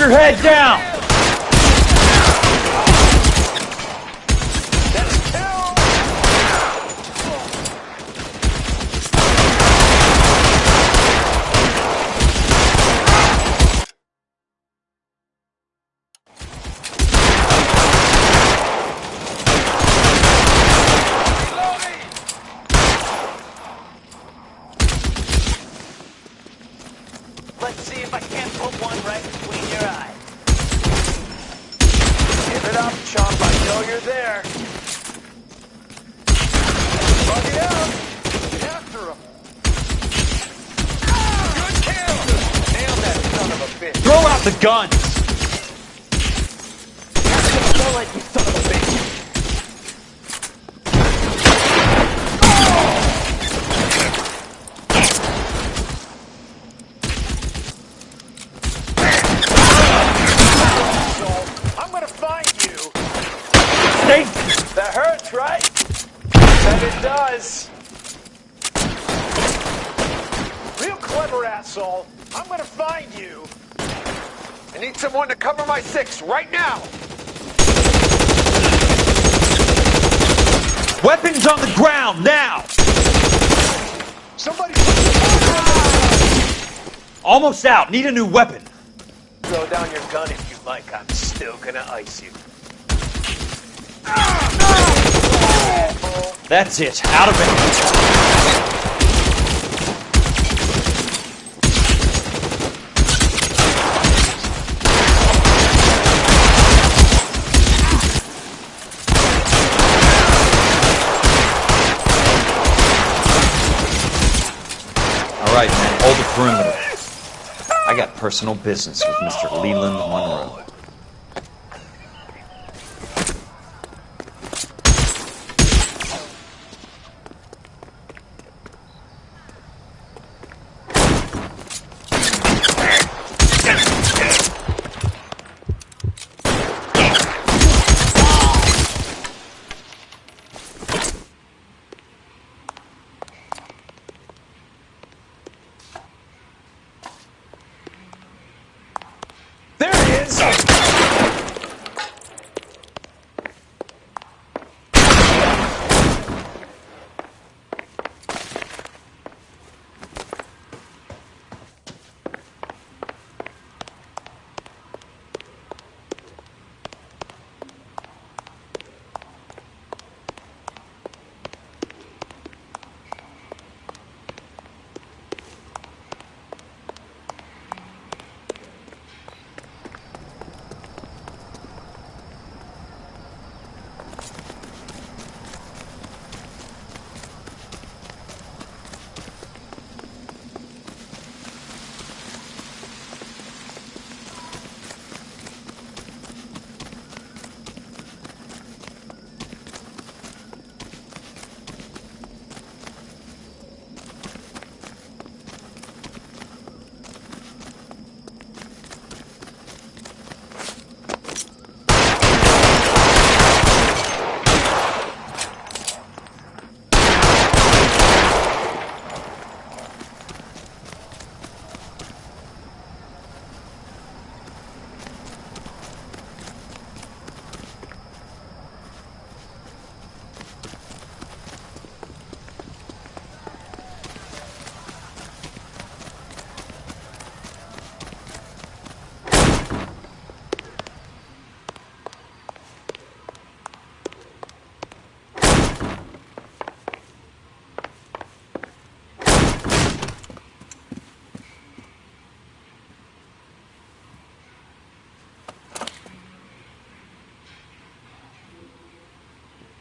your head down! Let's see if I can't put one right between your eyes. Give it up, chump. I know you're there. Bug it out. Get after him. Good kill. Nail that son of a bitch. Throw out the guns! Kill it, you son of a bitch. I'm gonna find you. That hurts, right? That it does. Real clever, asshole. I'm gonna find you. I need someone to cover my six right now. Weapons on the ground, now! Somebody Almost out. Need a new weapon. throw down your gun if you like. I'm still gonna ice you. That's it. Out of it. All right, man. Hold the perimeter. I got personal business with Mr. Leland Monroe. There he is!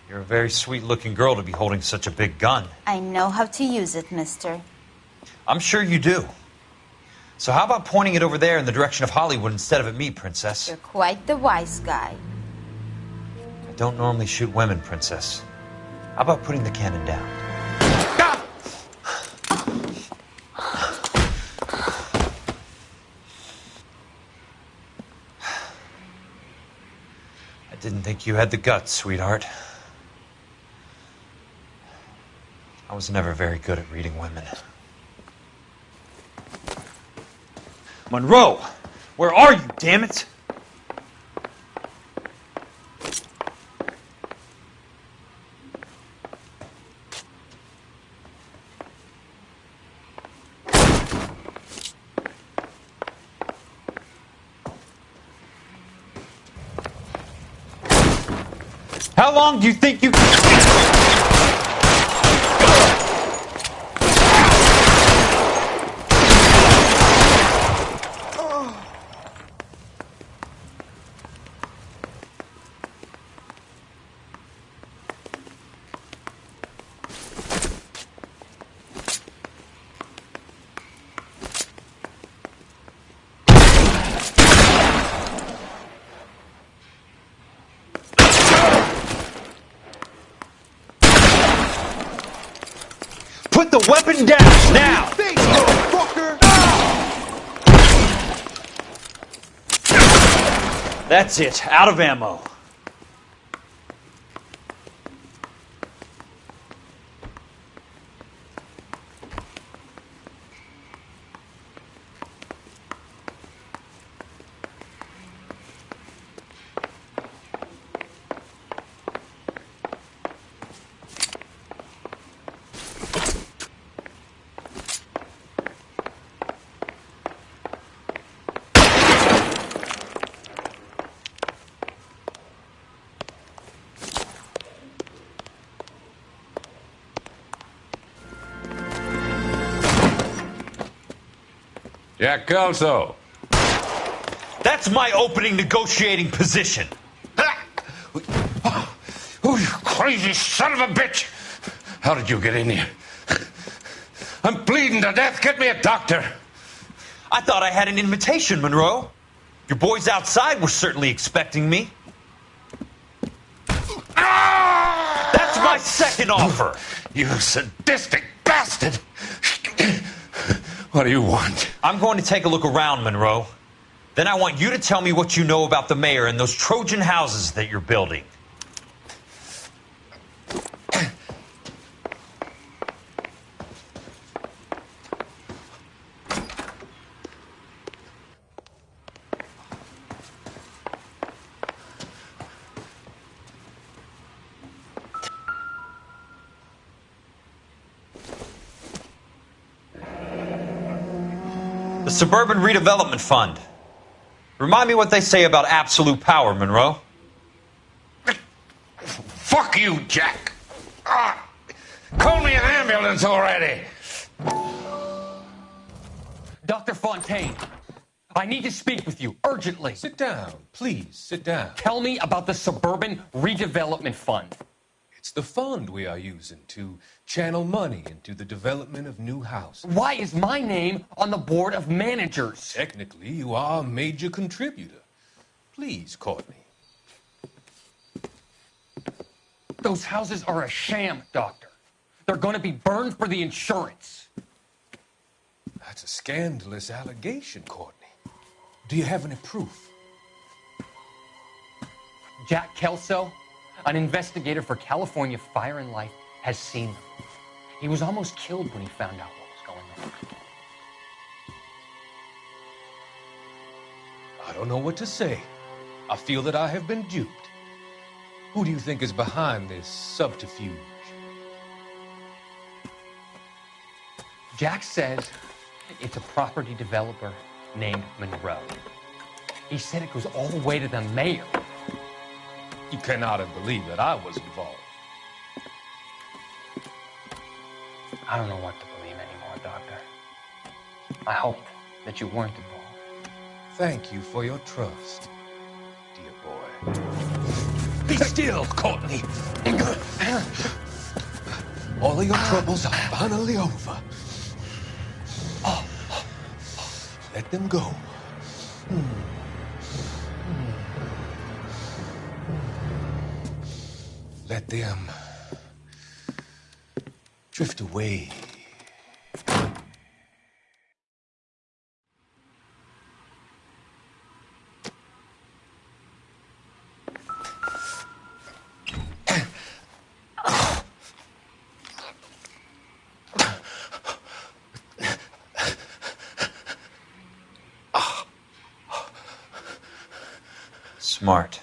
You're a very sweet-looking girl to be holding such a big gun. I know how to use it, mister. I'm sure you do. So how about pointing it over there in the direction of Hollywood instead of at me, Princess? You're quite the wise guy. I don't normally shoot women, Princess. How about putting the cannon down? I didn't think you had the guts, sweetheart. I was never very good at reading women. Monroe! Where are you, damn it? How long do you think you put the weapon down now? That's it. Out of ammo. Jack Kelso. That's my opening negotiating position. Oh, you crazy son of a bitch! How did you get in here? I'm bleeding to death. Get me a doctor. I thought I had an invitation, Monroe. Your boys outside were certainly expecting me. That's my second offer. You sadistic bastard! What do you want? I'm going to take a look around, Monroe. Then I want you to tell me what you know about the mayor and those Trojan houses that you're building. The Suburban Redevelopment Fund. Remind me what they say about absolute power, Monroe. Fuck you, Jack. Call me an ambulance already. Dr. Fontaine, I need to speak with you urgently. Sit down, please, sit down. Tell me about the Suburban Redevelopment Fund. It's the fund we are using to channel money into the development of new houses. Why is my name on the board of managers? Technically, you are a major contributor. Please, Courtney. Those houses are a sham, Doctor. They're going to be burned for the insurance. That's a scandalous allegation, Courtney. Do you have any proof? Jack Kelso, an investigator for California Fire and Life, has seen them. He was almost killed when he found out what was going on. I don't know what to say. I feel that I have been duped. Who do you think is behind this subterfuge? Jack says it's a property developer named Monroe. He said it goes all the way to the mayor. You cannot have believed that I was involved. I don't know what to believe anymore, Doctor. I hoped that you weren't involved. Thank you for your trust, dear boy. Be still, Courtney. All of your troubles are finally over. Let them go. Let them drift away. Smart.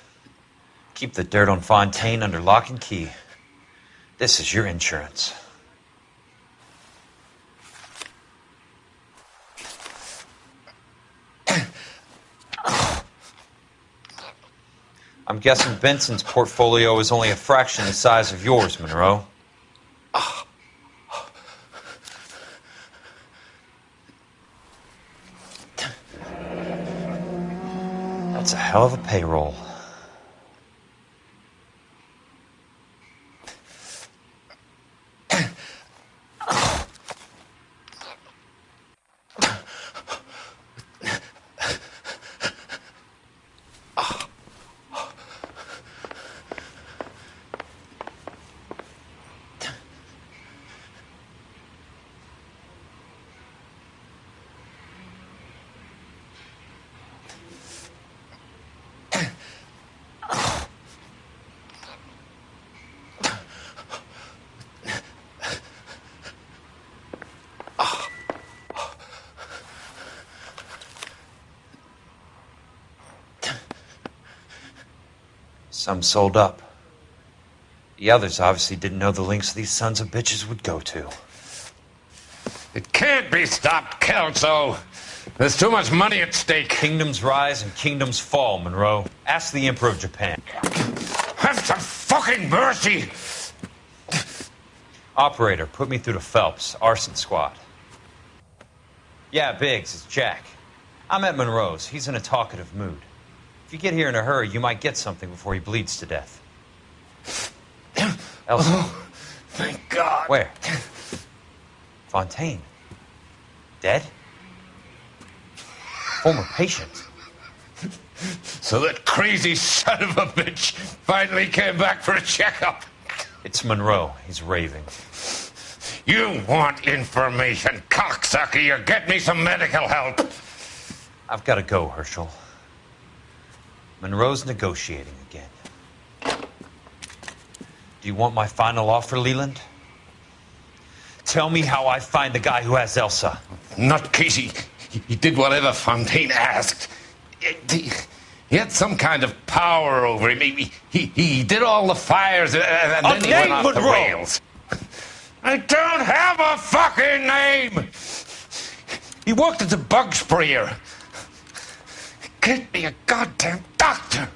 Keep the dirt on Fontaine under lock and key. This is your insurance. I'm guessing Benson's portfolio is only a fraction the size of yours, Monroe. That's a hell of a payroll. Some sold up. The others obviously didn't know the lengths these sons of bitches would go to. It can't be stopped, Kelso. There's too much money at stake. Kingdoms rise and kingdoms fall, Monroe. Ask the Emperor of Japan. Have some fucking mercy! Operator, put me through to Phelps, arson squad. Yeah, Biggs, it's Jack. I'm at Monroe's. He's in a talkative mood. If you get here in a hurry, you might get something before he bleeds to death. Elsa. Oh, thank God. Where? Fontaine. Dead? Former patient. So that crazy son of a bitch finally came back for a checkup. It's Monroe. He's raving. You want information, cocksucker. You get me some medical help. I've got to go, Herschel. Monroe's negotiating again. Do you want my final offer, Leland? Tell me how I find the guy who has Elsa. Nutcase, he did whatever Fontaine asked. He had some kind of power over him. He did all the fires, and then he went off the rails. I don't have a fucking name! He worked as a bug sprayer. Get me a goddamn doctor!